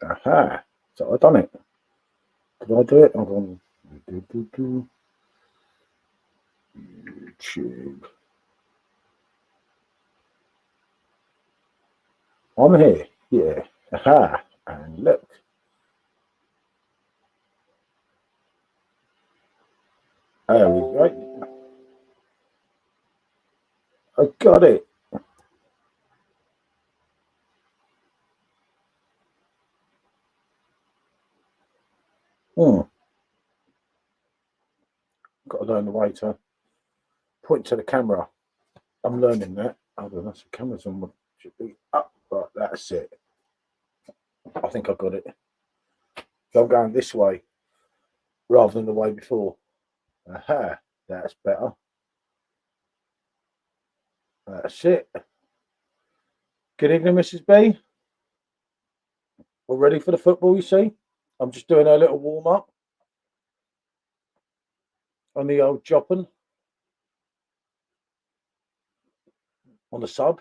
Aha. So I've done it. Did I do it? Hold on. YouTube. I'm here. Yeah. Aha. And look. There we go. I got it. Hmm. Got to learn the way to point to the camera. I'm learning that. Hold on, that's the camera's on. Should be up. Right, that's it. I think I got it. So I'm going this way rather than the way before. Aha. That's better. That's it. Good evening, Mrs. B. All ready for the football, you see? I'm just doing a little warm up on the old Joppin on the sub,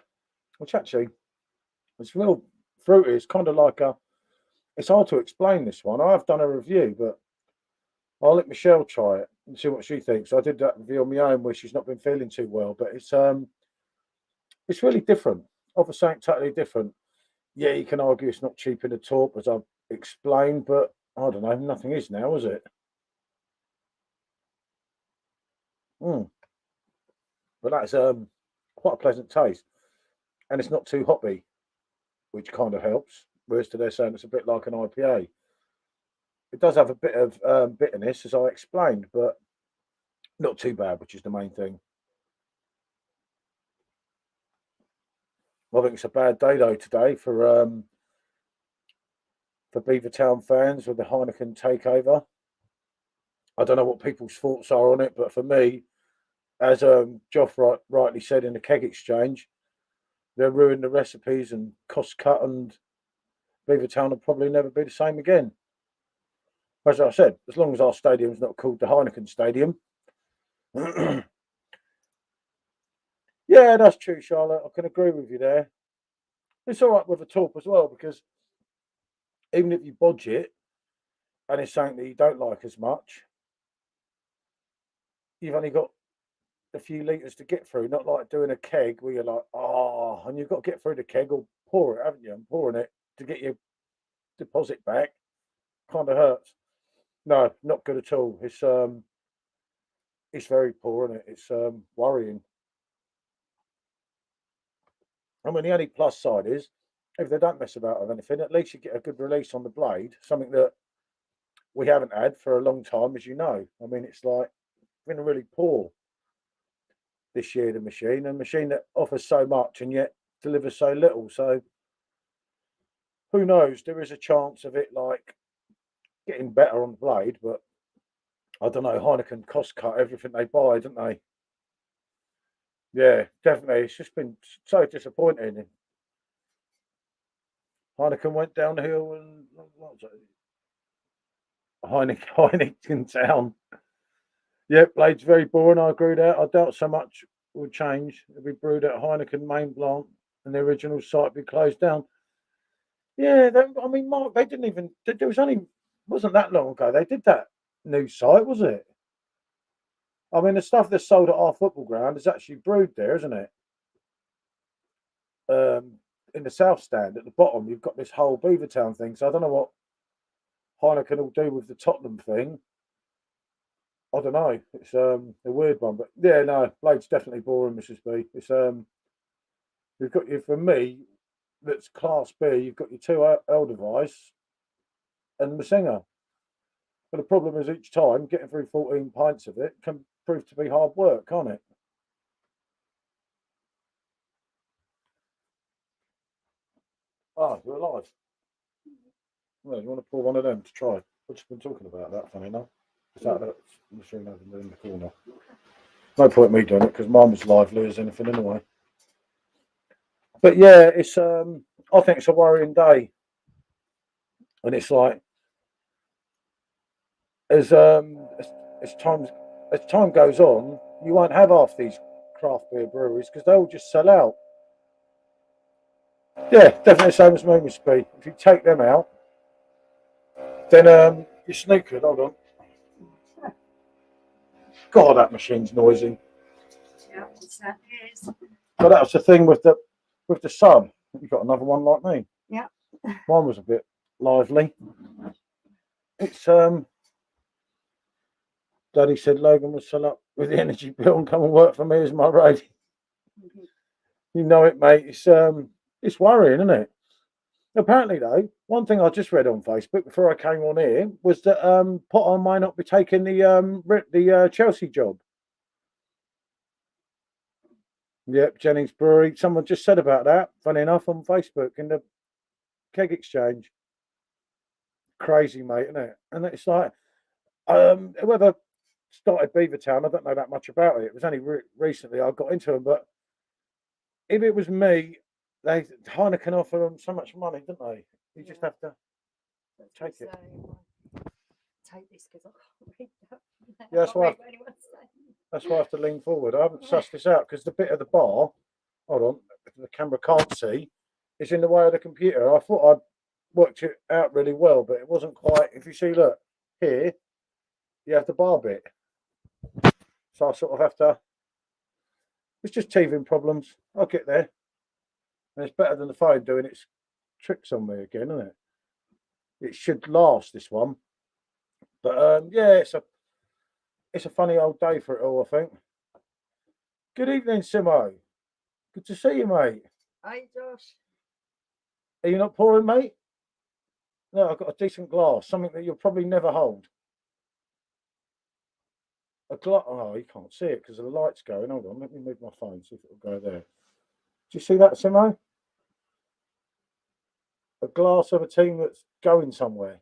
which actually it's real fruity. It's kind of like a. It's hard to explain this one. I've done a review, but I'll let Michelle try it and see what she thinks. I did that review on my own where she's not been feeling too well, but it's really different. Offers something totally different. Yeah, you can argue it's not cheap in the top, as I've explained, but I don't know. Nothing is now, is it? Mm. But that's quite a pleasant taste, and it's not too hoppy, which kind of helps. Whereas to they're saying it's a bit like an IPA. It does have a bit of bitterness, as I explained, but not too bad, which is the main thing. I think it's a bad day though today for Beavertown fans with the Heineken takeover. I don't know what people's thoughts are on it, but for me, as Joff rightly said in the keg exchange, they're ruining the recipes and cost cut, and Beavertown will probably never be the same again. As I said, as long as our stadium's not called the Heineken Stadium. Yeah, that's true, Charlotte. I can agree with you there. It's all right with a top as well because even if you bodge it and it's something that you don't like as much, you've only got a few litres to get through, not like doing a keg where you're like, oh, and you've got to get through the keg or pour it, haven't you? And pouring it to get your deposit back kind of hurts. No, not good at all. It's very poor, isn't it? It's worrying. I mean, the only plus side is if they don't mess about with anything, at least you get a good release on the blade, something that we haven't had for a long time, as you know. I mean, it's like been really poor this year, the machine, a machine that offers so much and yet delivers so little. So who knows? There is a chance of it like getting better on the blade, but I don't know. Heineken cost cut everything they buy, don't they? Yeah, definitely. It's just been so disappointing. Heineken went downhill and what was it? Heineken Town. Yeah, blade's very boring. I agree with that. I doubt so much will change. It'll be brewed at Heineken main plant and the original site be closed down. Yeah, I mean, Mark, they didn't even. There was only wasn't that long ago. They did that new site, was it? I mean, the stuff that's sold at our football ground is actually brewed there, isn't it? In the south stand at the bottom, you've got this whole Beavertown thing. So I don't know what Heineken will do with the Tottenham thing. I don't know. It's a weird one, but yeah, no, Blade's definitely boring, Mrs. B. It's you've got you for me. That's class B. You've got your two Edelweiss and the singer. But the problem is each time getting through 14 pints of it can prove to be hard work, can't it? Oh, you're alive. Well, you want to pour one of them to try? I've just been talking about that, funny enough. Is that machine over there in the corner? No point me doing it because mine was lively as anything anyway. But yeah, it's I think it's a worrying day, and it's like as as time as time goes on, you won't have half these craft beer breweries because they all just sell out. Yeah, definitely the same as Mooney Speed. If you take them out, Then your snooker, hold on. God, that machine's noisy. Yeah, that is. But that was the thing with the sub. You got another one like me. Yeah. Mine was a bit lively. It's Daddy said Logan was set up with the energy bill and come and work for me as my roadie. Mhm. You know it, mate. It's worrying, isn't it? Apparently, though, one thing I just read on Facebook before I came on here was that Potter might not be taking the Chelsea job. Yep, Jennings Brewery. Someone just said about that. Funny enough, on Facebook in the keg exchange. Crazy, mate, isn't it? And it's like whoever started Beavertown, I don't know that much about it. It was only recently I got into them, but if it was me, Heineken offer them so much money, didn't they? You just have to take it. Take this because I can't read that. Yeah, that's why I have to lean forward. I haven't sussed this out because the bit of the bar, hold on, the camera can't see, is in the way of the computer. I thought I'd worked it out really well, but it wasn't quite. If you see, look, here, you have the bar bit. So I sort of have to, it's just teething problems. I'll get there. And it's better than the phone doing its tricks on me again, isn't it? It should last, this one. But yeah, it's a funny old day for it all, I think. Good evening, Simo. Good to see you, mate. Hi, Josh. Are you not pouring, mate? No, I've got a decent glass, something that you'll probably never hold. A glass. Oh, you can't see it because the light's going. Hold on, let me move my phone, see if it'll go there. Do you see that, Simo? A glass of a team that's going somewhere.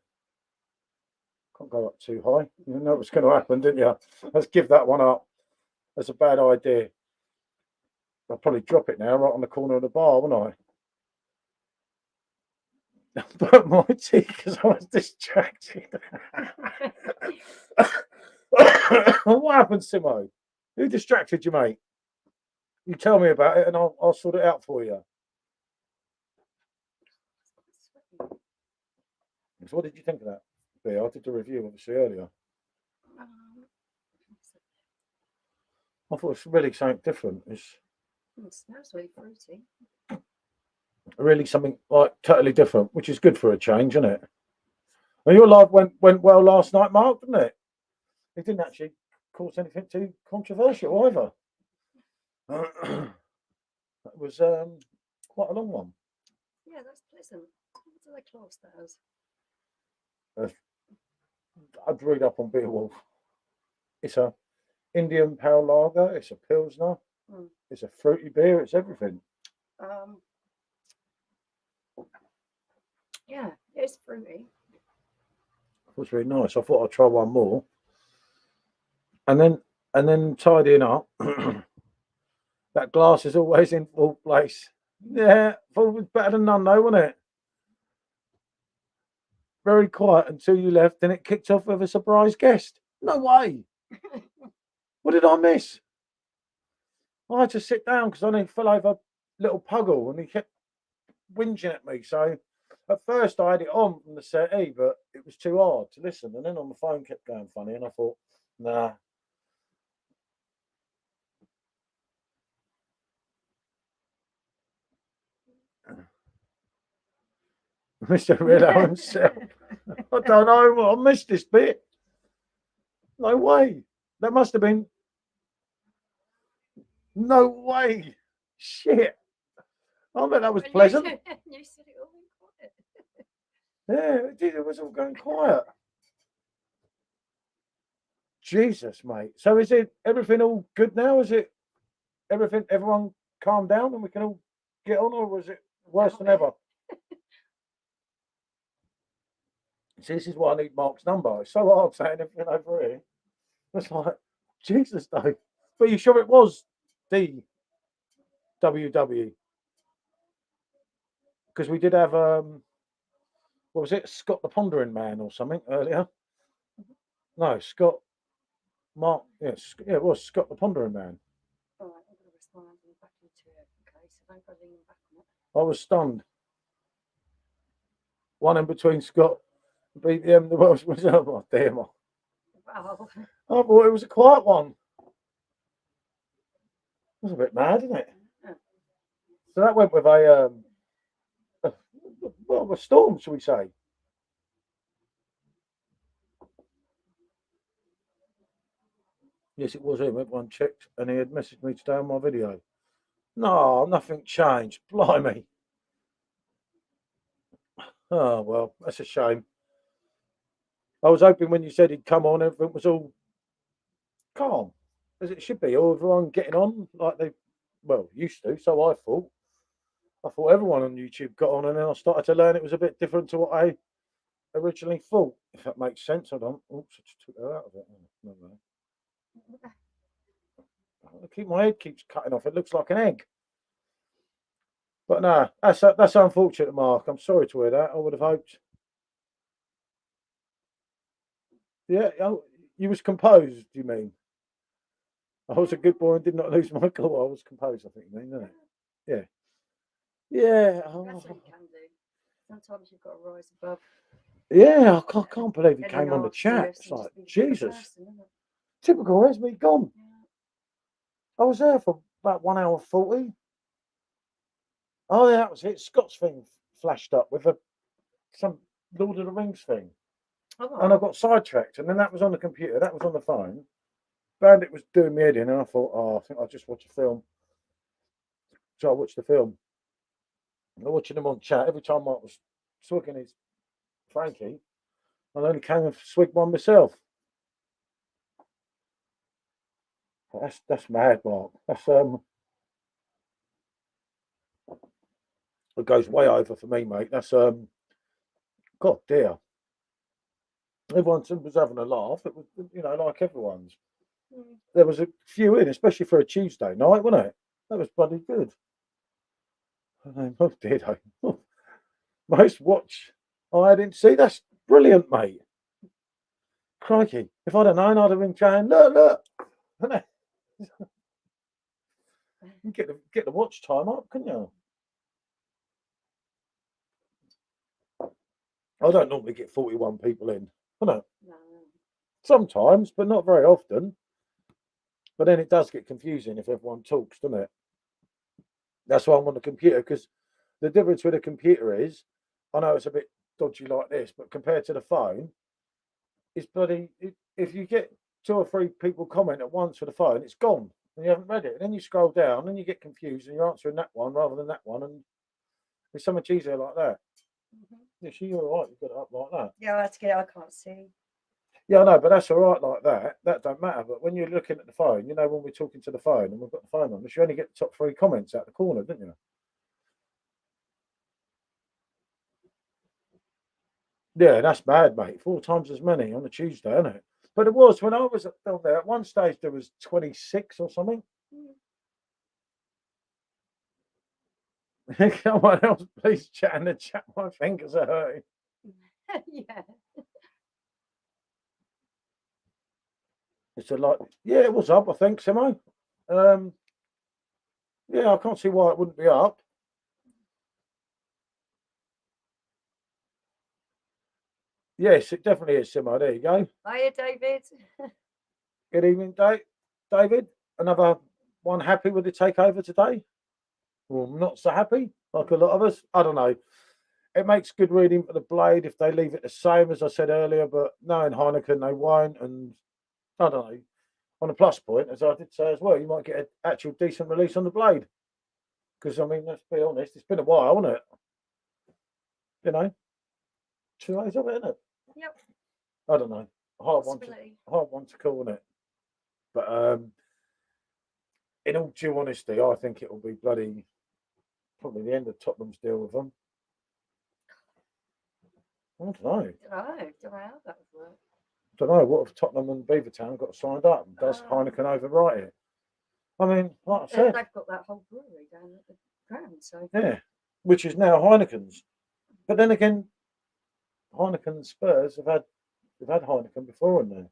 Can't go up too high. You know what's going to happen, didn't you? Let's give that one up. That's a bad idea. I'll probably drop it now, right on the corner of the bar, won't I? But my tea because I was distracted. What happened, Simo? Who distracted you, mate? You tell me about it, and I'll sort it out for you. So what did you think of that? Yeah, I did the review obviously earlier. I thought it's really something different. It smells really fruity. Really something like totally different, which is good for a change, isn't it? Well, your live went well last night, Mark, didn't it? It didn't actually cause anything too controversial either. That was quite a long one. Yeah, that's pleasant. What do they class that as? I'd read up on Beowulf. It's a Indian pale lager. It's a pilsner. It's a fruity beer. It's everything. Yeah, it's fruity. It was really nice. I thought I'd try one more, and then tidying up. That glass is always in full place. Yeah, full was better than none, though, wasn't it? Very quiet until you left, then it kicked off with a surprise guest. No way. What did I miss? I had to sit down because I nearly fell over a little puggle and he kept whinging at me. So at first I had it on from the settee, but it was too hard to listen. And then on the phone kept going funny, and I thought, nah. Mr. Rillo himself. I don't know. I missed this bit. No way. That must have been. No way. Shit. I bet that was pleasant. You said it all in quiet. Yeah, it did. It was all going quiet. Jesus, mate. So is it everything all good now? Is it everyone calmed down and we can all get on, or was it worse than ever? See, this is why I need Mark's number. It's so hard saying everything over here. It's like, Jesus, though. But you sure it was DWW? Because we did have, what was it, Scott the Pondering Man or something earlier? No, Scott, Mark, yes, yeah, it was Scott the Pondering Man. All right, I'm going to respond back into it. Okay, so don't go leaning back on it. I was stunned. One in between Scott BBM, the Welsh was, oh dear, Wow. I thought it was a quiet one. It was a bit mad, isn't it? Yeah. So that went with a storm, shall we say? Yes, it was him. Everyone checked, and he had messaged me today on my video. No, nothing changed. Blimey. Oh well, that's a shame. I was hoping when you said he'd come on, everything was all calm, as it should be. All everyone getting on like they, well, used to. So I thought. I thought everyone on YouTube got on, and then I started to learn it was a bit different to what I originally thought. If that makes sense, I don't. Oops, I just took that out of it. Oh, no. My head keeps cutting off. It looks like an egg. But no, that's unfortunate, Mark. I'm sorry to hear that. I would have hoped. Yeah, oh, you was composed. You mean? I was a good boy and did not lose my cool. I was composed. I think you mean, isn't it? Yeah. Yeah. That's what you can do. Sometimes you've got to rise above Yeah. I can't believe he any came on the chat. nastiness It's and like just be a better Jesus. person, isn't it? Typical. Where's me gone? Yeah. I was there for about 1 hour 40. Oh yeah, that was it. Scott's thing flashed up with some Lord of the Rings thing. Oh, And I got sidetracked, and then that was on the computer, that was on the phone. Bandit was doing me head in, and I thought, oh, I think I'll just watch a film. So I watched the film. I'm watching them on chat. Every time I was swigging his Frankie, I only came and swigged one myself. That's mad, Mark. That's it goes way over for me, mate. That's God dear. Everyone was having a laugh. It was, like everyone's. There was a few in, especially for a Tuesday night, wasn't it? That was bloody good. Oh dear, oh, most watch I didn't see. That's brilliant, mate. Crikey. If I'd have known, I'd have been going, look. You get the watch time up, couldn't you? I don't normally get 41 people in. I know. no. Sometimes, but not very often. But then it does get confusing if everyone talks, doesn't it? That's why I'm on the computer, because the difference with a computer is, I know it's a bit dodgy like this, but compared to the phone, it's bloody. If you get 2 or 3 people comment at once for the phone, it's gone, and you haven't read it. And then you scroll down, and you get confused, and you're answering that one rather than that one, and it's so much easier like that. Yeah, you're all right. You've got it up like that. Yeah, I had to get it. I can't see. Yeah, I know, but that's all right like that. That don't matter. But when you're looking at the phone, when we're talking to the phone and we've got the phone on, you only get the top 3 comments out the corner, don't you? Yeah, that's bad, mate. 4 times as many on a Tuesday, isn't it? But it was when I was down there. At one stage, there was 26 or something. Someone else, please chat in the chat. My fingers are hurting. Yeah. It's a lot. Yeah, it was up, I think, Simo. Yeah, I can't see why it wouldn't be up. Yes, it definitely is, Simo. There you go. Hiya, David. Good evening, David. Another one happy with the takeover today? Well, not so happy, like a lot of us. I don't know. It makes good reading for the Blade if they leave it the same as I said earlier, but knowing Heineken, they won't. And I don't know. On a plus point, as I did say as well, you might get an actual decent release on the Blade. Because, I mean, let's be honest, it's been a while, hasn't it? 2 days of it, isn't it? Yep. I don't know. Hard one to call, isn't it? But in all due honesty, I think it will be probably the end of Tottenham's deal with them. I don't know. Don't know how that would work. Don't know. What if Tottenham and Beavertown got signed up? Does Heineken overwrite it? I mean, like I said, they've got that whole brewery down at the ground, so yeah, which is now Heineken's. But then again, Heineken and Spurs have had Heineken before in there.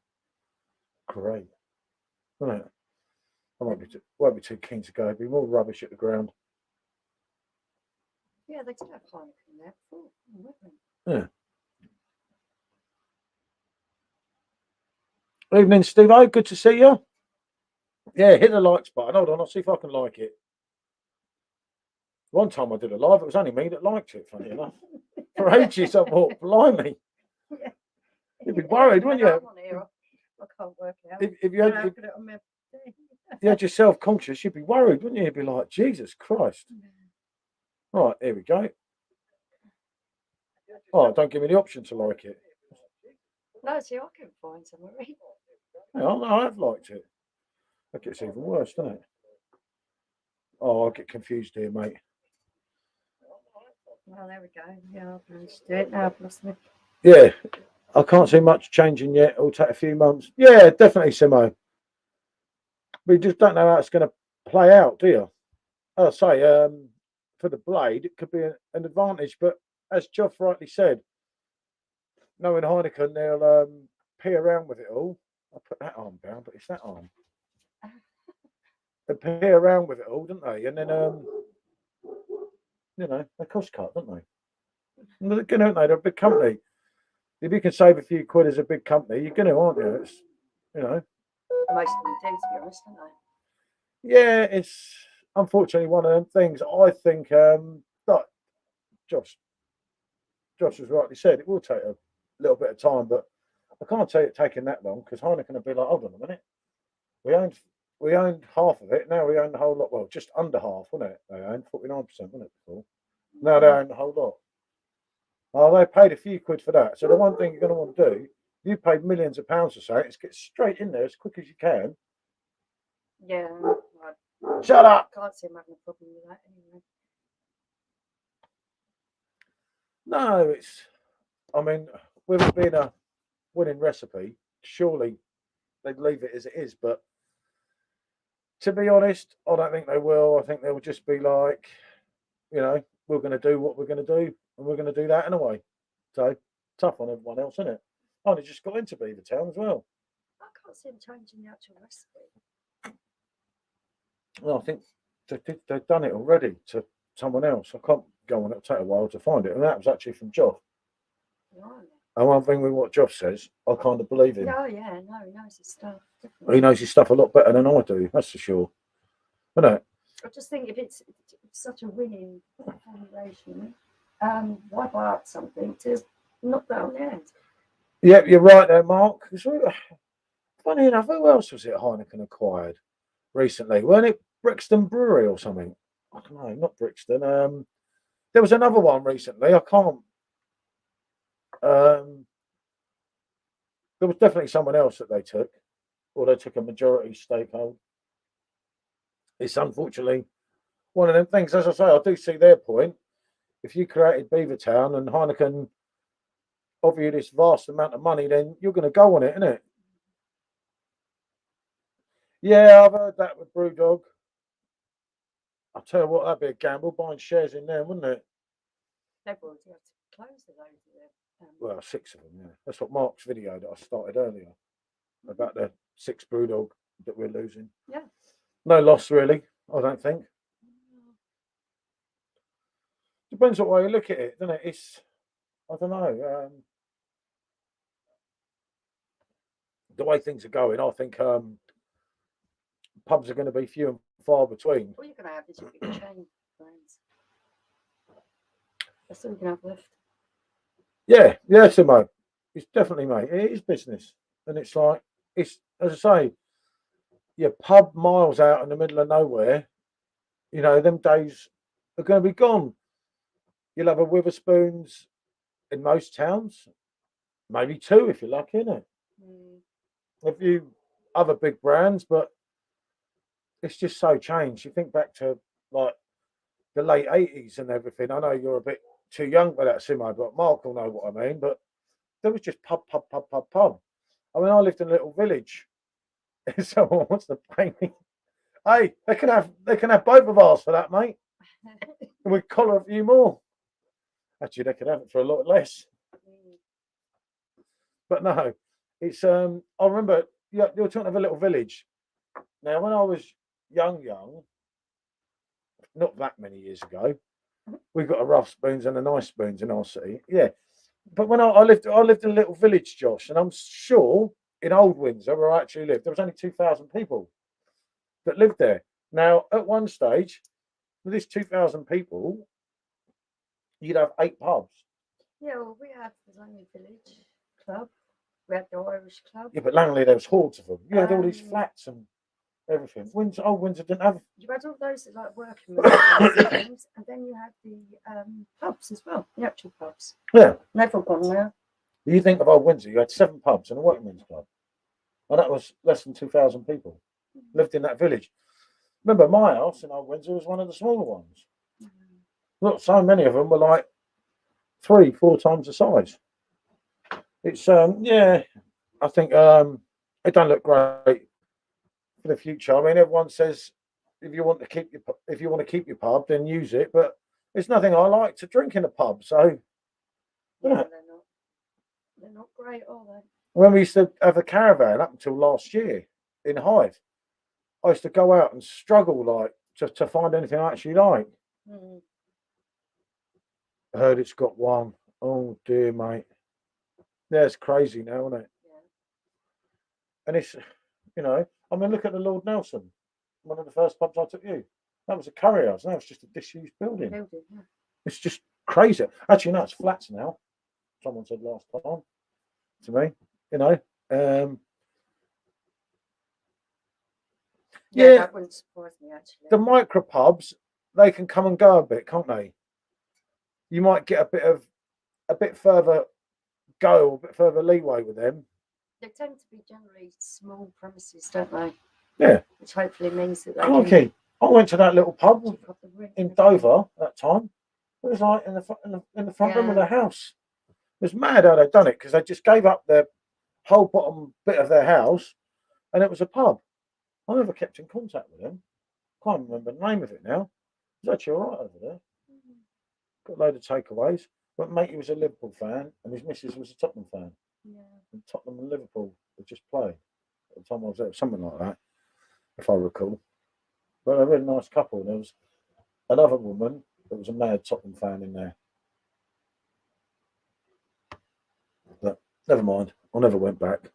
Great, isn't it? I won't be too keen to go. It'd be more rubbish at the ground. Yeah, they did have Heineken there before, weren't they? Yeah. Evening, Steve. Oh, good to see you. Yeah, hit the likes button. Hold on, I'll see if I can like it. One time I did a live, it was only me that liked it, funny enough. For ages, I thought, blimey. Yeah. You'd be worried, wouldn't you? I'm on here, I can't work it out. If you I had, put it on my thing. you had yourself conscious, you'd be worried, wouldn't you? You'd be like, Jesus Christ. Right, here we go. Oh, don't give me the option to like it. No, see, I couldn't find somewhere. Yeah, I have liked it. That gets even worse, doesn't it? Oh, I get confused here, mate. Well, there we go. Yeah, I've managed to do it now. I've lost my... Yeah, I can't see much changing yet. It'll take a few months. Yeah, definitely, Simo. We just don't know how it's going to play out, do you? As I say, for the blade, it could be an advantage, but as Geoff rightly said, knowing Heineken, they'll pee around with it all. I'll put that arm down, but it's that arm. They pee around with it all, don't they? And then, they cost cut, don't they? And they're going to, they're a big company. If you can save a few quid as a big company, you're going to, aren't you? It's, Most of them do, to be honest, don't they? Yeah, it's unfortunately one of them things. I think, like Josh has rightly said, it will take a little bit of time, but I can't see it taking that long because Heineken will be like, hold on a minute, we owned half of it, now we own the whole lot. Well, just under half, wasn't it? They owned 49%, wasn't it before? Now they own the whole lot. Oh, they paid a few quid for that. So the one thing you're going to want to do, you paid millions of pounds or so, is get straight in there as quick as you can. Yeah. Shut up. I can't see him having a problem with that anyway. No, with it being a winning recipe, surely they'd leave it as it is. But to be honest, I don't think they will. I think they'll just be like, we're going to do what we're going to do, and we're going to do that anyway. So tough on everyone else, isn't it? I only just got into Beavertown as well. I can't see him changing the actual recipe. Well, I think they've done it already to someone else. I can't go on. It'll take a while to find it, and that was actually from Geoff. Right. And one thing with what Geoff says, I kind of believe him. Oh, yeah, no, he knows his stuff. Definitely. He knows his stuff a lot better than I do, that's for sure. Isn't it? I just think if it's such a winning formulation, why buy up something to knock down the end? Yeah, you're right there, Mark. Funny enough, who else was it Heineken acquired recently? Weren't it Brixton Brewery or something? I don't know, not Brixton. There was another one recently. I can't. There was definitely someone else that they took, or they took a majority stakehold. It's unfortunately one of them things. As I say, I do see their point. If you created Beavertown and Heineken offer you this vast amount of money, then you're going to go on it, isn't it? Yeah, I've heard that with Brewdog. I'll tell you what, that'd be a gamble, buying shares in there, wouldn't it? They've already had to close the loads of them. Well, 6 of them, yeah. That's what Mark's video that I started earlier about the 6 Brewdog that we're losing. Yeah. No loss, really, I don't think. Depends what way you look at it, doesn't it? I don't know. The way things are going, I think pubs are going to be few and far between. All you're going to have is your big chain brands. That's all you're going to have left. Yeah, Simo. It's definitely, mate. It is business. And it's like, as I say, your pub miles out in the middle of nowhere, them days are going to be gone. You'll have a Witherspoons in most towns, maybe 2 if you're lucky, innit? A few other big brands, but it's just so changed. You think back to like the late 80s and everything. I know you're a bit too young for that, Simo, but Mark will know what I mean. But there was just pub. I mean, I lived in a little village. If someone wants to pay me, hey, they can have both of ours for that, mate. And we collar a few more. Actually, they could have it for a lot less. But no, it's I remember you're talking of a little village. Now, when I was young, not that many years ago, we got a rough spoons and a nice spoons in our city. Yeah, but when I lived in a little village, Josh, and I'm sure in Old Windsor, where I actually lived, there was only 2,000 people that lived there. Now, at one stage, with this 2,000 people, you'd have 8 pubs. Yeah, well, we had the Langley Village Club. We had the Irish Club. Yeah, but Langley, there was hordes of them. You had all these Um, flats and everything. Old Windsor didn't have. You had all those like working men's and things, and then you had the pubs as well, the actual pubs. Yeah. They've all gone now. You think of Old Windsor, you had 7 pubs and a workmen's club. And that was less than 2,000 people lived in that village. Remember, my house in Old Windsor was one of the smaller ones. Not so many of them were like 3-4 times the size. It's yeah, I think it don't look great for the future. I mean, everyone says if you want to keep your pub, then use it. But it's nothing I like to drink in a pub. So Yeah, they're not great, are they? when we used to have a caravan up until last year in Hythe, I used to go out and struggle like to find anything I actually like. Mm. I heard it's got one. Oh dear, mate. Yeah, it's crazy now, isn't it? Yeah. And it's, I mean, look at the Lord Nelson, one of the first pubs I took you. That was a curry house. Now it's just a disused building. Yeah. It's just crazy. Actually, no, it's flats now. Someone said last time to me, Yeah, that wouldn't surprise me actually. The micro pubs, they can come and go a bit, can't they? You might get a bit further go, a bit further leeway with them. They tend to be generally small premises, don't they? Yeah. Which hopefully means that they can... I went to that little pub in Dover that time. It was like in the front room of the house. It was mad how they'd done it because they just gave up their whole bottom bit of their house and it was a pub. I never kept in contact with them. Can't remember the name of it now. It was actually all right over there. Got a load of takeaways. But mate, he was a Liverpool fan and his missus was a Tottenham fan. Yeah. And Tottenham and Liverpool had just played at the time I was there, something like that, if I recall. But a really nice couple. There was another woman that was a mad Tottenham fan in there. But never mind. I never went back.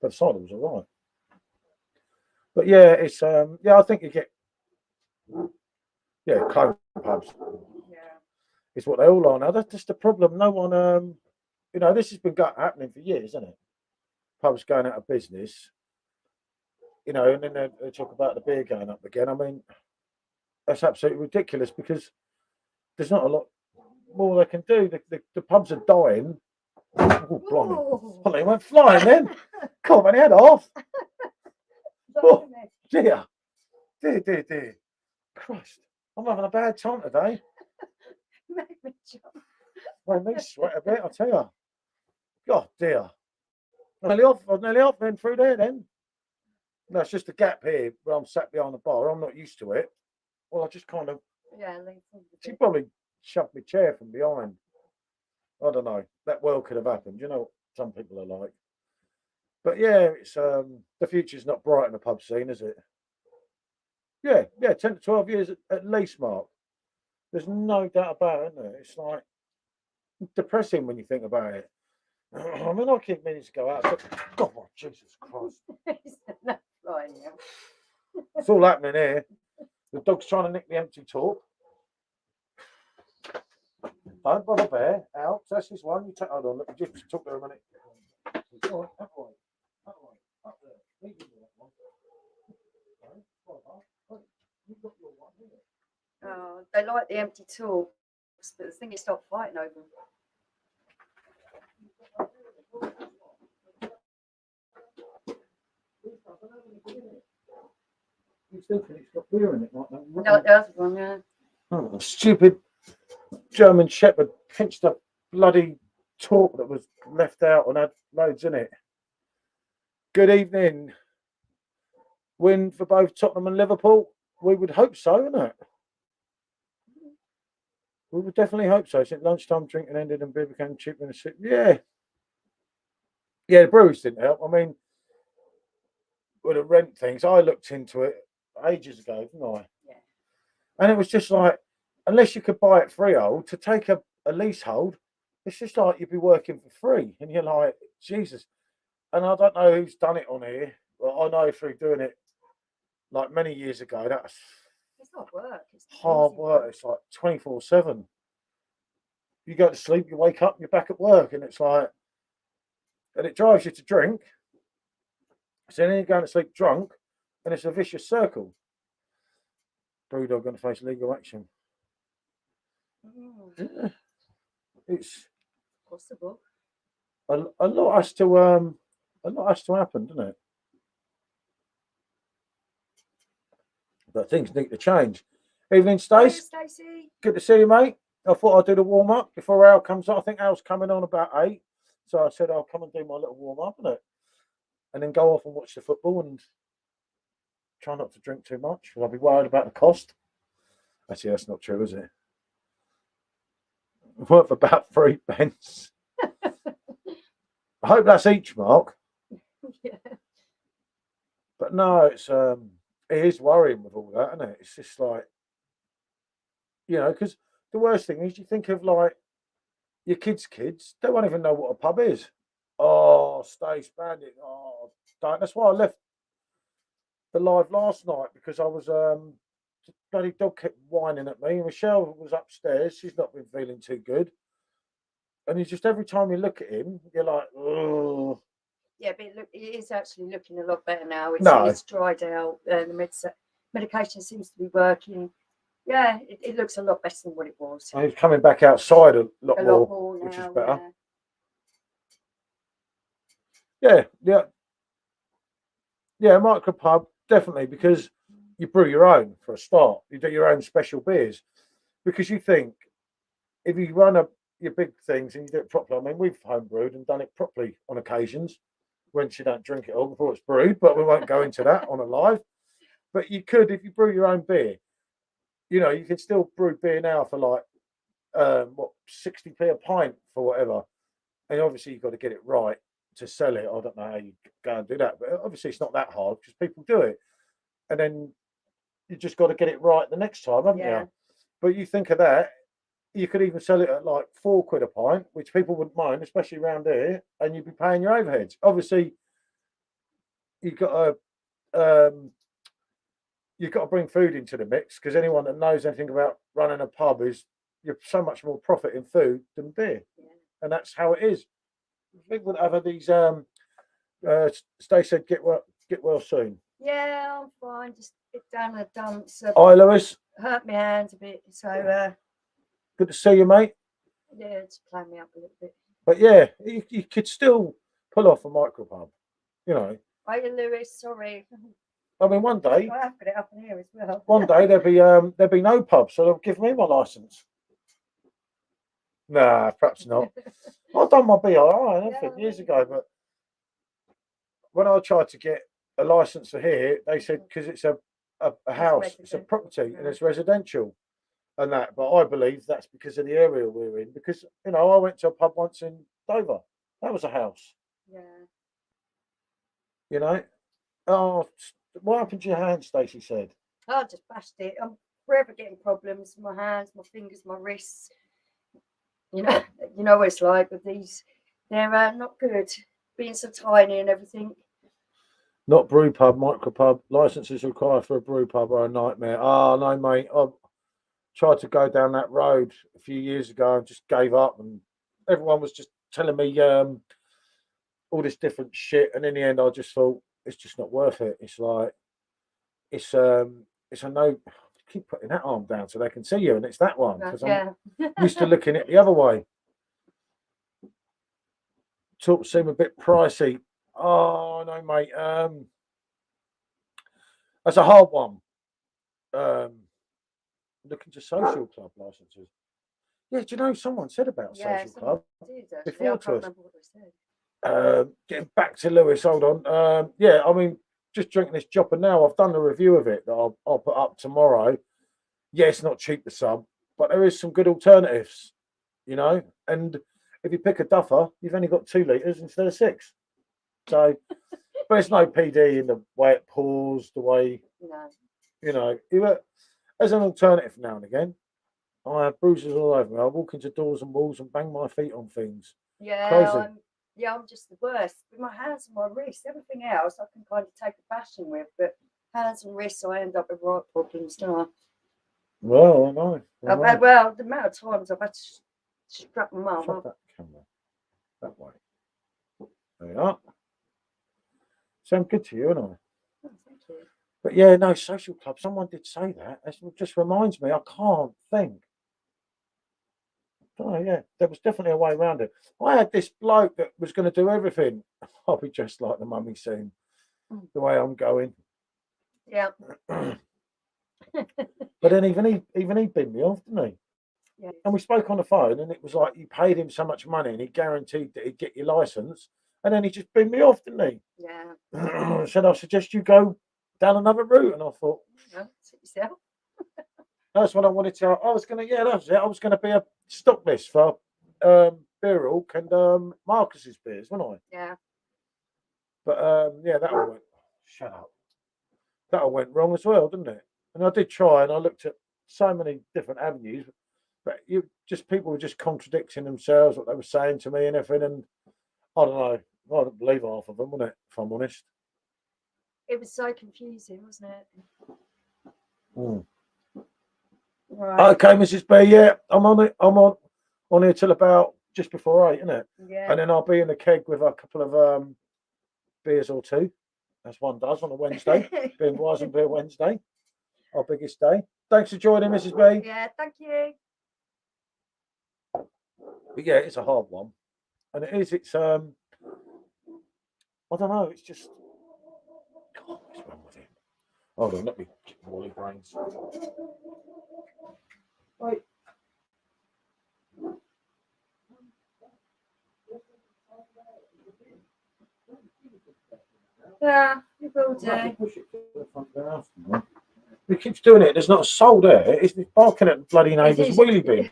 But the cider was all right. But yeah, it's I think you get closed pubs. Yeah. It's what they all are now. That's just the problem. No one this has been happening for years, isn't it? Pubs going out of business. And then they talk about the beer going up again. I mean, that's absolutely ridiculous because there's not a lot more they can do. The pubs are dying. Oh, blimey. Well, they went flying then. Come on, head off. Oh, dear. Dear. Christ. I'm having a bad time today. Make me jump. Made me sweat a bit, I tell you. God dear. I'm nearly off then through there then. No, it's just a gap here where I'm sat behind the bar. I'm not used to it. Well, I just kind of... Yeah, she probably shoved my chair from behind. I don't know. That well could have happened. You know what some people are like. But yeah, it's the future's not bright in the pub scene, is it? Yeah, 10 to 12 years at least, Mark. There's no doubt about it, isn't there? It's like depressing when you think about it. I mean, I keep meaning to go out. But, God, Jesus Christ. It's all happening here. The dog's trying to nick the empty talk. Don't bother, Bear. Out. That's this one. You take. Hold on. Let me just talk there a minute. All right, that way. Up there. You've got your one here. Oh, they like the empty talks, but the thing is, stop fighting over them. You still think it's got beer in it, like that? No, the other one, yeah. Oh, the stupid German Shepherd pinched a bloody talk that was left out and had loads in it. Good evening. Win for both Tottenham and Liverpool? We would hope so, wouldn't it? We would definitely hope so. Since lunchtime drinking ended and beer became cheap in the city. Yeah. Yeah, the breweries didn't help. I mean, with the rent things, I looked into it ages ago, didn't I? Yeah. And it was just like, unless you could buy it freehold, to take a leasehold, it's just like you'd be working for free. And you're like, Jesus. and I don't know who's done it on here, but I know through doing it like many years ago, that's It's not work. It's hard easy work. It's like 24/7. You go to sleep, you wake up, you're back at work, and it's like, and it drives you to drink. So then you're going to sleep drunk, and it's a vicious circle. Brewdog going to face legal action. Mm, It's possible. a lot has to happen, doesn't it? But things need to change. Evening, Hiya, Stace. Stacey. Good to see you, mate. I thought I'd do the warm up before Al comes on. I think Al's coming on about 8. So I said I'll come and do my little warm up, innit? And then go off and watch the football and try not to drink too much. I'll be worried about the cost. Actually, that's not true, is it? Worth about 3p. I hope that's each, Mark. Yeah. But no, it is worrying with all that, isn't it? It's just like, because the worst thing is you think of like your kids, they won't even know what a pub is. Oh, Stace Bandit. Oh, don't. That's why I left the live last night because I was the bloody dog kept whining at me. Michelle was upstairs. She's not been feeling too good. And you just every time you look at him, you're like, oh. Yeah, but it is actually looking a lot better now. No. It's dried out. The medication seems to be working. Yeah, it looks a lot better than what it was. And he's coming back outside a lot more now, which is better. Yeah. Micropub, definitely, because you brew your own for a start. You do your own special beers. Because you think if you run your big things and you do it properly, I mean, we've homebrewed and done it properly on occasions when you don't drink it all before it's brewed, but we won't go into that on a live. But you could, if you brew your own beer, you can still brew beer now for like 60p a pint for whatever. And obviously you've got to get it right to sell it. I don't know how you go and do that, but obviously it's not that hard because people do it. And then you just got to get it right the next time, haven't you? But you think of that, you could even sell it at like £4 a pint, which people wouldn't mind, especially around here, and you'd be paying your overheads. Obviously, you've got to bring food into the mix because anyone that knows anything about running a pub is you're so much more profit in food than beer, and that's how it is. People that have these Stay said get well soon. Yeah, I'm fine. Just get down the dumps. Hi, Lewis. Hurt my hands a bit, so good to see you, mate. Yeah, it's playing me up a little bit. But yeah, you could still pull off a micropub, Hi, Lewis. Sorry. I mean, one day I have got it up in here as well. One day there'll be no pub, so they'll give me my license. Nah, perhaps not. I've done my BRI and everything years ago, but when I tried to get a license for here, they said because it's a house, it's a property, and it's residential, and that. But I believe that's because of the area we're in. Because I went to a pub once in Dover. That was a house. Yeah. Oh, what happened to your hand? Stacey said. I just bashed it. I'm forever getting problems. My hands, my fingers, my wrists. You know what it's like with these. They're not good. Being so tiny and everything. Not brew pub, micropub. Licenses required for a brew pub are a nightmare. Oh no, mate. I tried to go down that road a few years ago and just gave up, and everyone was just telling me all this different shit, and in the end, I just thought it's just not worth it. It's like it's a no. Keep putting that arm down so they can see you, and it's that one because I'm used to looking at the other way. Talk seem a bit pricey. Oh no, mate. That's a hard one. Looking to social club licenses. Yeah, do you know someone said about social club before to us? Getting back to Lewis, hold on. Yeah, I mean, just drinking this jopper now. I've done the review of it that I'll put up tomorrow. Yeah, it's not cheap the sub, but there is some good alternatives, And if you pick a duffer, you've only got 2 litres instead of 6. So, but it's no PD in the way it pours, the way as an alternative now and again. I have bruises all over me. I walk into doors and walls and bang my feet on things. Yeah, crazy. Yeah, I'm just the worst. With my hands and my wrists, everything else I can kind of take a bashing with, but hands and wrists, I end up with right problems, don't I? Well, I know. I I've know. had, well, the amount of times I've had to strap my mum Shove up. that camera that way. There you are. Sound good to you, isn't I? Oh, thank you. But yeah, no, social club. Someone did say that. It just reminds me. I can't think. Oh yeah, there was definitely a way around it. I had this bloke that was going to do everything. I'll be just like the mummy scene, the way I'm going. Yeah. But then even he binned me off, didn't he? Yeah. And we spoke on the phone, and it was like you paid him so much money, and he guaranteed that he'd get your license, and then he just binned me off, didn't Yeah. he? Said, "I suggest you go down another route," and I thought, Yeah. Sit yourself. that's what I wanted to. I was going to, yeah, that's it. I was going to be a stock list for Beerhawk and Marcus's beers, wasn't I? Yeah. But yeah, that all went. Shut up. That all went wrong as well, didn't it? And I did try, and I looked at so many different avenues, but people were just contradicting themselves, what they were saying to me and everything. And I don't know. I don't believe half of them, wasn't it? If I'm honest. It was so confusing, wasn't it? Mm. Right. Okay, Mrs. B. Yeah, I'm on it. I'm on here till about just before 8, isn't it? Yeah. And then I'll be in the keg with a couple of beers or two, as one does on a Wednesday, being Wise and Beer Wednesday, our biggest day. Thanks for joining, Mrs. B. Yeah, thank you. But yeah, it's a hard one, and it is. It's I don't know. It's just God, what's wrong with him? Hold on, let me get Wally brains. Wait. Yeah, you will do. Push it to the front of the house. He keeps doing it. There's not a soul there. He's barking at the bloody neighbour's wheelie bin.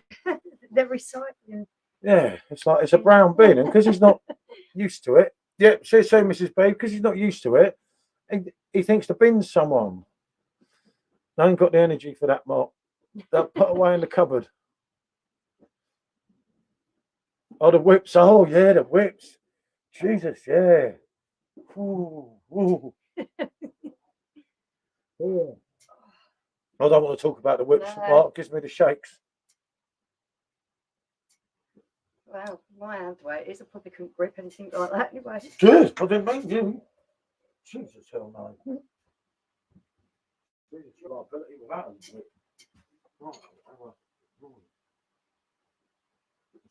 They're recycling. Yeah, it's like it's a brown bin, and because he's not used to it. Yeah, say Mrs. B, because he's not used to it, he thinks the bin's someone. I ain't got the energy for that, Mark. That put away in the cupboard. Oh, the whips. Oh, yeah, the whips. Jesus, yeah. Ooh, ooh. Yeah. I don't want to talk about the whips. No. Mark gives me the shakes. Wow, my hand weight is. I probably couldn't grip anything like that anyway. Good. I didn't mean you. Jesus, hell no. Jesus, your ability without a whip. Right,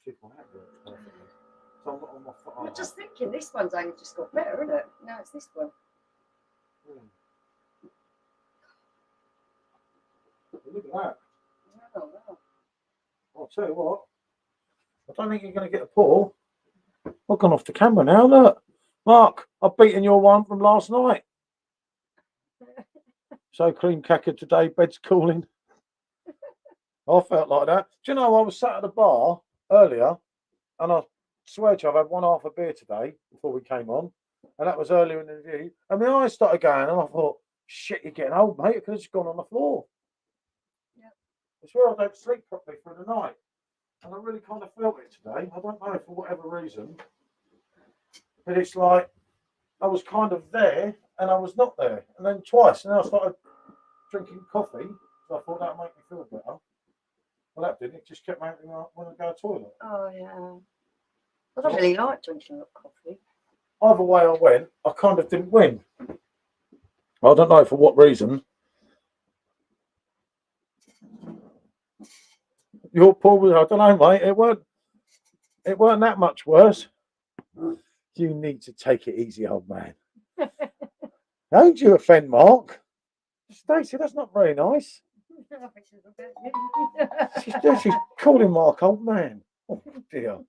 see if my hand works perfectly. So I'm not on my foot. I'm just thinking this one's only just got better, isn't it? Now it's this one. Look at that. Oh, wow. I'll tell you what. I don't think you're going to get a pour. I've gone off the camera now. Look, Mark, I've beaten your one from last night. So cream cacker today. Bed's cooling. I felt like that. Do you know I was sat at the bar earlier, and I swear to you, I've had one half a beer today before we came on, and that was earlier in the review. And my eyes started going, and I thought, "Shit, you're getting old, mate. It could have just gone on the floor." Yeah. It's where I don't sleep properly for the night, and I really kind of felt it today. I don't know for whatever reason, but it's like I was kind of there, and I was not there, and then twice, and then I started drinking coffee. So I thought that would make me feel better. Well, that didn't. It just kept making me want to go to the toilet. Oh, yeah. I don't really like drinking a lot of coffee. Either way I went, I kind of didn't win. I don't know for what reason. Your poor was, I don't know, mate. It weren't that much worse. You need to take it easy, old man. Don't you offend Mark? Stacey, that's not very nice. She's calling Mark old man. Oh dear.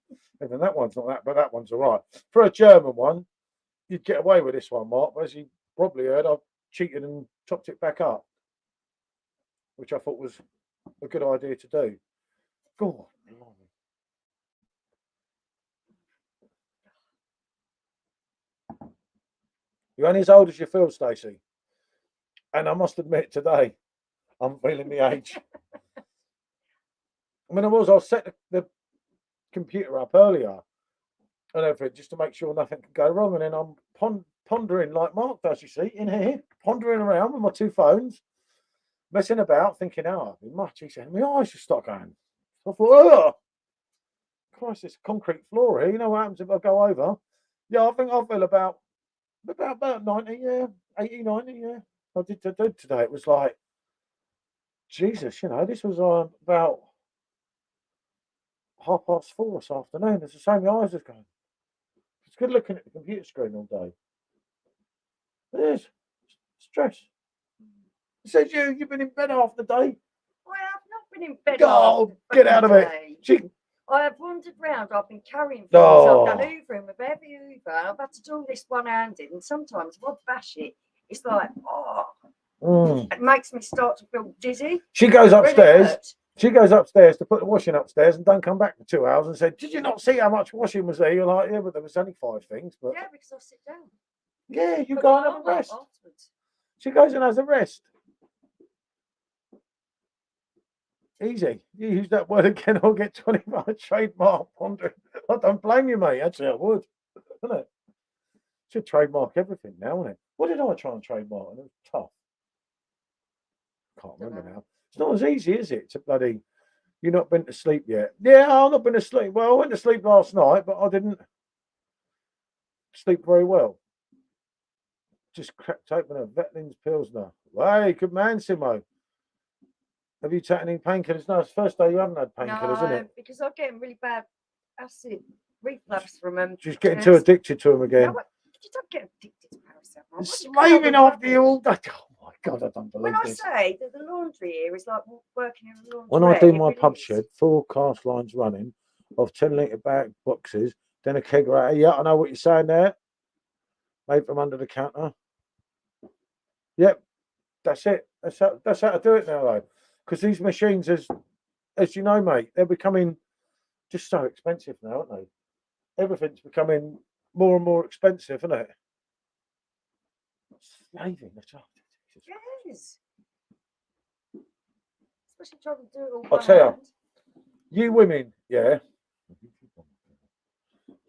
Even that one's not that, but that one's all right. For a German one, you'd get away with this one, Mark. But as you probably heard, I've cheated and topped it back up, which I thought was a good idea to do. God, you're only as old as you feel, Stacey. And I must admit, today, I'm feeling the age. I mean, I set the computer up earlier, and everything, just to make sure nothing can go wrong. And then I'm pondering like Mark does, you see, in here, pondering around with my two phones, messing about, thinking, oh, I've been much. He said, my eyes just start going. I thought, oh, Christ, this concrete floor here. You know what happens if I go over? Yeah, I think I feel about 90, yeah, 80, 90, yeah. I did today. It was like, Jesus, you know, this was about 4:30 this afternoon. It's the same, my eyes are going. It's good looking at the computer screen all day. It is. Stress. It says you've been in bed half the day. I have not been in bed. Oh, get out of it. I have wandered round. I've been carrying things. Oh. I've done hoovering with every hoover. I've had to do all this one-handed. And sometimes if I bash it, it's like, it makes me start to feel dizzy. She goes upstairs. She goes upstairs to put the washing upstairs and don't come back for 2 hours and said, did you not see how much washing was there? You're like, yeah, but there was only 5 things. But yeah, because I sit down. Yeah, you go and have a rest. Afterwards. She goes and has a rest. Easy. You use that word again, I'll get 25 trademark pondering. I don't blame you, mate. Actually, I would. Wouldn't it? Should trademark everything now, wouldn't it? What did I try and trademark? And it was tough. Can't remember now. It's not as easy, is it? To bloody, you've not been to sleep yet. Yeah, I've not been to sleep. Well, I went to sleep last night, but I didn't sleep very well. Just cracked open a Vetlin's Pilsner. Hey, good man, Simo. Have you taken any painkillers? No, it's the first day you haven't had painkillers, isn't it? Because I'm getting really bad acid reflux from them. She's getting too addicted to them again. No, you don't get addicted to paracetamol. It's slaving after you all day. Oh my God, I don't believe this. When I say that the laundry here is like working in a laundry. When I do my pub shed, 4 cast lines running of 10-litre bag boxes, then a kegerator. Yeah, I know what you're saying there. Made from under the counter. Yep, that's it. That's how to do it now, though. Because these machines, as you know, mate, they're becoming just so expensive now, aren't they? Everything's becoming more and more expensive, isn't it? Slaving the child. Yes. Especially trying to do it all. I'll tell you women, yeah.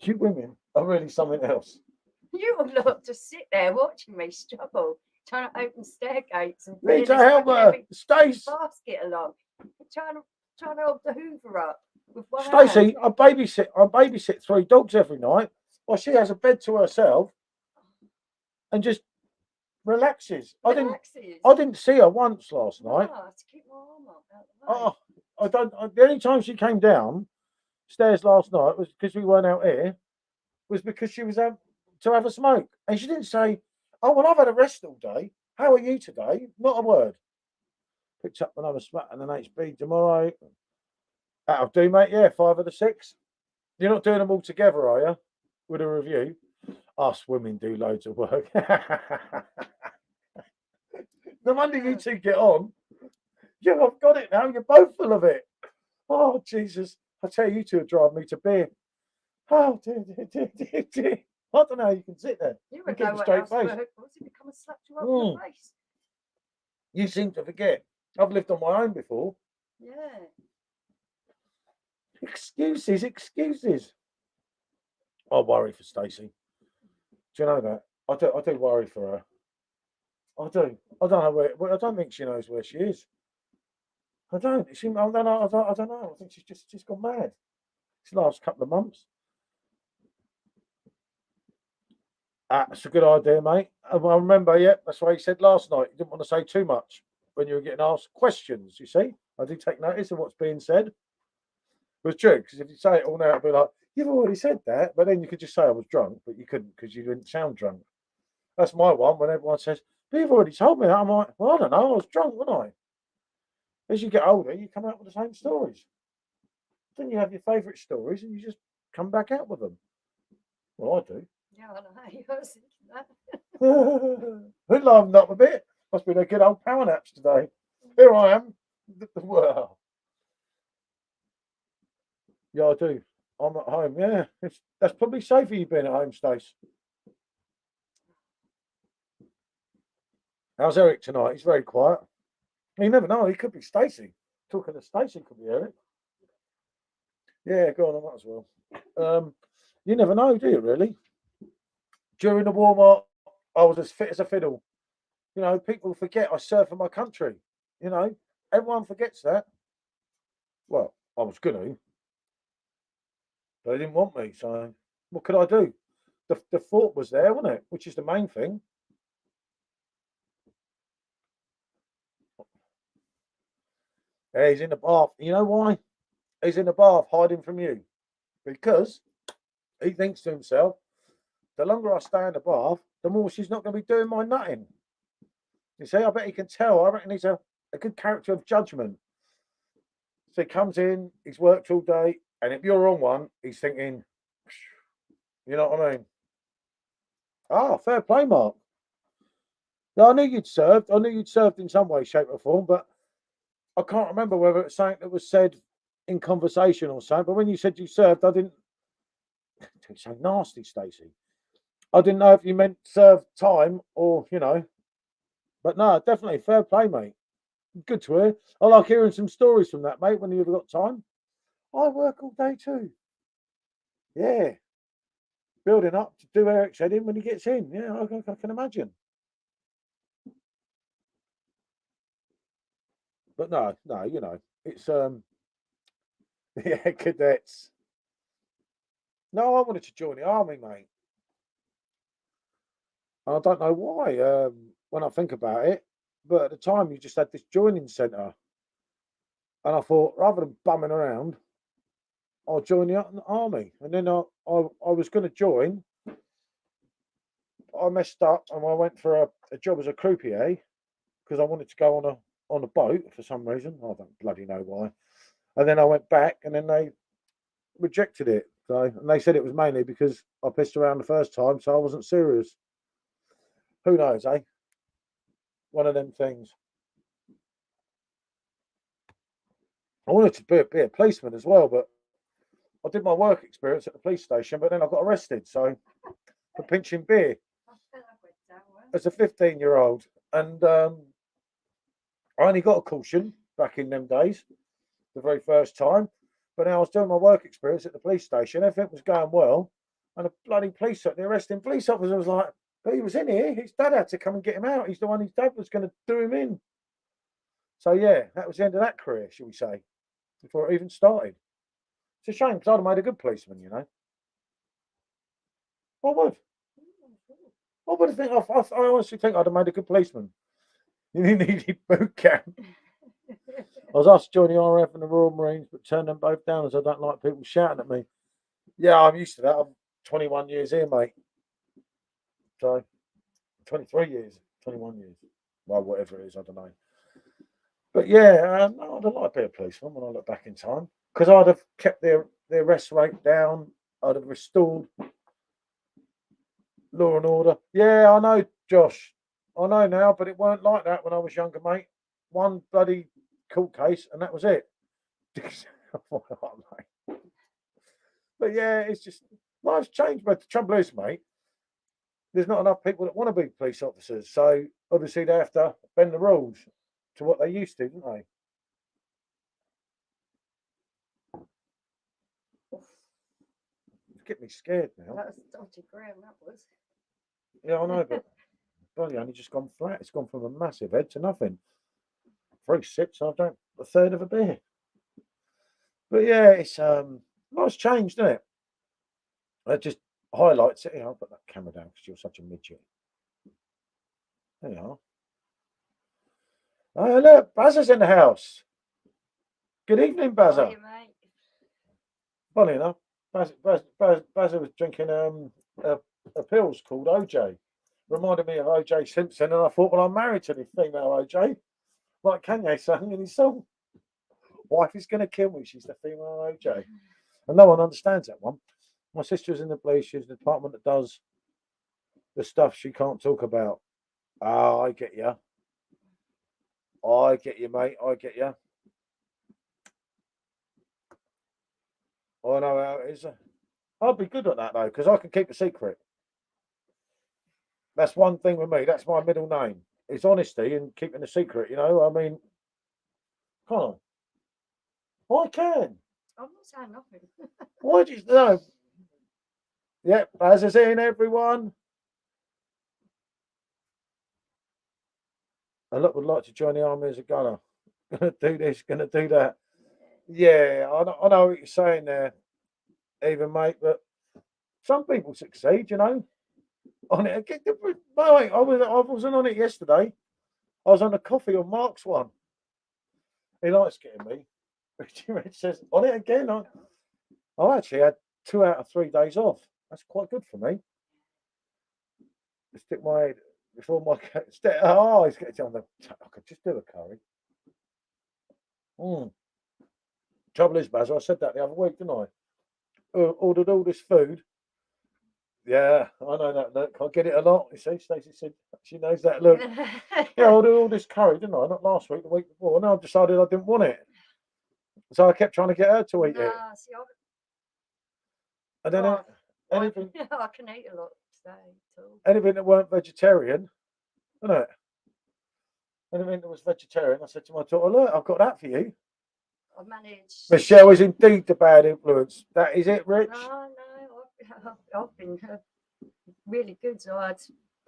You women are really something else. You would love to sit there watching me struggle, trying to open stairgates and need to help her. Stace. Basket along. Trying to hold the Hoover up with one Stacey, hand. I babysit 3 dogs every night. Well, she has a bed to herself and just relaxes. I didn't see her once last night. To keep my arm up. I don't. The only time she came downstairs last night was because we weren't out here. Was because she was to have a smoke, and she didn't say, "Oh well, I've had a rest all day. How are you today?" Not a word. Picked up another smack and an HB tomorrow. That'll do, mate. Yeah, 5 of the 6. You're not doing them all together, are you? With a review. Us women do loads of work. No wonder you two get on. Yeah, I've got it now. You're both full of it. Oh, Jesus. I tell you two drive me to beer. Oh, dear. I don't know how you can sit there. You would know what else worked. What's it become a slap you up in the face? You seem to forget. I've lived on my own before. Yeah. Excuses. I worry for Stacey. Do you know that? I do worry for her. I do. I don't know where. I don't think she knows where she is. I don't. I don't know. I think she's gone mad. This last couple of months. That's a good idea, mate. I remember, yeah, that's why you said last night. You didn't want to say too much when you were getting asked questions, you see. I do take notice of what's being said. It was true, because if you say it all now, it'd be like, you've already said that, but then you could just say I was drunk, but you couldn't because you didn't sound drunk. That's my one, when everyone says, but you've already told me that. I'm like, well, I don't know, I was drunk, wasn't I? As you get older, you come out with the same stories. Then you have your favourite stories and you just come back out with them. Well, I do. Yeah, I know. I was thinking that. We're livened up a bit. Must be a good old power naps today. Here I am. Well, yeah, I do. I'm at home. Yeah, that's probably safer you being at home, Stace. How's Eric tonight? He's very quiet. You never know. He could be Stacey. Talking to Stacey, could be Eric. Yeah, go on. I might as well. You never know, do you? Really? During the war, I was as fit as a fiddle. You know, people forget I served for my country. You know, everyone forgets that. Well, I was gonna, but they didn't want me. So what could I do? The thought was there, wasn't it? Which is the main thing. Yeah, he's in the bath. You know why? He's in the bath hiding from you because he thinks to himself, the longer I stay in the bath, the more she's not going to be doing my nutting. You see, I bet he can tell. I reckon he's a good character of judgment. So he comes in, he's worked all day, and if you're on one, he's thinking, you know what I mean? Ah, fair play, Mark. No, I knew you'd served. I knew you'd served in some way, shape, or form, but I can't remember whether it's something that was said in conversation or something. But when you said you served, I didn't. It's so nasty, Stacey. I didn't know if you meant serve time or, you know. But no, definitely fair play, mate. Good to hear. I like hearing some stories from that, mate, when you've got time. I work all day too. Yeah. Building up to do Eric's head in when he gets in. Yeah, I can imagine. But no, you know, it's yeah, cadets. No, I wanted to join the army, mate. I don't know why, when I think about it. But at the time you just had this joining centre. And I thought, rather than bumming around, I'll join the army. And then I was going to join. I messed up and I went for a job as a croupier because I wanted to go on a boat for some reason. I don't bloody know why. And then I went back and then they rejected it. So and they said it was mainly because I pissed around the first time, so I wasn't serious. Who knows, eh? One of them things. I wanted to be a policeman as well, but I did my work experience at the police station, but then I got arrested. So for pinching beer as a 15-year-old, and I only got a caution back in them days, the very first time. But then I was doing my work experience at the police station. Everything was going well, and the bloody the arresting police officer was like, "But he was in here. His dad had to come and get him out. He's the one his dad was going to do him in." So yeah, that was the end of that career, shall we say, before it even started. It's a shame because I'd have made a good policeman, you know. I would. I would have think. I honestly think I'd have made a good policeman. You needed boot camp. I was asked to join the RAF and the Royal Marines, but turned them both down as I don't like people shouting at me. Yeah, I'm used to that. I'm 21 years here, mate. So 23 years, 21 years. Well, whatever it is, I don't know. But yeah, I'd have liked to be a policeman when I look back in time because I'd have kept the arrest rate down. I'd have restored law and order. Yeah, I know, Josh. I know now, but it weren't like that when I was younger, mate. One bloody court case, and that was it. But yeah, it's just life's changed. But the trouble is, mate, there's not enough people that want to be police officers. So obviously they have to bend the rules to what they used to, don't they? It's getting me scared now. That was dodgy ground, that was. Yeah, I know, but bloody only just gone flat. It's gone from a massive head to nothing. 3 sips, I've drank a third of a beer. But yeah, it's life's changed, isn't it? It just highlights it. I'll put that camera down because you're such a midget. There you are. Oh, look, Bazza's in the house. Good evening, Bazza. Hiya, mate. Funny enough, Bazza was drinking a pills called OJ. Reminded me of OJ Simpson, and I thought, well, I'm married to the female OJ, like Kanye sang in his song. Wife is going to kill me. She's the female OJ. And no one understands that one. My sister's in the police. She's in the department that does the stuff she can't talk about. Ah, I get you. I get you, mate. I get you. I know how it is. I'd be good at that, though, because I can keep a secret. That's one thing with me. That's my middle name. It's honesty and keeping a secret, you know? I mean, come on. I can. I'm not saying nothing. Why do you know? Yep, Baz is in, everyone. A lot would like to join the army as a gunner. Gonna do this, gonna do that. Yeah, I know what you're saying there, even mate, but some people succeed, you know. On it, mate, I wasn't on it yesterday. I was on a coffee on Mark's one. He likes getting me. Rich says, on it again. I actually had 2 out of 3 days off. That's quite good for me. Stick my head before my oh, he's getting on the. I could just do a curry. Trouble is, Baz, I said that the other week, didn't I? Ordered all this food. Yeah, I know that look. I get it a lot. You see, Stacey said she knows that look. Yeah, I ordered all this curry, didn't I? Not last week, the week before. And I decided I didn't want it. So I kept trying to get her to eat it. See, And then oh, anything, I can eat a lot today. anything that weren't vegetarian, isn't it? Anything that was vegetarian, I said to my daughter, look, I've got that for you. I managed. Michelle is indeed the bad influence. That is it, Rich? No, I've been really good. So I had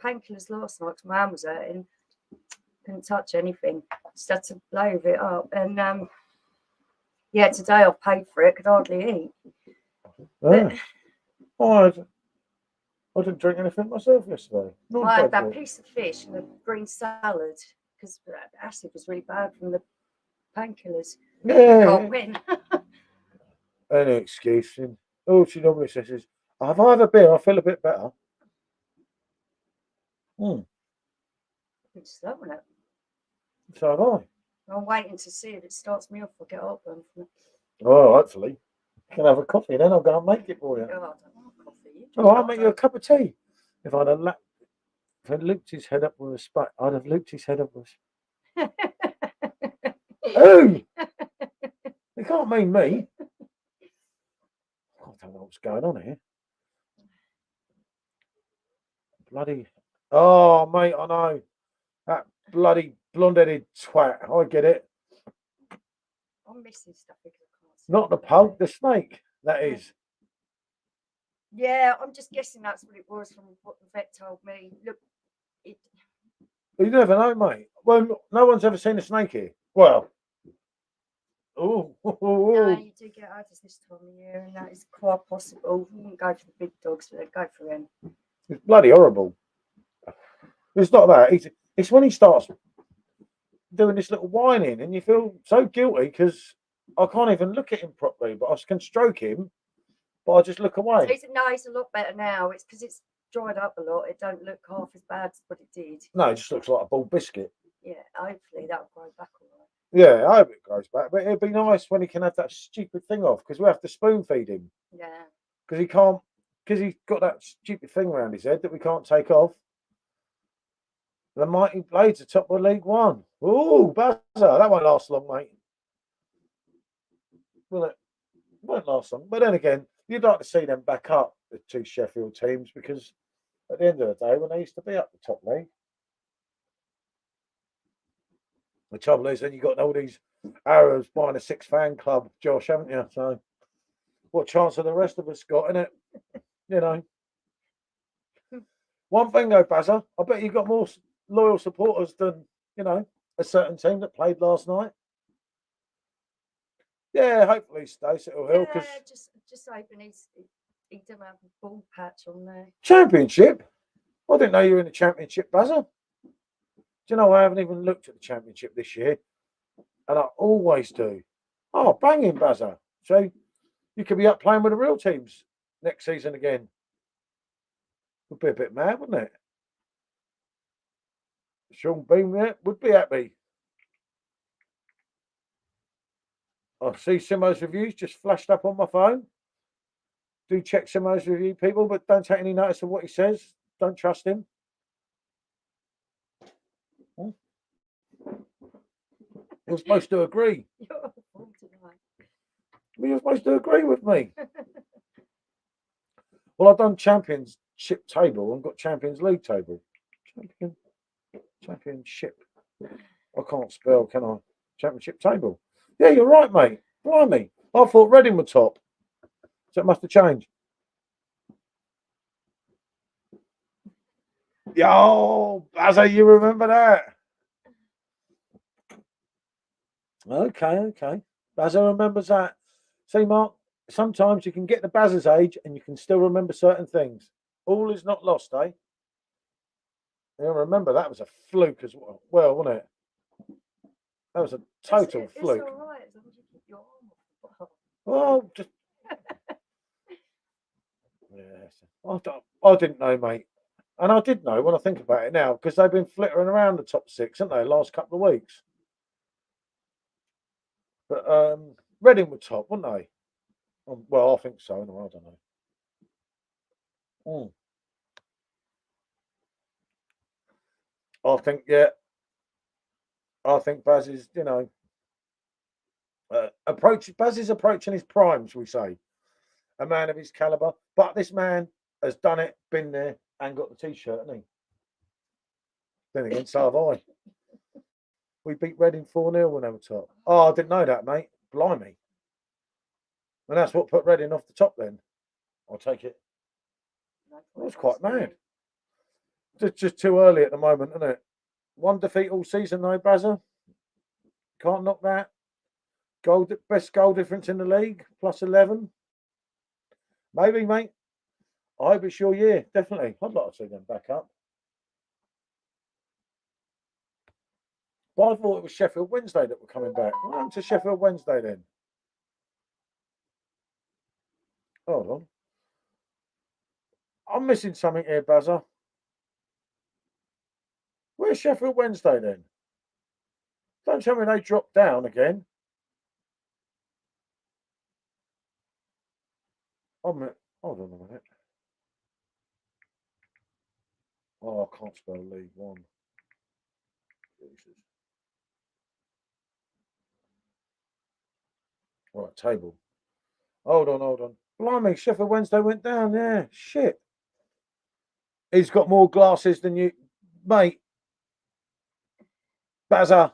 painkillers last night because my hand was hurting. Couldn't touch anything. Just had to load it up. And yeah, today I've paid for it. Could hardly eat. Yeah. I didn't drink anything myself yesterday. I had that piece of fish and a green salad because the acid was really bad from the painkillers. Yeah. Can't win. Any excuse. And all she normally says is, if I have a beer, I feel a bit better. It's loving it. So have I. I'm waiting to see if it starts me off. I'll get up from it. Oh, hopefully. You can have a coffee, then I'll go and make it for you. Oh, I don't want coffee. Oh, I'll make you a cup of tea. If I'd looped his head up with a spike, I'd have looped his head up with a Who? You can't mean me. I don't know what's going on here. Bloody. Oh, mate, I know. That bloody blonde-headed twat. I get it. I'm missing stuff because I can't see. Not the pug, the snake. That is. Yeah, I'm just guessing that's what it was from what the vet told me. Look, You never know, mate. Well, no one's ever seen a snake here. Well. Oh. No, you do get others this time of year, and that is quite possible. You wouldn't go for the big dogs, but they'd go for him. It's bloody horrible. It's not that. It's when he starts doing this little whining, and you feel so guilty because I can't even look at him properly, but I can stroke him, but I just look away. He's a lot better now. It's because it's dried up a lot. It don't look half as bad as what it did. No, it just looks like a bald biscuit. Yeah, hopefully that'll grow back all right. Yeah, I hope it grows back, but it'd be nice when he can have that stupid thing off because we have to spoon feed him. Yeah. Because he can't, because he's got that stupid thing around his head that we can't take off. The mighty blades are top of League One. Oh, Bazza, that won't last long, mate. Will it? Won't last long. But then again, you'd like to see them back up, the two Sheffield teams, because at the end of the day, when they used to be up the top league, the trouble is, then you've got all these Arabs buying a 6 fan club, Josh, haven't you? So, what chance have the rest of us got in it? You know. One thing though, Bazza, I bet you've got more loyal supporters than, you know, a certain team that played last night. Yeah, hopefully, Stacey, it'll help. Yeah, just hoping he doesn't have a ball patch on there. Championship? I didn't know you were in the championship, Bazza. Do you know, I haven't even looked at the championship this year, and I always do. Oh, banging, Bazza. So you could be up playing with the real teams next season again. Would be a bit mad, wouldn't it? Sean Bean would be happy. I see Simo's reviews just flashed up on my phone. Do check Simo's review, people, but don't take any notice of what he says. Don't trust him. You're supposed to agree. You're supposed to agree with me. Well, I've done championship table and got Champions League table. Championship. I can't spell, can I? Championship table. Yeah, you're right, mate. Blimey. I thought Reading were top. So it must have changed. Yo, Bazza, you remember that? Okay. Bazza remembers that. See, Mark, sometimes you can get the Bazza's age and you can still remember certain things. All is not lost, eh? Yeah, remember that was a fluke as well, wasn't it? That was a total fluke. It's all right as long as you keep your arm off the bar. Well, just yeah. I didn't know, mate, and I did know when I think about it now because they've been flittering around the top six, haven't they, the last couple of weeks? But Reading were top, weren't they? Well, I think so. Anyway, I don't know. I think, yeah. I think Baz is, Baz is approaching his prime, shall we say? A man of his caliber, but this man has done it, been there, and got the t-shirt, hasn't he? Then again, so have I. We beat Reading 4-0 when they were top. Oh, I didn't know that, mate. Blimey. And that's what put Reading off the top then. I'll take it. It was quite mad. Just too early at the moment, isn't it? One defeat all season, though, Bazza. Can't knock that. Best goal difference in the league, plus 11. Maybe, mate. I hope it's your year, definitely. I'd like to see them back up. But I thought it was Sheffield Wednesday that were coming back. What happened to Sheffield Wednesday then? Hold on. I'm missing something here, Bazza. Where's Sheffield Wednesday then? Don't tell me they dropped down again. Hold on a minute. Oh, I can't spell League One. Jesus. Right, table. Hold on. Blimey, Sheffield Wednesday went down. Yeah, shit. He's got more glasses than you, mate. Bazza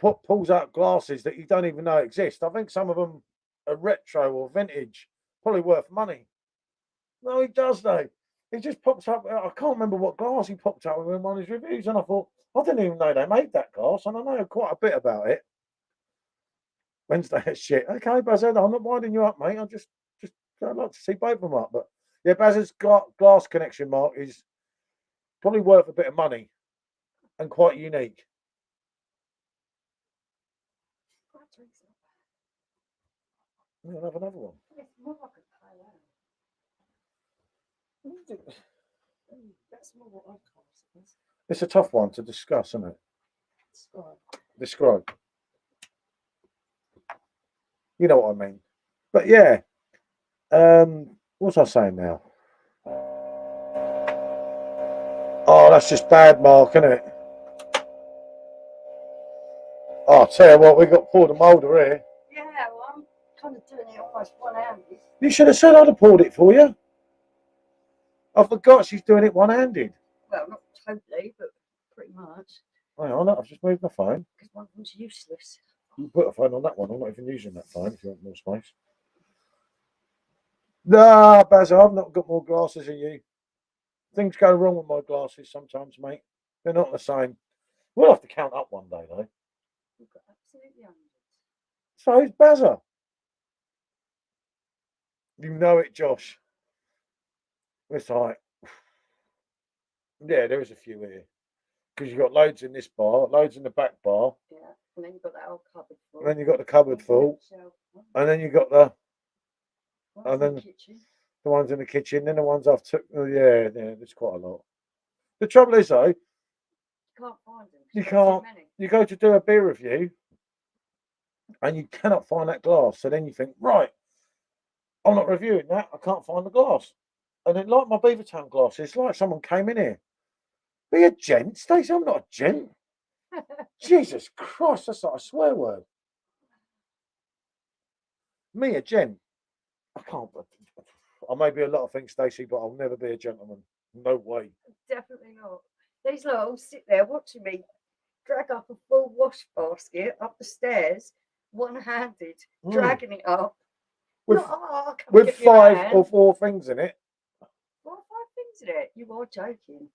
pulls out glasses that you don't even know exist. I think some of them are retro or vintage, probably worth money. No, he does though. He just pops up. I can't remember what glass he popped up with in one of his reviews, and I thought I didn't even know they made that glass, and I know quite a bit about it. Wednesday shit. Okay, Bazza, I'm not winding you up, mate. I'd like to see both of them up, but yeah, Bazza's glass connection, Mark, is probably worth a bit of money and quite unique. We'll have another one. It's more like a Cayenne. That's more what I call it. It's a tough one to discuss, isn't it? Describe. You know what I mean. But yeah. What was I saying now? Oh, that's just bad, Mark, isn't it? Oh, I'll tell you what, we got poured a moulder here. Yeah, well, I'm kind of doing it almost one-handed. You should have said I'd have poured it for you. I forgot she's doing it one-handed. Well, not totally, but pretty much. Hang on, I've just moved my phone. Because one of them's useless. You put a phone on that one. I'm not even using that phone if you want more space. Nah, Bazza, I've not got more glasses than you. Things go wrong with my glasses sometimes, mate. They're not the same. We'll have to count up one day, though. We've got absolutely hundreds. So is Bazza. You know it, Josh. It's like, yeah, there is a few here. Because you've got loads in this bar, loads in the back bar. Yeah, and then you've got that old cupboard full. And then you've got the cupboard full. And then you've got the... And then the ones in the kitchen, then the ones I've took. Oh, yeah, there's quite a lot. The trouble is, though, you can't find them. You can't. You go to do a beer review, and you cannot find that glass. So then you think, right, I'm not reviewing that. I can't find the glass. And then, like my Beavertown glasses, it's like someone came in here. Be a gent, Stacey. I'm not a gent. Jesus Christ, that's like a swear word. Me, a gent. I can't. I may be a lot of things, Stacey, but I'll never be a gentleman. No way. Definitely not. These lot all sit there watching me drag up a full wash basket up the stairs, one-handed, dragging it up. With 5 or 4 things in it. 4 or 5 things in it. You are joking.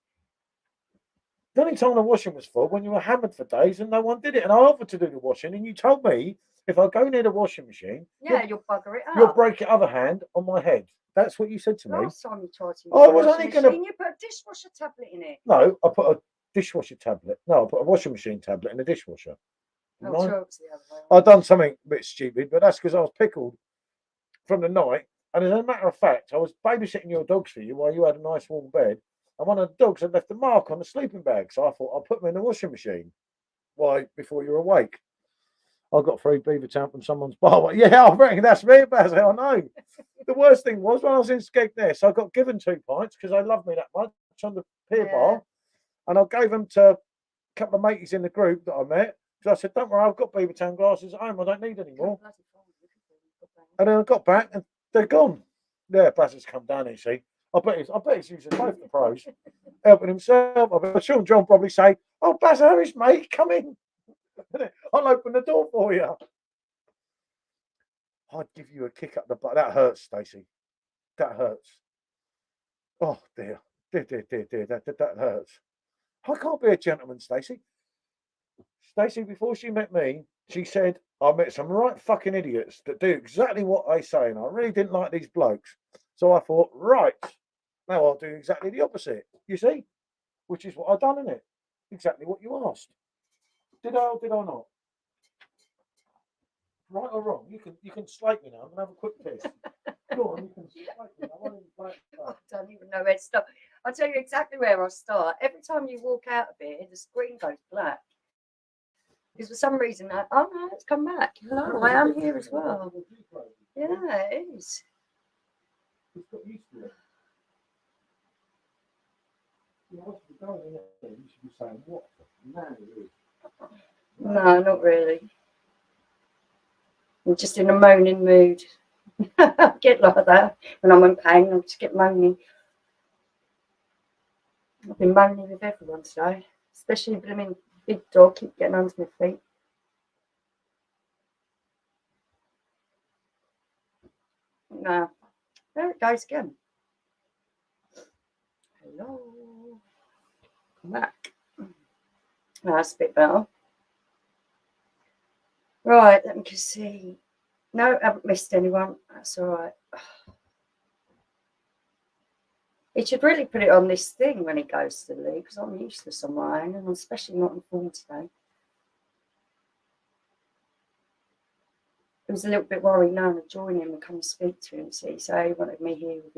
The only time the washing was full when you were hammered for days and no one did it. And I offered to do the washing, and you told me if I go near the washing machine, Yeah, you'll bugger it you'll up. break your other hand on my head. That's what you said to me. Last time you tried to use I the was washing only gonna. machine, you put a dishwasher tablet in it. No, I put a dishwasher tablet. No, I put a washing machine tablet in the dishwasher. Oh, No. sure, it's the other way I around. done something a bit stupid, but that's because I was pickled from the night. And as a matter of fact, I was babysitting your dogs for you while you had a nice warm bed. And one of the dogs had left a mark on the sleeping bag. So I thought I'll put them in the washing machine. Why, before you're awake. I got free beaver town from someone's bar. Yeah, I reckon that's me, Basil. I know. The worst thing was when I was in Skegness, I got given 2 pints because they loved me that much on the pier bar. And I gave them to a couple of mateys in the group that I met. Because I said, don't worry, I've got beaver town glasses at home. I don't need any more. And then I got back and they're gone. Yeah, Basil's come down, you see. I bet he's using both the pros, helping himself. I'm sure John probably say, "Oh, Basil, Harris, mate, come in. I'll open the door for you." I'd give you a kick up the butt. That hurts, Stacey. That hurts. Oh dear, dear. That hurts. I can't be a gentleman, Stacey. Stacey, before she met me, she said, I met some right fucking idiots that do exactly what they say, and I really didn't like these blokes. So I thought, right, now I'll do exactly the opposite. You see? Which is what I've done, innit? Exactly what you asked. Did I or did I not? Right or wrong? You can slate me now. I'm gonna have a quick piss. Go on, you can slate me. I don't even know where to start. I'll tell you exactly where I start. Every time you walk out of here, the screen goes black. Because for some reason, oh no, it's come back. Hello, I am here as well. Yeah, it is. No, not really. I'm just in a moaning mood. I get like that when I'm in pain. I just get moaning. I've been moaning with everyone today, especially blooming big dog keep getting under my feet. No, there it goes again. Hello, come back. Oh, that's a bit better. Right, let me just see. No, I haven't missed anyone. That's all right. He should really put it on this thing when he goes to the loo, because I'm useless on my own, and I'm especially not informed today. I was a little bit worried now to join him and come and speak to him, see, so he wanted me here with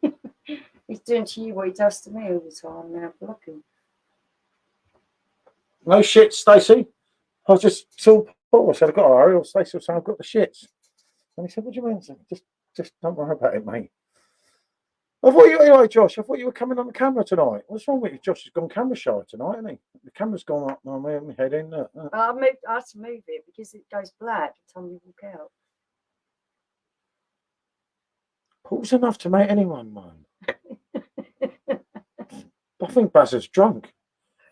him. He's doing to you what he does to me all the time now, blocking. No shit, Stacey. I just saw Paul. I said, I've got to hurry. Or Stacey was saying, I've got the shits. And he said, what do you mean? I said, just don't worry about it, mate. Anyway, Josh, I thought you were coming on the camera tonight. What's wrong with you? Josh has gone camera shy tonight, hasn't he? The camera's gone up on my head in. I had to move it because it goes black every time you walk out. Paul's enough to make anyone moan. I think Baz drunk.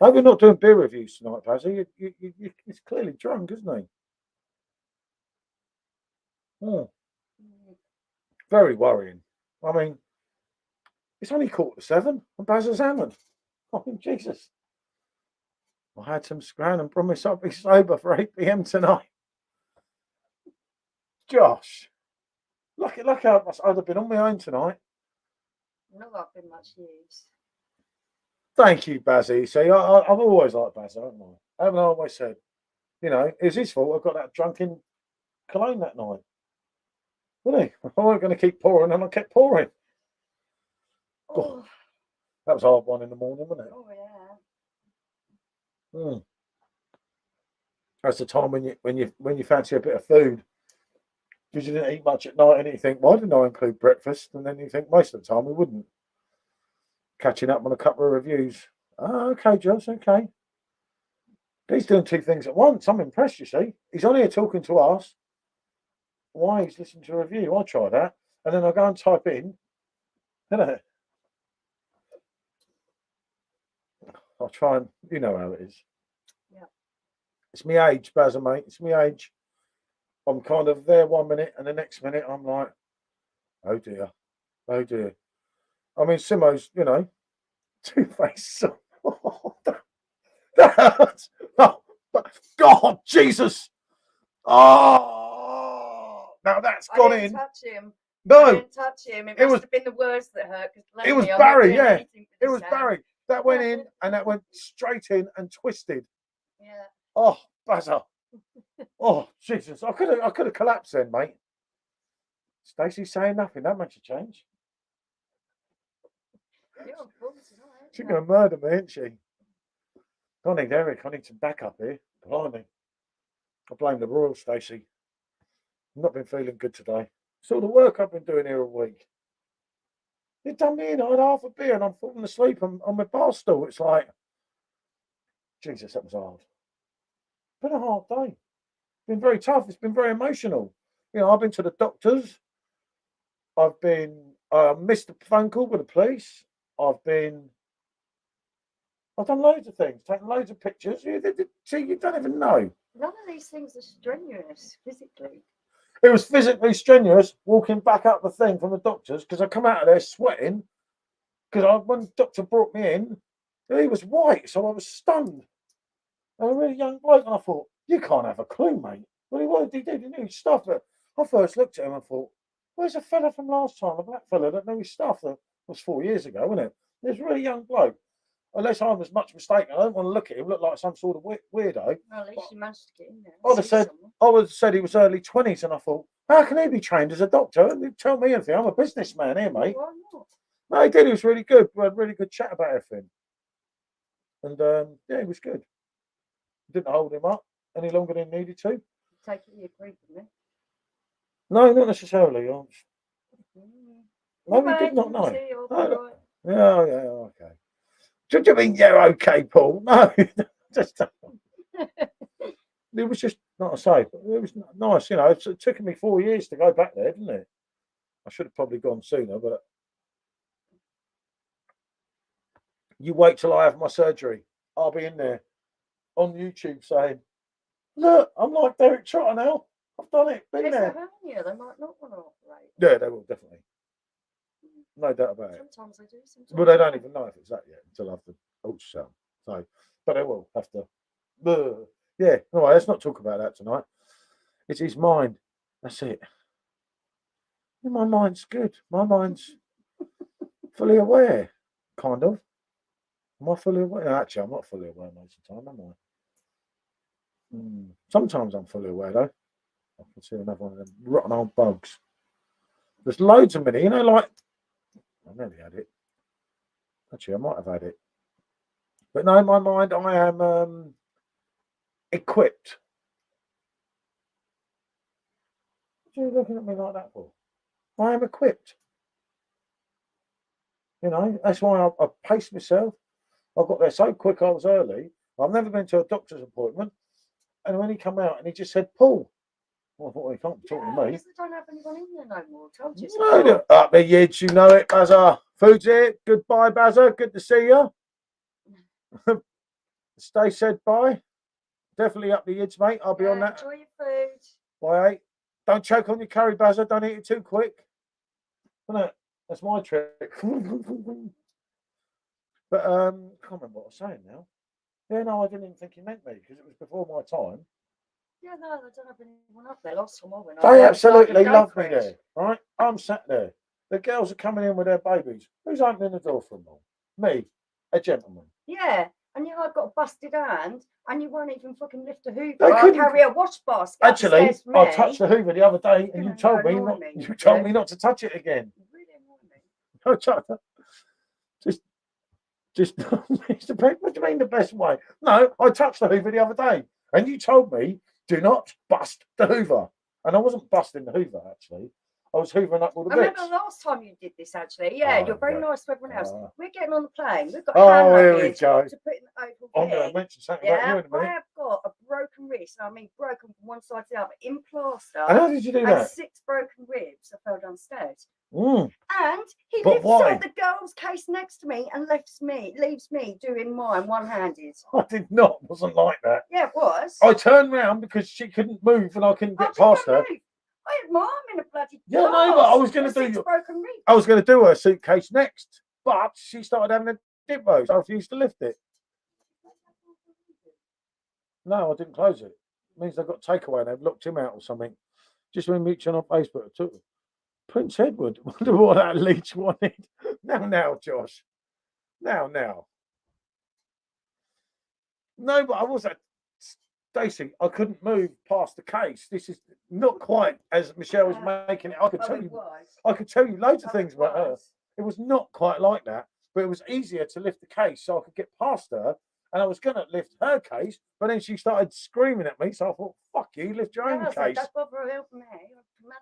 I hope you're not doing beer reviews tonight, Bazzy. He's clearly drunk, isn't he? Oh. Very worrying. I mean, it's only 7:15 and Baz is hammered. I mean, Jesus. I had some scran and promised I'd be sober for 8 p.m. tonight. Josh, look how much I'd have been on my own tonight. Not that been much use. Thank you, Bazzy. See, I've always liked Baz, haven't I? Haven't I always said, you know, it's his fault I got that drunken cologne that night. Wasn't he? I wasn't going to keep pouring, and I kept pouring. Oh, that was a hard one in the morning, wasn't it? Oh yeah. That's the time when you fancy a bit of food because you didn't eat much at night, and you think, why didn't I include breakfast? And then you think most of the time we wouldn't. Catching up on a couple of reviews. Oh, okay, Josh. Okay. He's doing 2 things at once. I'm impressed. You see, he's on here talking to us. Why he's listening to a review? I'll try that, and then I'll go and type in. Innit? I'll try and you know how it is. Yeah. It's me age, Bazza, mate. It's me age. I'm kind of there 1 minute, and the next minute I'm like, oh dear, oh dear. I mean, Simo's, you know, two-faced. That hurts. Oh, God, Jesus. Oh, now that's I gone didn't in. touch him. I No, didn't touch him. It it must was have been the words that hurt. Because it was I'm not Barry. doing Yeah, anything with it this was hand. Barry. That went in and that went straight in and twisted. Yeah. Oh, buzzer. Oh, Jesus. I could have collapsed then, mate. Stacey's saying nothing. That makes a change. You're on full tonight. She's going to murder me, isn't she? I need Eric. I need some backup here. Blimey. I blame the Royal, Stacey. I've not been feeling good today. It's all the work I've been doing here all week. It done me in. I had half a beer and I'm falling asleep on my bar stool. It's like, Jesus, that was hard. Been a hard day. Been very tough. It's been very emotional. You know, I've been to the doctors. I've been missed a phone call with the police. I've done loads of things, taken loads of pictures. See, you don't even know. None of these things are strenuous physically. It was physically strenuous walking back up the thing from the doctors because I come out of there sweating. Because when the doctor brought me in, he was white, so I was stunned. And a really young bloke, and I thought, you can't have a clue, mate. Well, what did he do? He knew his stuff. But I first looked at him and thought, where's the fella from last time, the black fella that knew his stuff? That was 4 years ago, wasn't it? He was a really young bloke. Unless I was much mistaken, I don't want to look at him, look like some sort of weirdo. Well, at least you managed to get in there. I would have said he was early 20s, and I thought, how can he be trained as a doctor? And tell me anything. I'm a businessman here, mate. Why not? No, he did. He was really good. We had a really good chat about everything. And yeah, it was good. Didn't hold him up any longer than he needed to. Take it you agreed with me. No, not necessarily. No, we Okay, did not know. see, No, yeah, okay. Do you mean you're okay, Paul? No, just it was just not a say. It was nice, you know. It took me 4 years to go back there, didn't it? I should have probably gone sooner, but you wait till I have my surgery. I'll be in there on YouTube saying, "Look, I'm like Derek Trotter now. I've done it. Been It's there." a hernia. They might not want to operate. Yeah, they will definitely. No doubt about it. Sometimes they do. Sometimes But they don't even know if it's that yet until after ultrasound. So, but they will have to. Yeah. All right. Let's not talk about that tonight. It's his mind. That's it. My mind's good. My mind's fully aware, kind of. Am I fully aware? No, actually, I'm not fully aware most of the time, am I? Sometimes I'm fully aware, though. I can see another one of them rotten old bugs. There's loads of many, you know, like, I nearly had it. Actually, I might have had it. But no, in my mind, I am equipped. What are you looking at me like that for? I am equipped. You know, that's why I paced myself. I got there so quick, I was early. I've never been to a doctor's appointment. And when he came out and he just said, Paul. Well, I thought, well, he can't be talking to me. Because they don't have anyone in there no more. I told you. No, up the yids, you know it, Bazza. Food's here. Goodbye, Bazza. Good to see you. Stay said bye. Definitely up the yids, mate. I'll be on that. Enjoy your food. Bye. Don't choke on your curry, Bazza. Don't eat it too quick. Isn't it? That's my trick. But I can't remember what I was saying now. Yeah, no, I didn't even think he meant me because it was before my time. Yeah, no, they don't have anyone up there. Last time I went, They absolutely love me there. Right? I'm sat there. The girls are coming in with their babies. Who's opening the door for them all? Me, a gentleman. Yeah, and you know, I've got a busted hand, and you won't even fucking lift a hoover. They I couldn't- carry a wash basket. Actually, upstairs for I me. touched the Hoover the other day, and Yeah, you told me annoy not. me, You told yeah. me not to touch it again. You really annoy me. Just it's the best, what do you mean the best way? No, I touched the Hoover the other day, and you told me do not bust the Hoover, and I wasn't busting the Hoover actually. I was hoovering up all the I bits. remember last time you did this actually. Yeah, Oh, you're very yeah. nice to everyone else. We're getting on the plane. We've got Oh, hand here we luggage go. to put in the oval I'm going to thing. mention something about you Yeah, in a I minute. have got a broken wrist. I mean, broken from one side to the other, in plaster. And how did you do And that? 6 broken ribs. I fell downstairs. Mm. And he But lifts why? up the girl's case next to me and leaves me doing mine one-handed. I did not. Wasn't like that. Yeah, it was. I turned round because she couldn't move and I couldn't get did you past her. move? I had my arm in a bloody Yeah, no, but I was going to do. broken ribs. I was going to do her suitcase next. But she started having a dip roast. I refused to lift it. No, I didn't close it. It means they've got takeaway and they've locked him out or something. Just when Mitchell on Facebook took Prince Edward. Wonder what that leech wanted. Now, Josh. Now. No, but I was at Stacey. I couldn't move past the case. This is not quite as Michelle was making it. I could tell you loads of things about her. It was not quite like that, but it was easier to lift the case so I could get past her. And I was going to lift her case, but then she started screaming at me. So I thought, fuck you, lift your own case.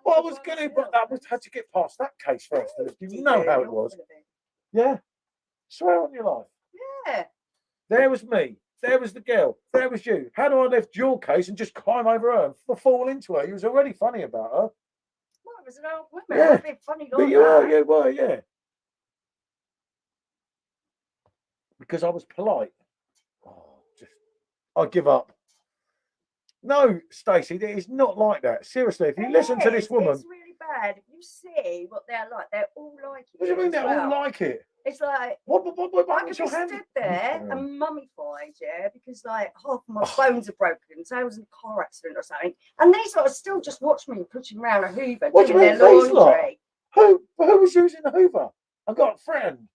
Well, I was going to, but I had to get past that case first. You know how it was. Yeah. Swear on your life. Yeah. There was me. There was the girl. There was you. How do I lift your case and just climb over her and fall into her? You was already funny about her. Well, it was an old woman. Yeah. I'd be funny like but you were, yeah. Because I was polite. I give up. No, Stacey, it is not like that. Seriously, if you listen to this woman, it's really bad. If you see what they're like, they're all like it. What do you mean they're all like it? It's like what I could be stood there and mummified, because like half of my bones are broken, so I was in a car accident or something, and they sort of still just watch me pushing around a Hoover doing their laundry. Who was using the Hoover? I got a friend.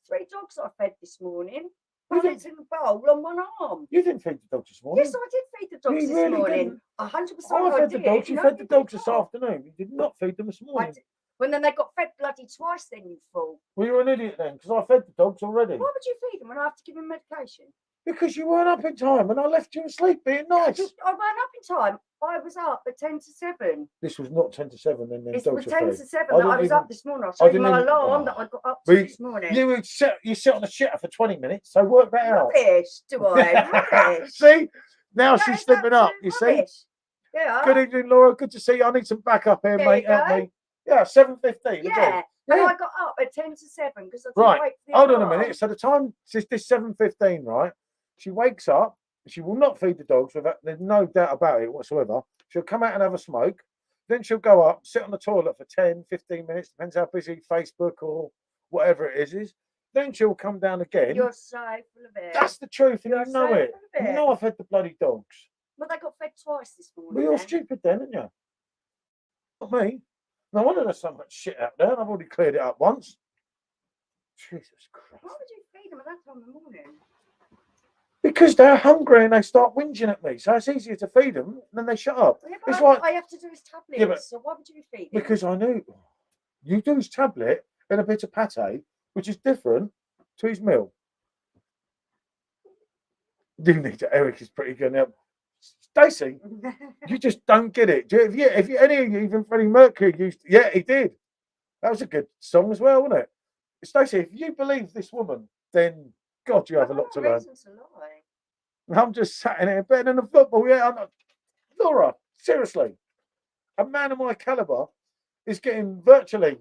3 dogs I fed this morning. It's in the bowl on one arm. You didn't feed the dogs this morning? Yes, I did feed the dogs this morning. 100% I fed the dogs. You fed the dogs this afternoon. You did not feed them this morning. When then they got fed bloody twice, then you fool. Well, you're an idiot then, because I fed the dogs already. Why would you feed them when I have to give them medication? Because you weren't up in time and I left you asleep being nice. I weren't up in time. I was up at 10 to 7. This was not 10 to 7 then. It was 10 to 7 that I was up this morning. I'll show you my alarm that I got up to this morning. You sit on the shitter for 20 minutes, so work that out. Rubbish, do I? Rubbish. See? Now she's slipping up, you rubbish. See? Yeah. Good evening, Laura. Good to see you. I need some backup here, mate. Help me. Yeah, 7:15. Yeah. And I got up at 10 to 7 because I didn't wait for the Hold alarm. on a minute. So the time is this 7:15, right? She wakes up. She will not feed the dogs. There's no doubt about it whatsoever. She'll come out and have a smoke. Then she'll go up, sit on the toilet for 10, 15 minutes. Depends how busy Facebook or whatever it is. Then she'll come down again. You're so full of it. That's the truth, and you know it. You know I've fed the bloody dogs. Well, they got fed twice this morning. Well, you're stupid then, aren't you? Not me. No wonder there's so much shit out there, and I've already cleared it up once. Jesus Christ. Why would you feed them at that time in the morning? Because they're hungry and they start whinging at me. So it's easier to feed them, and then they shut up. Yeah, it's like I have to do his tablets. Yeah, so why would you feed him? Because I knew you do his tablet and a bit of pate, which is different to his meal. You need to. Eric is pretty good now. Stacey, you just don't get it. If you any of you, even Freddie Mercury used, he did. That was a good song as well, wasn't it? Stacey, if you believe this woman, then God, you have a lot to learn. I'm just sat in here better than a football. Yeah, I'm not. Laura, seriously, a man of my caliber is getting virtually.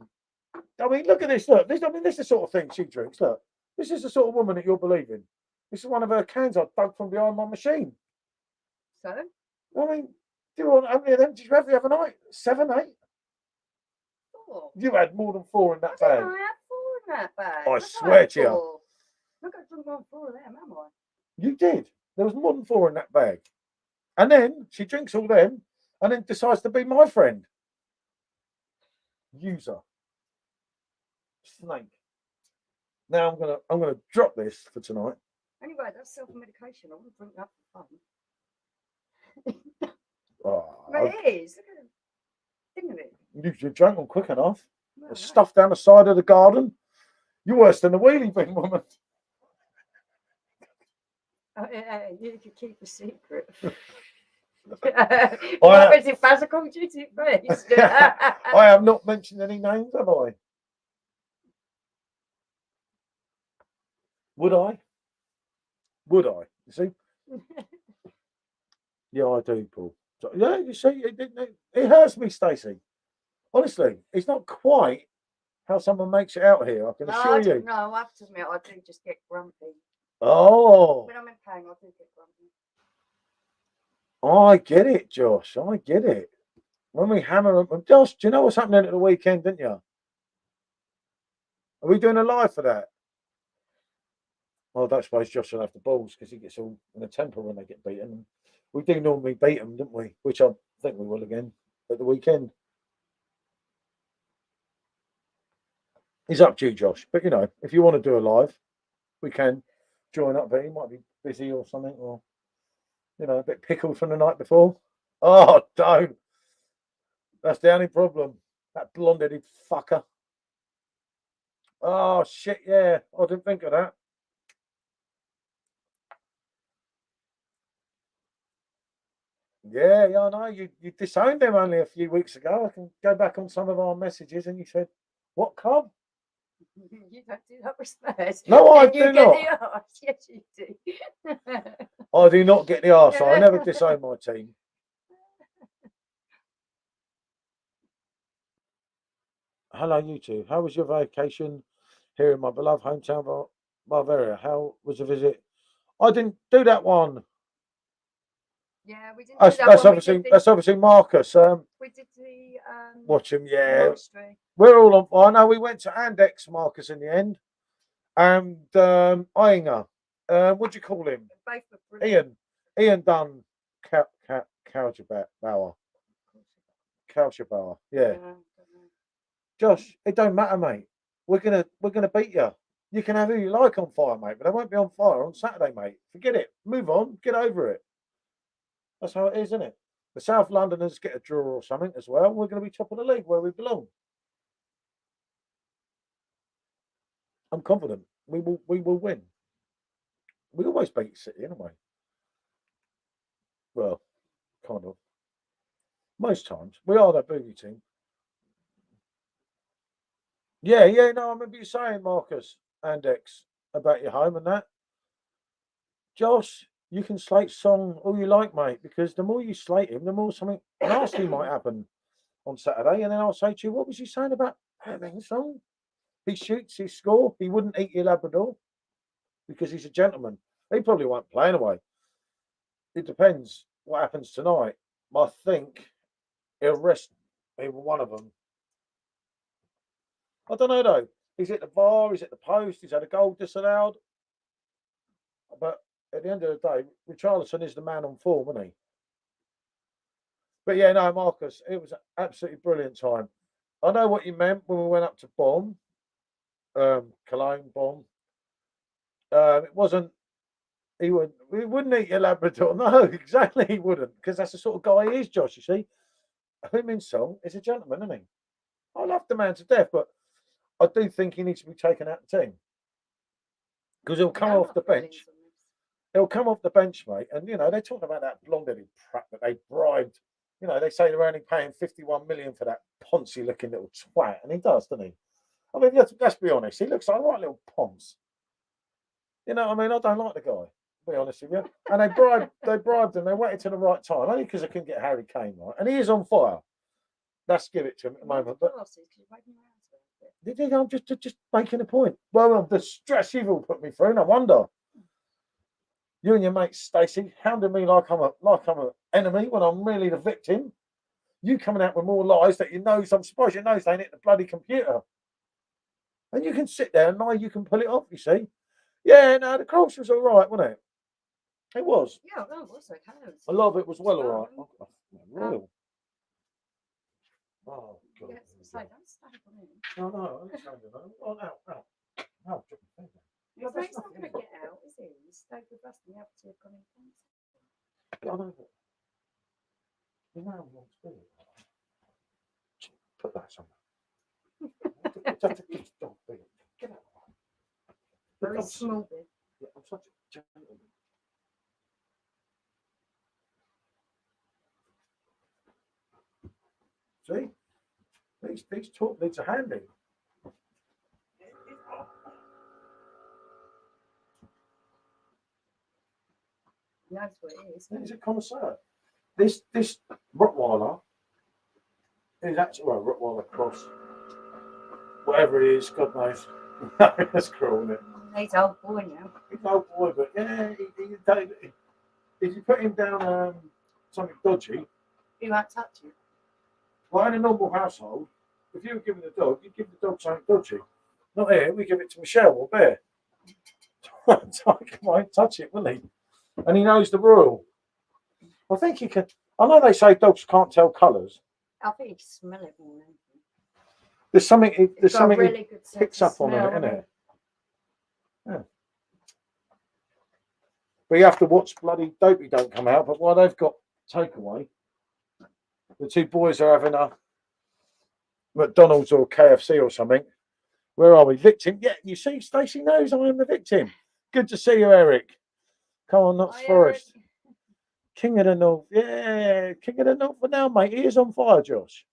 I mean, look at this. Look, this is the sort of thing she drinks. Look, this is the sort of woman that you're believing. This is one of her cans I dug from behind my machine. So? I mean, do you want how many of them did you have the other night? 7, 8? 4. You had more than 4 in that bag. I had 4 in that bag. I swear to you. Look, I drunk on 4 of them, am I? You did. There was more than 4 in that bag. And then she drinks all them and then decides to be my friend. User. Snake. Now I'm gonna drop this for tonight. Anyway, that's self-medication. I wouldn't drink that for fun. It is. Look at the thing of it. You drank them quick enough. No. Stuff down the side of the garden. You're worse than the wheelie bin woman. You could keep a secret. What was it, physical duty face? I have not mentioned any names, have I? Would I? You see? Yeah, I do, Paul. So, yeah, you see, it hurts me, Stacey. Honestly, it's not quite how someone makes it out here. I can assure you. No, I have to admit, I do just get grumpy. Oh. When I'm in pain, I do get grumpy. I get it, Josh. I get it. When we hammer them, Josh, do you know what's happening at the weekend, didn't you? Are we doing a live for that? Well, I don't suppose Josh will have the balls because he gets all in a temper when they get beaten. We do normally beat them, don't we? Which I think we will again at the weekend. It's up to you, Josh. But you know, if you want to do a live, we can join up. But he might be busy or something, or you know, a bit pickled from the night before. Oh, don't. That's the only problem. That blonde-headed fucker. Oh shit! Yeah, I didn't think of that. Yeah, I know. You disowned him only a few weeks ago. I can go back on some of our messages, and you said, "What club?" You don't do that with Spurs. No, I And you do get not. the arse. Yes, you do. I do not get the arse. I never disown my team. Hello, you two. How was your vacation here in my beloved hometown of Bavaria? How was the visit? I didn't do that one. Yeah, we didn't That's, do that that's one. obviously that's obviously Marcus. We did the Watch him. Yeah, monastery. we're all on. I know we went to Andex, Marcus, in the end, and Inger. What do you call him? Both were brilliant. Ian Dunn. Couchabauer. Couchabauer. Yeah. Josh, it don't matter, mate. We're gonna beat you. You can have who you like on fire, mate, but they won't be on fire on Saturday, mate. Forget it. Move on. Get over it. That's how it is, isn't it? The South Londoners get a draw or something as well. We're going to be top of the league where we belong. I'm confident we will win. We always beat City anyway. Well, kind of. Most times we are that boogie team. Yeah, no, I remember you saying, Marcus and X, about your home and that. Josh, you can slate Song all you like, mate, because the more you slate him, the more something nasty might happen on Saturday. And then I'll say to you, what was he saying about Song? He shoots, he score, he wouldn't eat your Labrador because he's a gentleman. He probably won't play anyway. It depends what happens tonight. I think he'll rest either one of them. I don't know though. He's at the bar, he's at the post, he's had a goal disallowed. But at the end of the day, Richarlison is the man on form, isn't he? But yeah, no, Marcus, it was an absolutely brilliant time. I know what you meant when we went up to Bomb, Cologne, Bomb. It wasn't. He wouldn't eat your Labrador. No, exactly, he wouldn't, because that's the sort of guy he is, Josh. You see, Min Song is a gentleman, isn't he? I love the man to death, but I do think he needs to be taken out of the team because he'll come off the bench. He'll come off the bench, mate, and you know they're talking about that blonde-headed prat that they bribed. You know, they say they're only paying 51 million for that poncy-looking little twat, and he does, doesn't he? I mean, let's be honest. He looks like a right little ponce. You know what I mean? I don't like the guy, to be honest with you. And they bribed him. They waited till the right time, only because they couldn't get Harry Kane right. And he is on fire. Let's give it to him at the moment. But I'm just making a point. Well, the stress you've all put me through, no wonder. You and your mate Stacey hounding me like I'm an enemy when I'm really the victim. You coming out with more lies that you know. I'm surprised your nose ain't hit the bloody computer. And you can sit there and lie. You can pull it off. You see. Yeah, no, the cross was all right, wasn't it? It was. Yeah, no, it was okay. A lot of it was well all right. Oh, real. Oh, God. Yeah, so don't stand on him. No, I'm standing on it. Oh, no. No, He's not going to get out, is he? He's stayed with us and the other two have gone in. I know, but you know what to do. Put that somewhere. Just a gift dog thing. Get out. Very small bit. Yeah, I'm such a gentleman. See? These talk needs a handing. That's what it is. He's a connoisseur. This Rottweiler is actually Rottweiler cross. Whatever it is, God knows. That's cruel, isn't it? He's old boy now. He's an old boy, but yeah, if you put him down something dodgy, He won't touch you. well, in a normal household, if you were giving the dog, you'd give the dog something dodgy. Not here. We give it to Michelle or Bear. Tiger won't touch it, will he? And he knows the rule. I think he can. I know they say dogs can't tell colours. I think you can smell it more than anything. There's something. There's It's got a something really he good sense picks of up on it, smell, isn't hasn't it? Yeah. But you have to watch bloody Dopey don't come out. But while they've got takeaway, the two boys are having a McDonald's or KFC or something. Where are we? Victim? Yeah, you see, Stacey knows I am the victim. Good to see you, Eric. Come on, Notts Hi, Forest. Eric. King of the North. Yeah, King of the North for now, mate. He is on fire, Josh.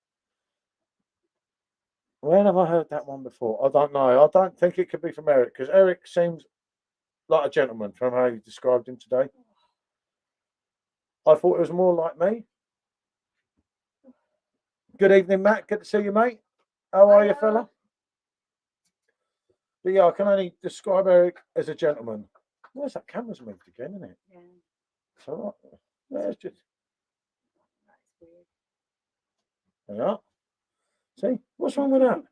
When have I heard that one before? I don't know. I don't think it could be from Eric because Eric seems like a gentleman from how you described him today. I thought it was more like me. Good evening, Matt. Good to see you, mate. How are you, Hiya. fella? But yeah, I can only describe Eric as a gentleman. Where's that camera's moved again, isn't it? Yeah, It's all right. Yeah, it's just. that's weird. There you are. See? What's wrong with that?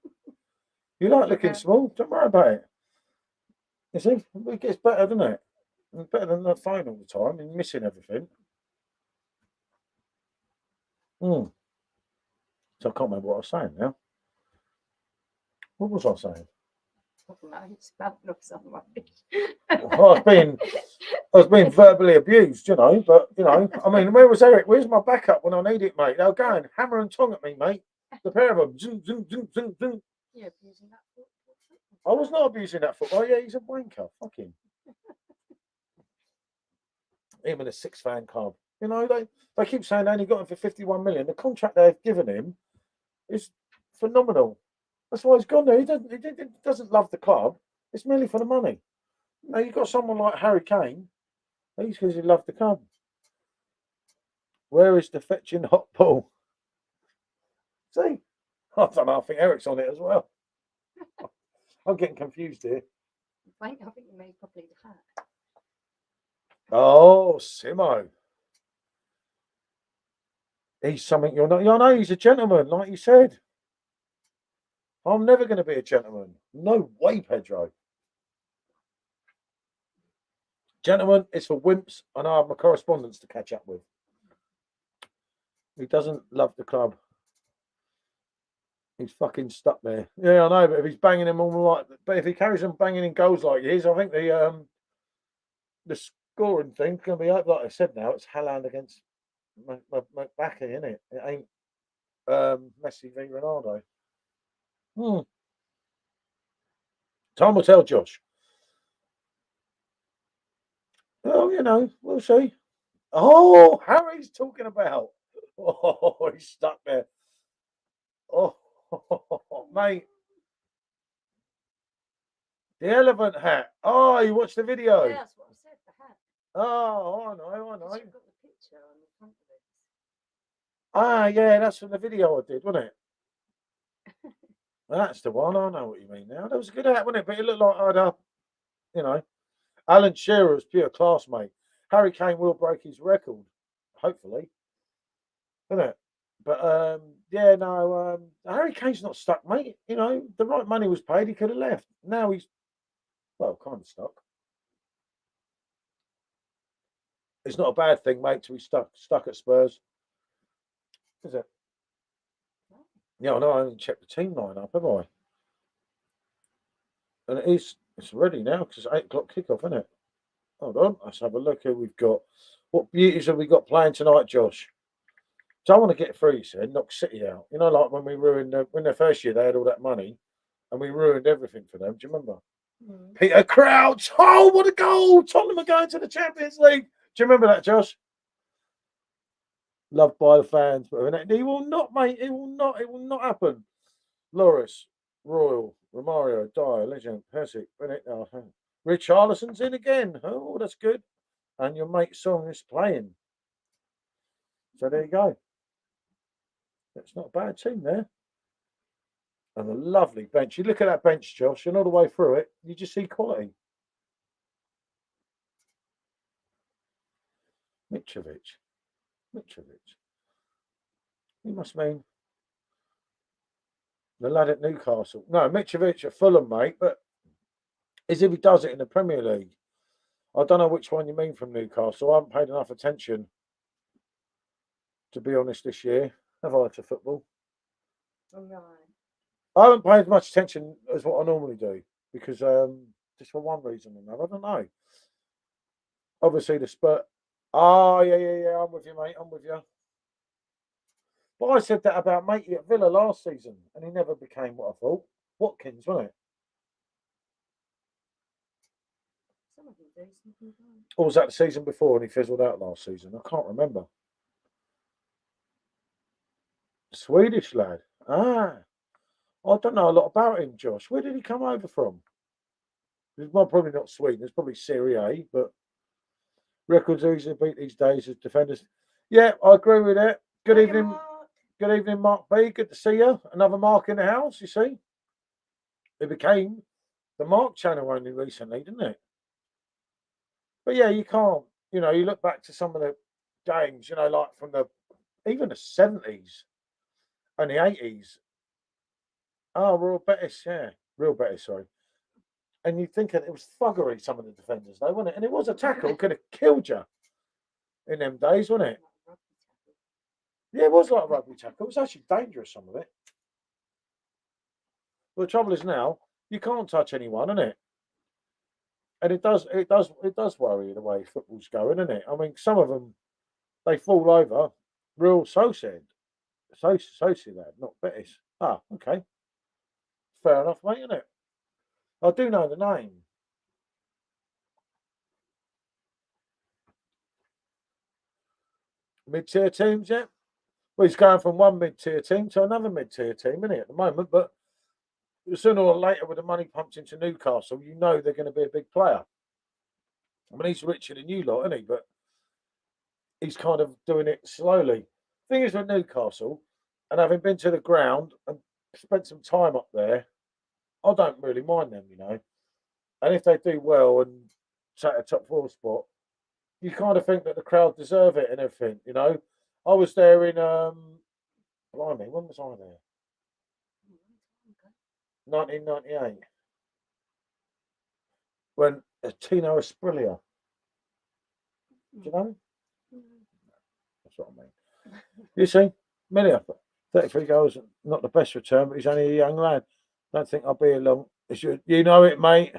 You like looking Yeah. small? Don't worry about it. You see? It gets better, doesn't it? It's better than the phone all the time and missing everything. So I can't remember what I was saying now. What was I saying? No, it's spouting off some rubbish. I was being verbally abused, you know. But you know, I mean, where was Eric? Where's my backup when I need it, mate? They'll go and hammer and tong at me, mate. The pair of them. Zoom, zoom, zoom, zoom, zoom. Yeah, abusing that foot. I was not abusing that football. Yeah, he's a wanker. Fuck him. Him and a six-fan club. You know, they keep saying they only got him for 51 million. The contract they've given him is phenomenal. That's why he's gone there. He doesn't love the club. It's merely for the money. Now you've got someone like Harry Kane. He's because he loved the club. Where is the fetching hot ball? See, I don't know. I think Eric's on it as well. I'm getting confused here. I think you made probably the hat. Oh, Simo. He's something you're not. I know he's a gentleman, like you said. I'm never going to be a gentleman. No way, Pedro. Gentlemen, it's for wimps, and I have my correspondence to catch up with. He doesn't love the club. He's fucking stuck there. Yeah, I know, but if he's banging them all like, but if he carries on banging in goals like he is, I think the scoring thing's going to be up. Like I said, now it's Haaland against McBacker, isn't it? It ain't Messi v Ronaldo. Time will tell, Josh. Well, you know, we'll see. Oh, Harry's talking about. Oh, he's stuck there. Oh, mate. The elephant hat. Oh, you watched the video. Yeah, that's what I said, the hat. Oh, I know. You've got the picture on the front of it. Ah, yeah, that's from the video I did, wasn't it? That's the one. I know what you mean now. That was a good hat, wasn't it? But it looked like I'd, you know, Alan Shearer was pure class, mate. Harry Kane will break his record, hopefully, isn't it? But yeah, no, Harry Kane's not stuck, mate. You know, the right money was paid. He could have left. Now he's well, kind of stuck. It's not a bad thing, mate, to be stuck at Spurs, is it? Yeah, I know. I haven't checked the team lineup, have I? And it's ready now because it's 8 o'clock kickoff, isn't it? Hold on, let's have a look who we've got. What beauties have we got playing tonight, Josh? So I want to get through, you said, knock City out. You know, like when we ruined when their first year they had all that money and we ruined everything for them. Do you remember? Peter Crouch. Oh, what a goal! Tottenham are going to the Champions League. Do you remember that, Josh? Loved by the fans, but he will not, mate. It will not. It will not happen. Loris, Royal, Romario, Dyer, Legend, Persic, Bennett. Richarlison's in again. Oh, that's good. And your mate Song is playing. So there you go. It's not a bad team there. And a lovely bench. You look at that bench, Josh, and all the way through it, you just see quality. Mitrovic. He must mean The lad at Newcastle. No, Mitrovic at Fulham, mate. But as if he does it in the Premier League. I don't know which one you mean from Newcastle. I haven't paid enough attention, to be honest, this year. Have I, to football? Right. I haven't paid as much attention as what I normally do because just for one reason or another. I don't know. Obviously, the Spurs. Oh, yeah. I'm with you, mate. I'm with you. But I said that about matey at Villa last season, and he never became what I thought. Watkins, wasn't it? Some of them do, some of them don't. Or was that the season before and he fizzled out last season? I can't remember. Swedish lad. Ah. I don't know a lot about him, Josh. Where did he come over from? Well, probably not Sweden. It's probably Serie A, but records easily beat these days as defenders. Yeah, I agree with it. Good Hiya, evening. Mark. Good evening, Mark B. Good to see you. Another Mark in the house, you see. It became the Mark channel only recently, didn't it? But yeah, you can't, you look back to some of the games, like from even the 70s and the 80s. Oh, Real Betis, yeah. Real Betis, sorry. And you think it was thuggery, some of the defenders, though, wasn't it? And it was a tackle, could have killed you in them days, wasn't it? Yeah, it was like a rugby tackle. It was actually dangerous, some of it. But the trouble is now, you can't touch anyone, isn't it? And it does worry you the way football's going, isn't it? I mean, some of them, they fall over. Real Sociedad, not Betis. Ah, okay. Fair enough, mate, isn't it? I do know the name. Mid-tier teams, yeah. Well, he's going from one mid-tier team to another mid-tier team, isn't he, at the moment? But sooner or later, with the money pumped into Newcastle, they're going to be a big player. I mean, he's richer than you lot, isn't he? But he's kind of doing it slowly. Thing is with Newcastle, and having been to the ground and spent some time up there, I don't really mind them, And if they do well and take a top four spot, you kind of think that the crowd deserve it and everything, I was there in blimey, when was I there? 1998. When Tino Asprilla. Do you know? That's what I mean. You see, Millia, 33 goals, not the best return, but he's only a young lad. Don't think I'll be here long. You know it, mate.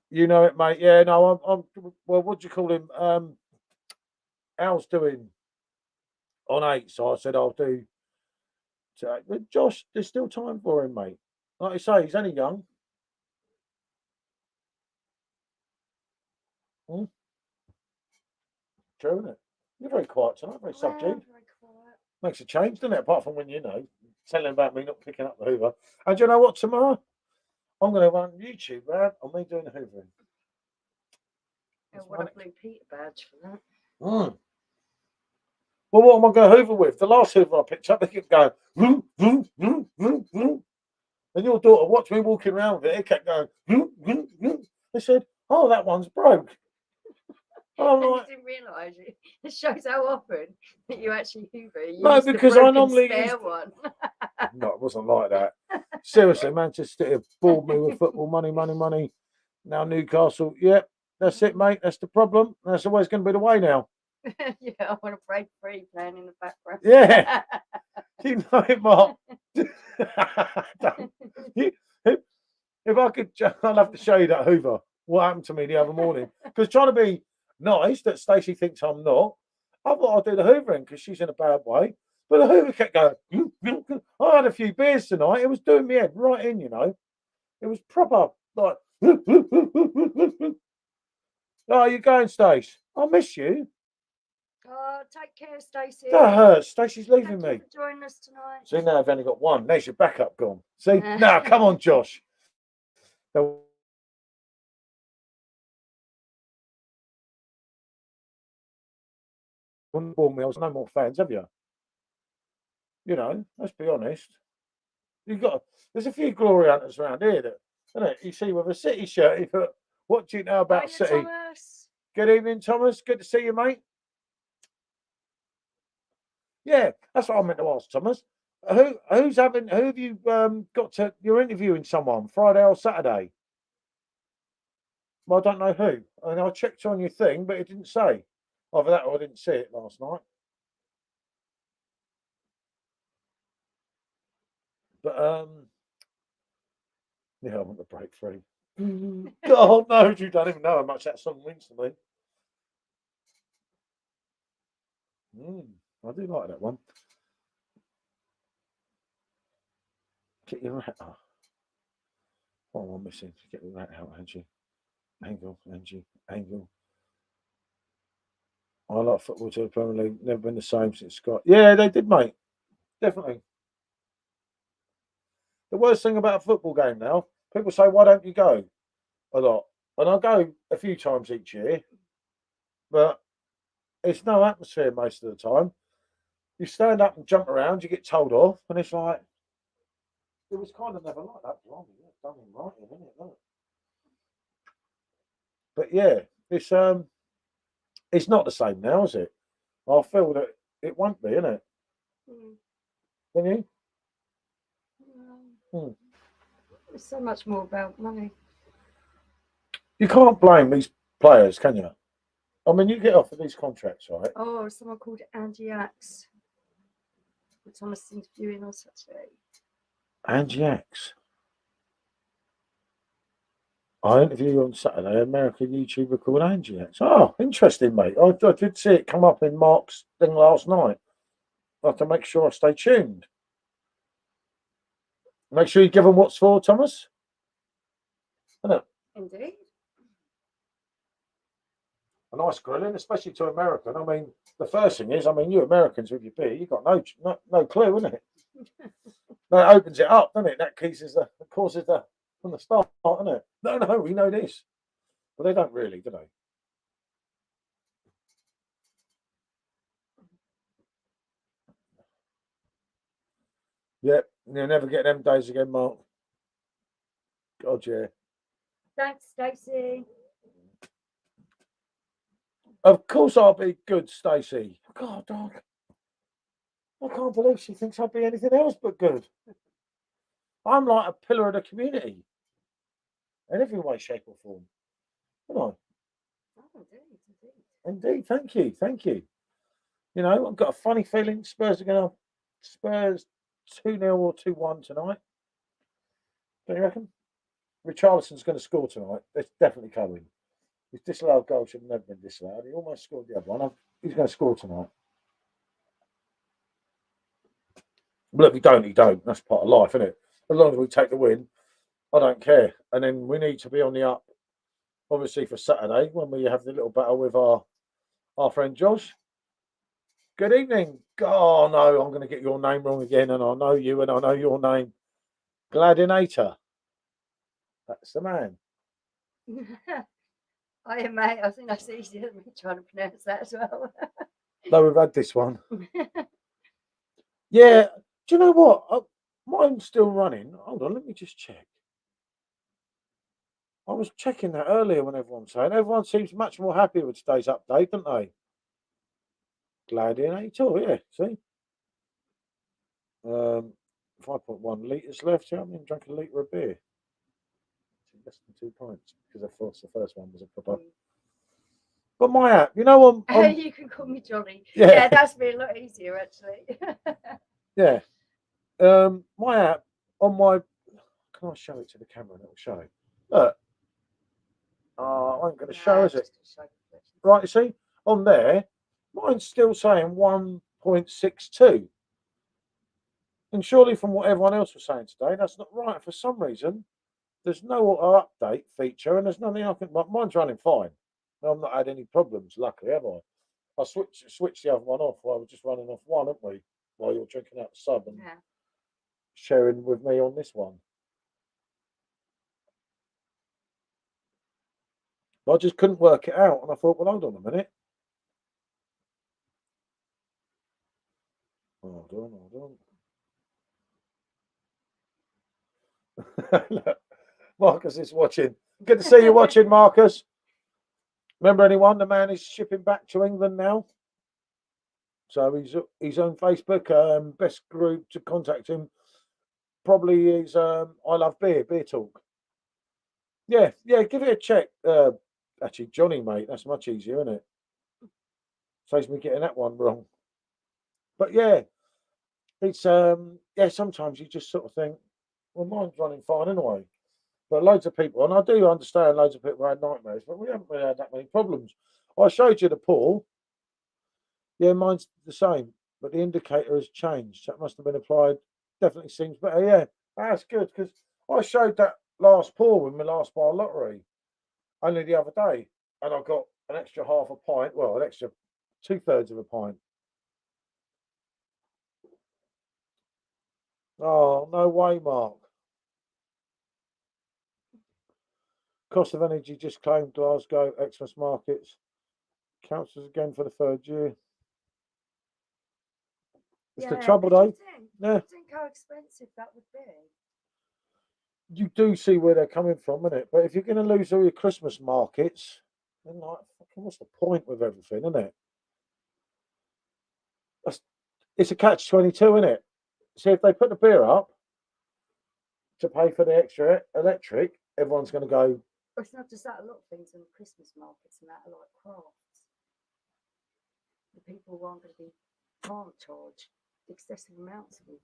You know it, mate. Yeah, no, I'm well, what do you call him? Al's doing on 8, so I said I'll do. But Josh, there's still time for him, mate. Like I say, he's only young. True, isn't it? You're very quiet tonight, very subdued. Very quiet. Makes a change, doesn't it? Apart from when telling about me not picking up the Hoover. And do you know what? Tomorrow, I'm going to run YouTube, man, on me doing the Hoovering. I want a Blue Peter badge for that. Well, what am I going to Hoover with? The last Hoover I picked up, they kept going, vroom, vroom, vroom, vroom, vroom. And your daughter watched me walking around with it. It kept going, vroom, vroom, vroom. They said, oh, that one's broke. I didn't realise it. It shows how often that you actually Hoover. No, because I normally spare one. No, it wasn't like that. Seriously, Manchester City have bored me with football, money. Now Newcastle, yeah, that's it, mate. That's the problem. That's always going to be the way now. Yeah, I want to break free playing in the background. Yeah, you know it, Mark. If I could, I'll have to show you that Hoover. What happened to me the other morning? Because trying to be nice, that Stacey thinks I'm not. I thought I'd do the Hoovering because she's in a bad way. But the Hoover kept going. I had a few beers tonight. It was doing me head right in, It was proper like. Oh, you going, Stace? I miss you. Oh, take care, Stacey. That hurts. Stacey's leaving Thank you me. for joining us tonight. See, now I've only got one. There's your backup gone. See, now come on, Josh. Wouldn't bore me. I was no more fans, have you? Let's be honest. There's a few glory hunters around here that, isn't it? You see with a City shirt, but what do you know about City? Thomas. Good evening, Thomas. Good to see you, mate. Yeah, that's what I meant to ask, Thomas. Who have you got to? You're interviewing someone Friday or Saturday? Well, I don't know who. And I checked on your thing, but it didn't say. Either that or I didn't see it last night. But yeah, I want the breakthrough. God knows you don't even know how much that song means to me. I do like that one. Get your rat. Oh, what am I missing? Get the rat out, Angie. Angle, Angie, angle. I like football to the Premier League. Never been the same since Scott. Yeah, they did, mate. Definitely. The worst thing about a football game now, people say, "Why don't you go?" A lot, and I go a few times each year, but it's no atmosphere most of the time. You stand up and jump around, you get told off, and it's like it was kind of never like that. Blimey, yeah, done him right, isn't it? Look. But yeah, it's not the same now, is it? I feel that it won't be, innit? Mm. Can you? Mm. It's so much more about money. You can't blame these players, can you? I mean, you get off of these contracts, right? Oh, someone called Angie Axe. Thomas interviewing on Saturday. Angie X. I interviewed on Saturday an American YouTuber called Angie X. Oh, interesting, mate. I did see it come up in Mark's thing last night. I have to make sure I stay tuned. Make sure you give them what's for, Thomas. Isn't it? Indeed. A nice grilling, especially to American. I mean, the first thing is, I mean, you Americans with your beer, you've got no clue, isn't it? That opens it up, doesn't it? That causes the from the start, isn't it? No, we know this, but they don't really, do they? Yep, you'll never get them days again, Mark. God, yeah. Thanks, Stacey. Of course, I'll be good, Stacey. God, dog. I can't believe she thinks I'd be anything else but good. I'm like a pillar of the community in every way, shape, or form. Come on. Oh, indeed. Indeed, thank you. You know, I've got a funny feeling Spurs 2-0 or 2-1 tonight. Do you reckon? Richarlison's going to score tonight. It's definitely coming. His disallowed goal should have never been disallowed. He almost scored the other one. He's going to score tonight. But if he don't, he don't. That's part of life, isn't it? As long as we take the win, I don't care. And then we need to be on the up, obviously, for Saturday when we have the little battle with our friend Josh. Good evening. Oh, no, I'm going to get your name wrong again. And I know you and I know your name. Gladinator. That's the man. Hi, mate. I think that's easier than me trying to pronounce that as well. No, we've had this one. Yeah. Do you know what? Mine's still running. Hold on, let me just check. I was checking that earlier when everyone was saying everyone seems much more happy with today's update, don't they? Gladiator, yeah, see? 5.1 litres left. Yeah, I mean, drank a litre of beer. Less than 2 pints because of course the first one was a proper. But my app, you know, you can call me Johnny. Yeah. Yeah, that's been a lot easier actually. Yeah. My app on my. Can I show it to the camera and it'll show? Look. I ain't going to show, is it? Right, you see, on there, mine's still saying 1.62. And surely from what everyone else was saying today, that's not right. For some reason, there's no auto update feature and there's nothing I can. Mine's running fine. I've not had any problems, luckily, have I? I switched the other one off while I was just running off one, haven't we? While you're drinking out the sub and sharing with me on this one. But I just couldn't work it out, and I thought, well, hold on a minute. Hold on. Look, Marcus is watching. Good to see you watching, Marcus. Remember anyone? The man is shipping back to England now. So he's on Facebook. Best group to contact him probably is I Love Beer Talk. Yeah, give it a check. Actually, Johnny, mate, that's much easier, isn't it? Saves me getting that one wrong. But yeah, it's sometimes you just sort of think, well, mine's running fine anyway. But loads of people, and I do understand loads of people had nightmares, but we haven't really had that many problems. I showed you the pool. Yeah, mine's the same, but the indicator has changed. That must have been applied. Definitely seems better. Yeah, that's good because I showed that last pour with my last bar lottery only the other day, and I got an extra half a pint. Well, an extra 2/3 of a pint. Oh, no way, Mark. Cost of energy just claimed Glasgow Xmas markets. Councils again for the third year. It's the trouble, though. Yeah. Think how expensive that would be. You do see where they're coming from, innit? But if you're going to lose all your Christmas markets, then like, fucking, what's the point with everything, isn't it? It's a catch-22, isn't it? See, if they put the beer up to pay for the extra electric, everyone's going to go. But it's not just that. A lot of things in Christmas markets and that are like crafts. The people aren't going to be can't charge excessive amounts of it.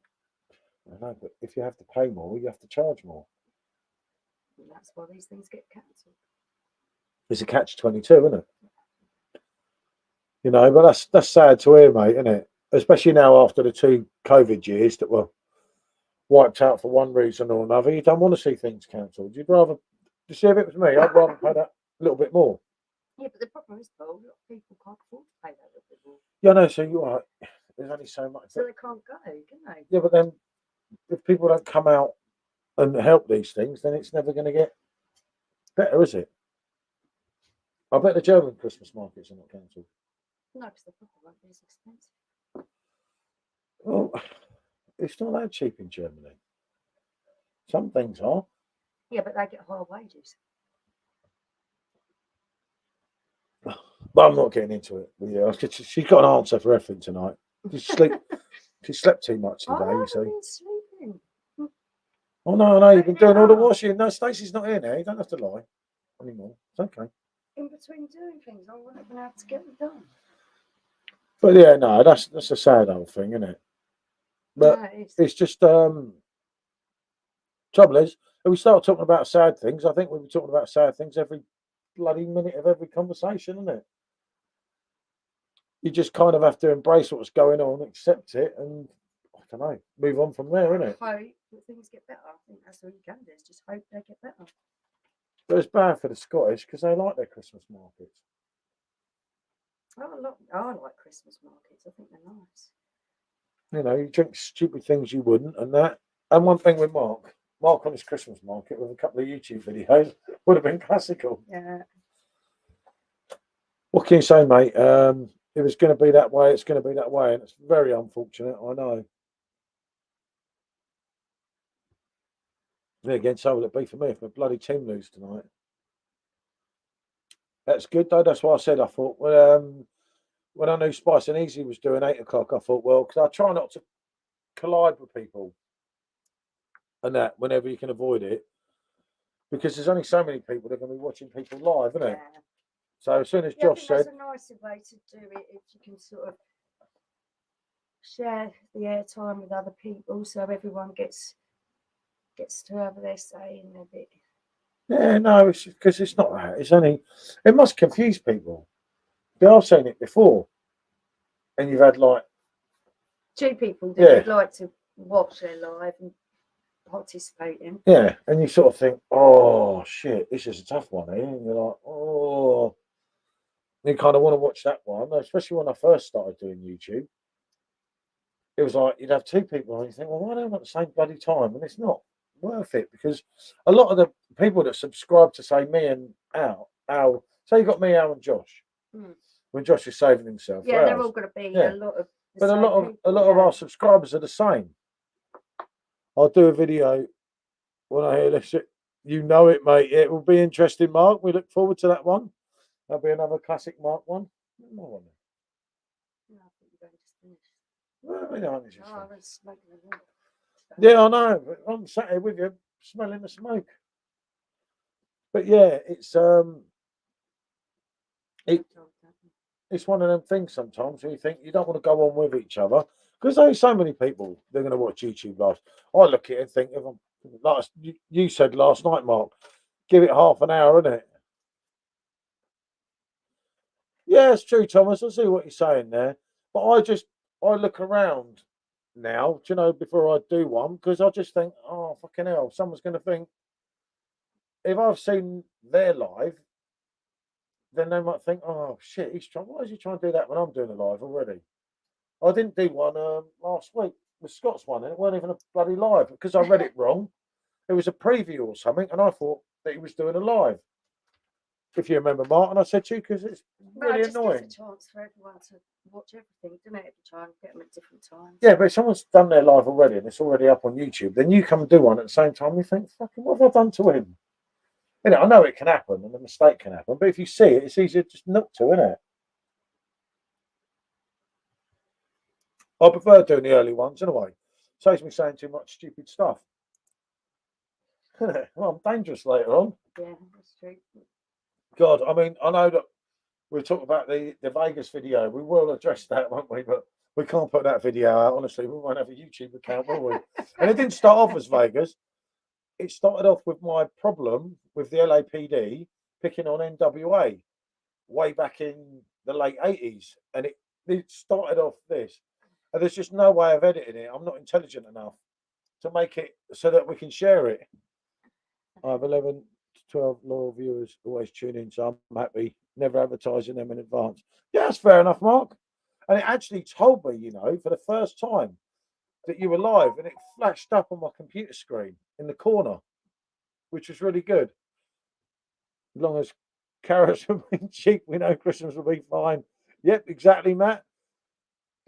I know, but if you have to pay more, you have to charge more. And that's why these things get cancelled. It's a catch-22, isn't it? You know, but that's sad to hear, mate, isn't it? Especially now after the 2 COVID years that were wiped out for one reason or another. You don't want to see things cancelled. You'd rather, you see, if it was me, I'd rather pay that little bit more. Yeah, but the problem is, though, a lot of people can't afford to pay that little bit more. Yeah, no, so you're right. There's only so much. So they can't go, can they? Yeah, but then if people don't come out and help these things, then it's never going to get better, is it? I bet the German Christmas markets are not cancelled. No, because the problem won't be as expensive. Well, it's not that cheap in Germany. Some things are. Yeah, but they get higher wages. But I'm not getting into it. But yeah, she's got an answer for everything tonight. She slept too much today, I you see. haven't been sleeping. Oh no, you've been doing all the washing. No, Stacey's not here now. You don't have to lie anymore. It's okay. In between doing things, I wouldn't been able to get them done. But yeah, no, that's a sad old thing, isn't it? But No, it's just trouble is, if we start talking about sad things, I think we'll be talking about sad things every bloody minute of every conversation, isn't it? You just kind of have to embrace what's going on, accept it, and I don't know, move on from there, isn't it? hope that things get better. I think that's all you can do is just hope they get better. But it's bad for the Scottish because they like their Christmas markets. I like Christmas markets. I think they're nice. You know, you drink stupid things you wouldn't, and that. And one thing with Mark on his Christmas market with a couple of YouTube videos would have been classical. Yeah. What can you say, mate? If it's going to be that way, it's going to be that way, and it's very unfortunate. I know. Yeah, again, so will it be for me if my bloody team lose tonight? That's good though. That's why I said I thought when I knew Spice and Easy was doing 8 o'clock, I thought, well, because I try not to collide with people and that whenever you can avoid it, because there's only so many people that are going to be watching people live, isn't it? Yeah. So as soon as I Josh think said, that's a nicer way to do it if you can sort of share the airtime with other people, so everyone gets to have their say in their bit. yeah, no, it's because it's not that. It's only it must confuse people. But I've seen it before, and you've had like 2 people that Yeah. would like to watch their live and participate in. yeah, and you sort of think, oh shit, this is a tough one, eh? And you're like, oh, you kind of want to watch that one, especially when I first started doing YouTube. It was like you'd have 2 people, and you think, well, why don't I at the same bloody time? And it's not worth it because a lot of the people that subscribe to say me and Al, say you got me, Al, and Josh. When Josh is saving himself, Yeah, they're all going to be Yeah. a lot of. but a lot of our subscribers are the same. I'll do a video when I hear this. You know it, mate. It will be interesting, Mark. We look forward to that one. That'll be another classic Mark one. No, I think you're going to Well, you know, it's just Oh, fun. I'm smoking a lot. Yeah, I know. But I'm sat here with you, smelling the smoke. But yeah, it, it's one of them things sometimes where you think you don't want to go on with each other because there's so many people they're going to watch YouTube live. I look at it and think, if I'm, you said last night, Mark, give it half an hour, isn't it? Yeah, it's true, Thomas. I see what you're saying there, but I look around now, do you know, before I do one because I just think, oh fucking hell, someone's going to think if I've seen their live, then they might think, oh shit, he's trying. Why is he trying to do that when I'm doing a live already? I didn't do one last week. The Scots one, and it wasn't even a bloody live because I read it wrong. It was a preview or something, and I thought that he was doing a live. If you remember, Martin, I said to you because it's Well, really it just annoying. gives a chance for everyone to watch everything, doesn't it? Every time, get them at different times. Yeah, but if someone's done their live already and it's already up on YouTube, then you come and do one at the same time. You think, fucking, what have I done to him? You know, I know it can happen and a mistake can happen, but if you see it, it's easier just not to, isn't it? I prefer doing the early ones anyway. Saves me saying too much stupid stuff. Well, I'm dangerous later on. Yeah, that's true. God, I mean, I know that we'll talk about the Vegas video. We will address that, won't we? But we can't put that video out. Honestly, we won't have a YouTube account, will we? And it didn't start off as Vegas. It started off with my problem with the LAPD picking on NWA way back in the late 80s. And it started off this. And there's just no way of editing it. I'm not intelligent enough to make it so that we can share it. I have 11 to 12 loyal viewers always tune in, so I'm happy, never advertising them in advance. Yeah, that's fair enough, Mark. And it actually told me, you know, for the first time that you were live, and it flashed up on my computer screen in the corner, which was really good. As long as carrots have been cheap, we know Christmas will be fine. Yep, exactly, Matt.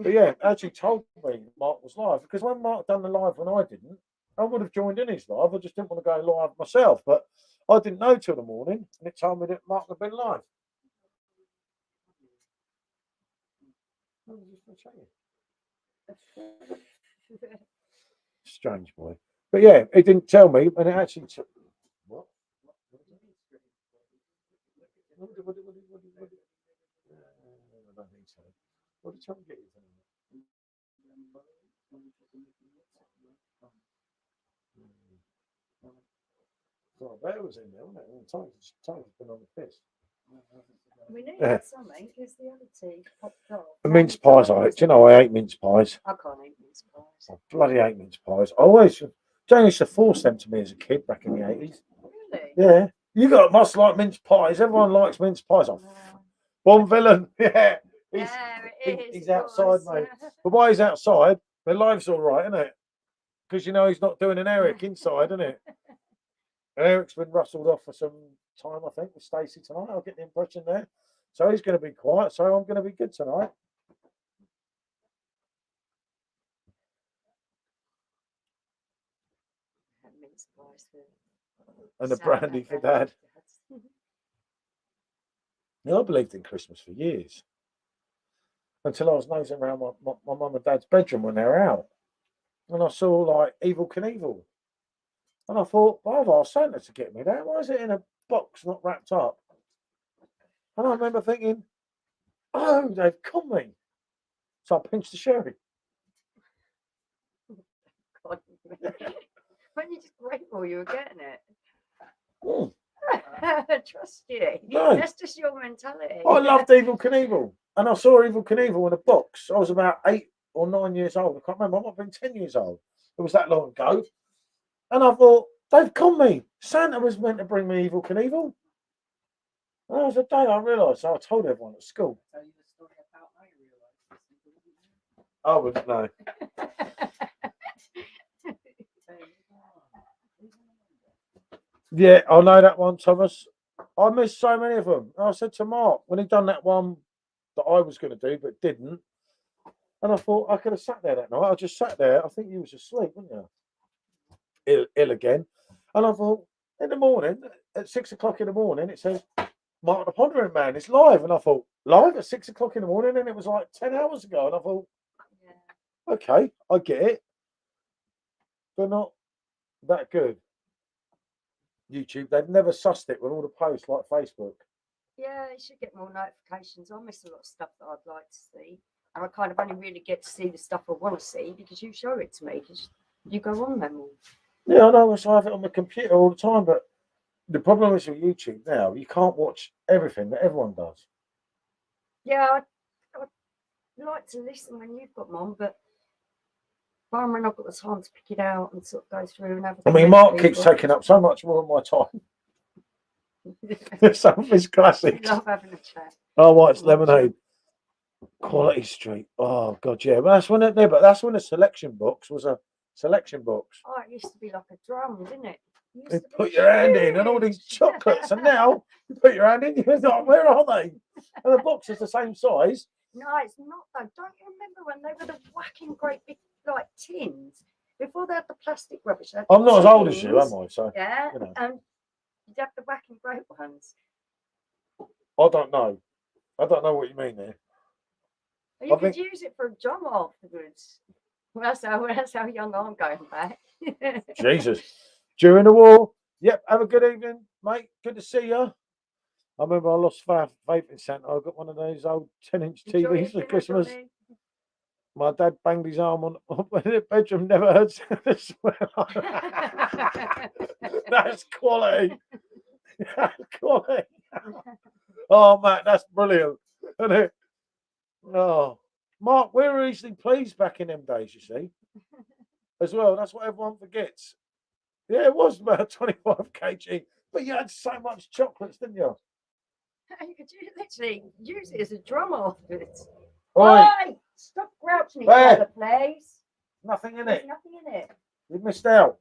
But yeah, it actually told me Mark was live because when Mark done the live when I didn't, I would have joined in his live. I just didn't want to go live myself, but I didn't know till the morning, and it told me that Mark had been live. Strange boy, but yeah, it didn't tell me, and it actually took. What? What did Tom get you? Well, that was in there, wasn't it? Tom's been on the piss. We knew that something because the other tea popped off. Mince pies, do you know I hate mince pies? I can't eat mince pies. I bloody hate mince pies. I always, Jane used to force them to me as a kid back in the 80s. Really? Yeah. Must like mince pies. Everyone likes mince pies. Oh, one villain. Yeah. He's outside, mate. But while he's outside, their life's all right, isn't it? Because you know he's not doing an Eric inside, isn't it? And Eric's been rustled off for some time, I think, with Stacey tonight. I'll get the impression there. So he's going to be quiet. So I'm going to be good tonight. Mince pies And the brandy for Dad. I believed in Christmas for years. Until I was nosing around my mum and dad's bedroom when they were out. And I saw like Evil Knievel. And I thought, well, I've asked Santa to get me that. Why is it in a box not wrapped up? And I remember thinking, oh, they've caught me. So I pinched the sherry. God, when you just grateful you were getting it. Mm. Trust you. No. That's just your mentality. I loved Evil Knievel. And I saw Evil Knievel in a box. I was about 8 or 9 years old. I can't remember. I might have been 10 years old. It was that long ago. And I thought, they've caught me. Santa was meant to bring me Evil Knievel. And that was the day I realised. So I told everyone at school. Tell you the story about how you realised. I wouldn't know. Yeah, I know that one, Thomas. I missed so many of them. And I said to Mark, when he'd done that one that I was going to do but didn't, and I thought I could have sat there that night. I just sat there. I think you was asleep, weren't you? Ill again. And I thought, in the morning, at 6 o'clock in the morning, it says, Mark the Pondering Man is live. And I thought, live at 6 o'clock in the morning? And it was like 10 hours ago. And I thought, Okay, I get it. They're not that good. YouTube, they've never sussed it with all the posts like Facebook. Yeah, you should get more notifications. I miss a lot of stuff that I'd like to see. And I kind of only really get to see the stuff I want to see because you show it to me because you go on them all. Yeah, I know. So I have it on my computer all the time, but the problem is with YouTube now, you can't watch everything that everyone does. Yeah, I'd like to listen when you've got them on, but when I've got the time to pick it out and sort of go through and have a I mean, Mark keeps taking up so much more of my time. Some of his classics. I love having a chat. Oh, White's Lemonade. Quality Street. Oh God, yeah. But that's when that's when the selection box was a selection box. Oh, it used to be like a drum, didn't it? You put your hand in and all these chocolates, and now you put your hand in, you're like, where are they? And the box is the same size. No, it's not though. Don't you remember when they were the whacking great big like tins before they had the plastic rubbish? I'm not as old as you, am I? So yeah, you know. and you'd have the whacking great ones. I don't know. I don't know what you mean there. You could use it for a job afterwards. Well, that's how young I'm going back. Jesus. During the war. Yep. Have a good evening, mate. Good to see you. I remember I lost faith in Santa. I got one of those old 10-inch TVs for Christmas. My dad banged his arm on the bedroom. Never heard Santa swear like that. That's quality. That's quality. Oh, Matt, that's brilliant, isn't it? Oh, Mark, we were easily pleased back in them days, you see. As well, that's what everyone forgets. Yeah, it was about 25 kg, but you had so much chocolates, didn't you? You could literally use it as a drum afterwards. Oi! Stop grouching each other, please. Nothing in There's it. nothing in it. You've missed out.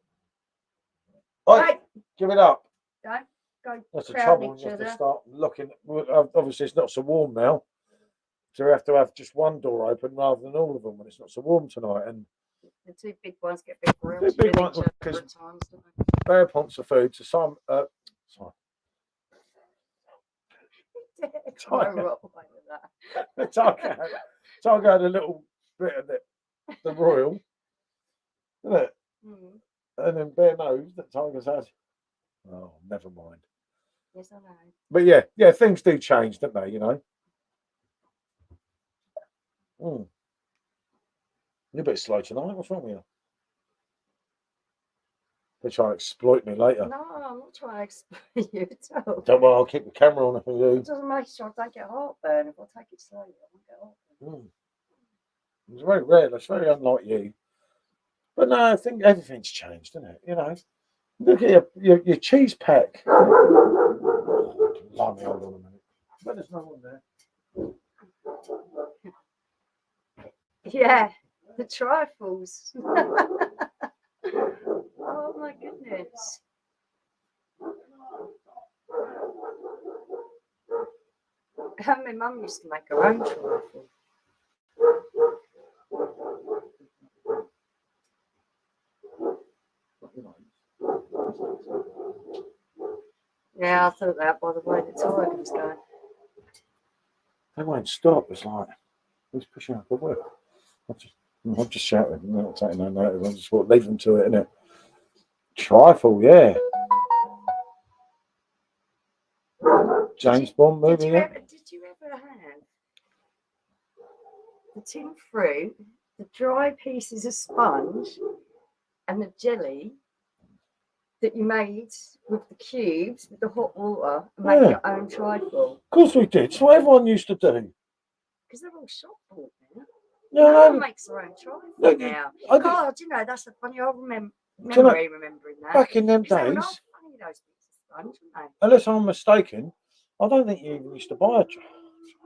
Oi! Right. Give it up. Don't go. That's the trouble when you have to start looking. Obviously, it's not so warm now. So we have to have just one door open rather than all of them when it's not so warm tonight. And the two big ones get big grills. The big ones because they're pots of food. So some. Sorry. Tiger had a little bit of the royal, isn't it? Mm. And then bare nose that Tiger's had. Oh, never mind. Yes, I know. But yeah, things do change, don't they? You know. You're a bit slow tonight. What's wrong with you? They're trying to exploit me later. No, I'm not trying to exploit you at all. Don't worry, I'll keep the camera on for you. It doesn't make sure I don't get heartburn. If I take it slowly, I won't get heartburn. It's very rare. That's very unlike you. But no, I think everything's changed, isn't it? You know, look at your cheese pack. Hold on a minute. But there's no one there. Yeah, the trifles. Oh my goodness. My mum used to make her own trifle. Yeah, I thought that by the way the tiger was going. They won't stop. It's like, who's pushing up the whip? I'm just shouting. I'm not taking no notice. I just leave them to it, innit? Trifle, yeah. James Bond movie. Did you ever have the tin fruit, the dry pieces of sponge, and the jelly that you made with the cubes, with the hot water, and make your own trifle? Of course we did. It's what everyone used to do. Because they're all shop bought now. No, no one makes their own trifle now. God, you know, that's a funny old remembering that. Back in them days. Funny, those pieces of sponge, weren't they? Unless I'm mistaken, I don't think you even used to buy a trifle.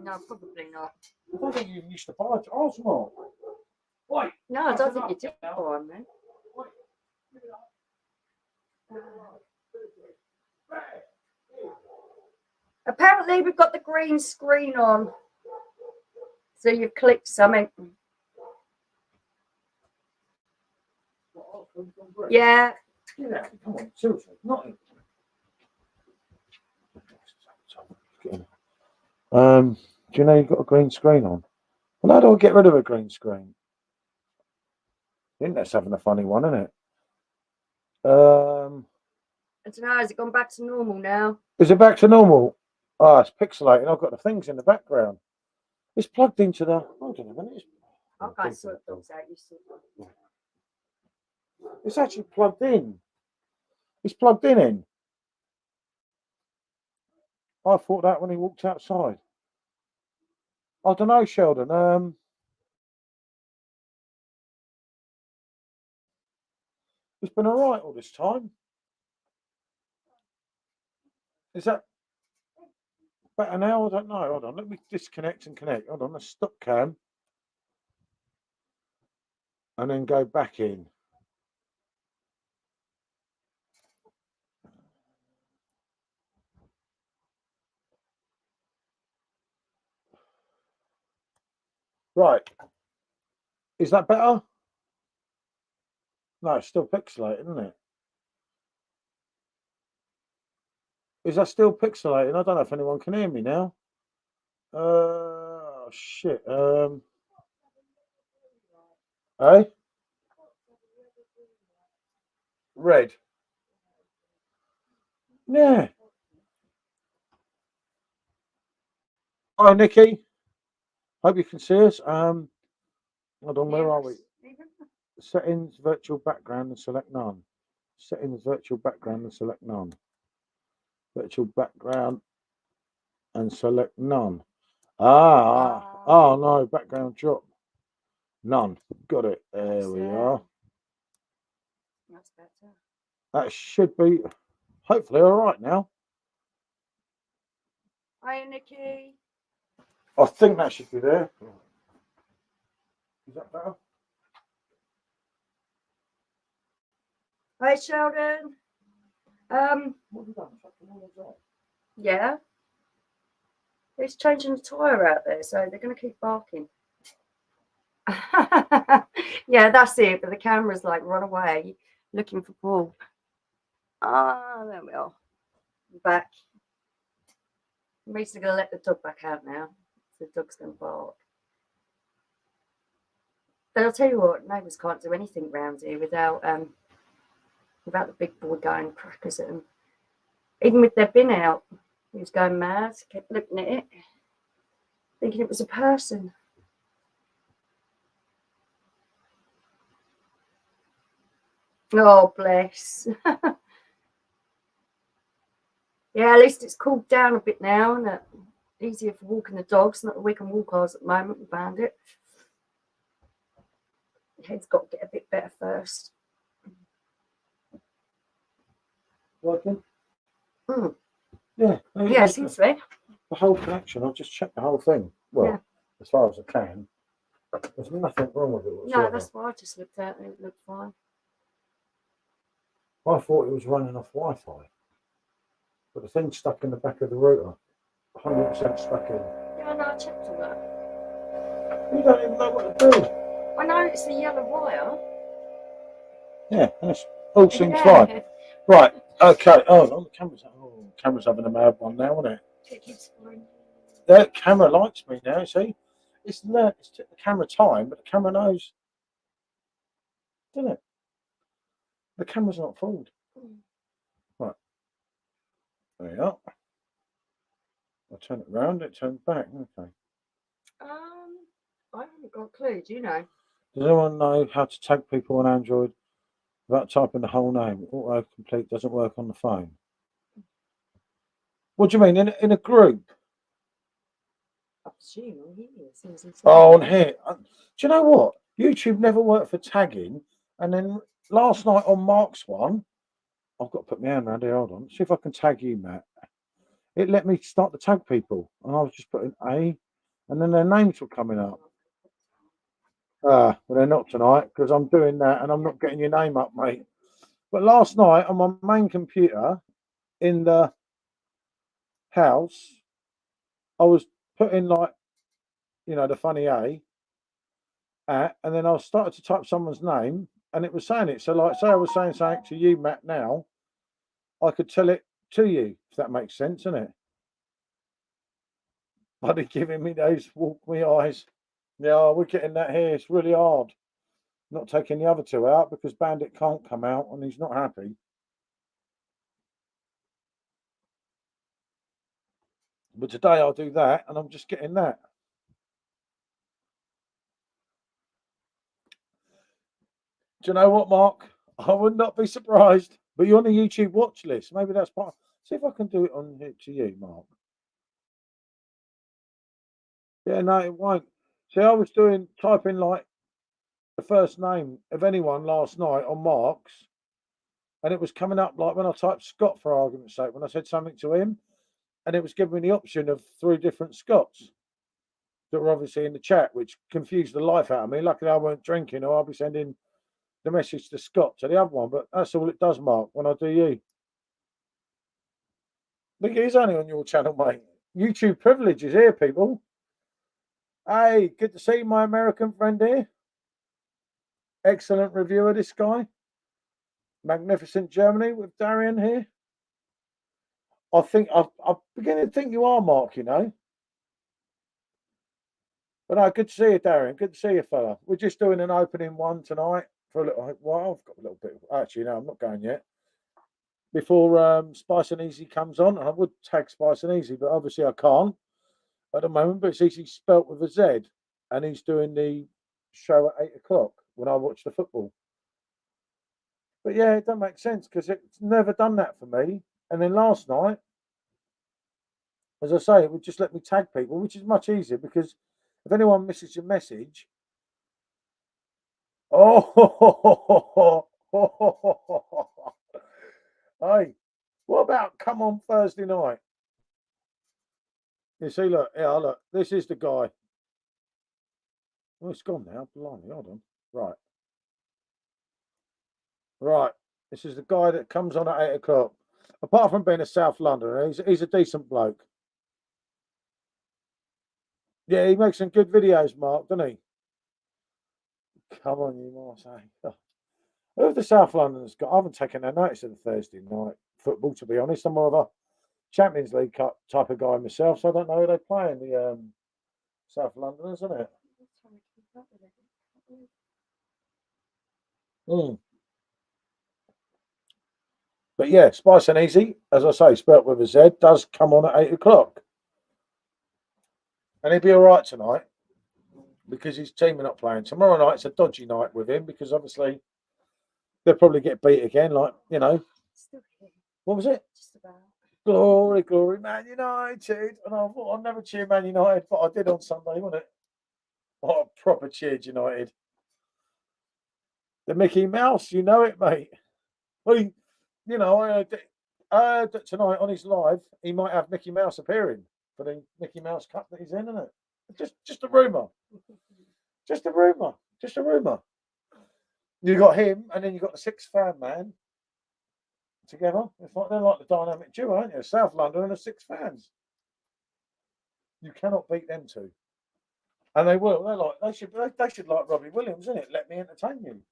No, probably not. I don't think you even used to buy a trifle. Wait. No, I don't think you did buy one then. Apparently we've got the green screen on. So you've clicked something. Yeah. Yeah, come on, seriously. Not do you know you've got a green screen on? Well, how do I get rid of a green screen? Internet's having a funny one, isn't it? I don't know. Has it gone back to normal now? Is it back to normal? Ah, it's pixelating. I've got the things in the background. It's plugged into the. Hold on a minute. I can't sort those out. You see. It's actually plugged in. It's plugged in. I thought that when he walked outside. I don't know, Sheldon. It's been all right all this time. Is that better now? I don't know. Hold on. Let me disconnect and connect. Hold on. Let's stop cam. And then go back in. Right. Is that better? No, it's still pixelated, isn't it? Is that still pixelated? I don't know if anyone can hear me now. Shit. Eh? Red. Yeah. Hi, Nikki. Hope you can see us. Hold on, where are we? Settings, virtual background, and select none. Settings, virtual background, and select none. Virtual background, and select none. Oh no, background drop. None. Got it. There we are. That's better. That should be hopefully all right now. Hi, Nikki. I think that should be there. Is that better? Hi, Sheldon. What have you done? Yeah. It's changing the tyre out there, so they're going to keep barking. Yeah, that's it. But the camera's like run away looking for Paul. Ah, there we are. Back. I'm basically going to let the dog back out now. The dog's going to bark. But I'll tell you what, neighbours can't do anything round here without the big boy going crackers at them. Even with their bin out, he was going mad. Kept looking at it, thinking it was a person. Oh, bless. Yeah, at least it's cooled down a bit now, and easier for walking the dogs. Not that we can walk ours at the moment. We found it. The head's got to get a bit better first. Working? Mm. Yeah. Yeah, it seems to be. The whole connection. I've just checked the whole thing. Well, Yeah. as far as I can. There's nothing wrong with it whatsoever. No, that's why I just looked at it. It looked fine. I thought it was running off Wi-Fi, but the thing's stuck in the back of the router. 100% stuck in. Yeah, no, I checked all that. You don't even know what to do. I know it's the yellow wire. Yeah, that's all seems fine. Right, okay. Oh, the camera's having a mad one now, isn't it? It keeps fine. That camera likes me now, see? It's learnt, it's took the camera time, but the camera knows, doesn't it? The camera's not fooled. Right. There you are. I'll turn it round, it turns back. Okay. I haven't got a clue, do you know? Does anyone know how to tag people on Android without typing the whole name? Autocomplete doesn't work on the phone. What do you mean? In a group? I presume on here. Oh, on here. Do you know what? YouTube never worked for tagging. And then last night on Mark's one, I've got to put my hand around here. Hold on. See if I can tag you, Matt. It let me start to tag people. And I was just putting A. And then their names were coming up. Well, they're not tonight because I'm doing that and I'm not getting your name up, mate. But last night on my main computer in the house, I was putting like, the funny A at, and then I started to type someone's name and it was saying it. So, like, say I was saying something to you, Matt, now, I could tell it to you, if that makes sense, isn't it? Buddy giving me those walk me eyes. Yeah, we're getting that here. It's really hard. Not taking the other two out because Bandit can't come out and he's not happy. But today I'll do that and I'm just getting that. Do you know what, Mark? I would not be surprised. But you're on the YouTube watch list. Maybe that's part. See if I can do it on here to you, Mark. Yeah, no, it won't. See, I was typing like the first name of anyone last night on Mark's, and it was coming up like when I typed Scott for argument's sake, when I said something to him, and it was giving me the option of 3 different Scots that were obviously in the chat, which confused the life out of me. Luckily, I weren't drinking, or I'll be sending the message to Scott to the other one. But that's all it does, Mark, when I do you. Look, he's only on your channel, mate. YouTube privilege is here, people. Hey, good to see my American friend here. Excellent reviewer, this guy. Magnificent Germany with Darian here. I think I'm beginning to think you are, Mark, you know. But no, good to see you, Darian. Good to see you, fella. We're just doing an opening one tonight for a little while. I've got a little bit. Actually, no, I'm not going yet. Before Spice and Easy comes on, I would tag Spice and Easy, but obviously I can't at the moment. But it's Easy spelt with a Z, and he's doing the show at 8 o'clock when I watch the football. But yeah, it doesn't make sense because it's never done that for me. And then last night, as I say, it would just let me tag people, which is much easier because if anyone misses your message, oh, hey, what about come on Thursday night? You see, look, yeah, look, this is the guy. Oh, it's gone now. Blimey, hold on. Right. Right. This is the guy that comes on at 8 o'clock. Apart from being a South Londoner, he's a decent bloke. Yeah, he makes some good videos, Mark, doesn't he? Come on, you Marseille. Who have the South Londoners got? I haven't taken a notice of the Thursday night football, to be honest. I'm more of a Champions League type of guy myself, so I don't know who they play in the South Londoners, isn't it? Mm. But yeah, Spice and Easy, as I say, spelt with a Z, does come on at 8 o'clock. And he'll be all right tonight because his team are not playing. Tomorrow night's a dodgy night with him because obviously they'll probably get beat again, like, you know. What was it? Just about. Glory, glory, Man United. And I thought I'd never cheer Man United, but I did on Sunday, wasn't it? Oh, proper cheered United. The Mickey Mouse, you know it, mate. Well, you know, I heard that tonight on his live, he might have Mickey Mouse appearing for the Mickey Mouse Cup that he's in, isn't it? Just a rumour. Just a rumour. Just a rumour. You got him, and then you got the 6 fan man together. It's like they're like the dynamic duo, aren't you? South London and the 6 fans. You cannot beat them two. And they will. They should like Robbie Williams, isn't it? Let me entertain you.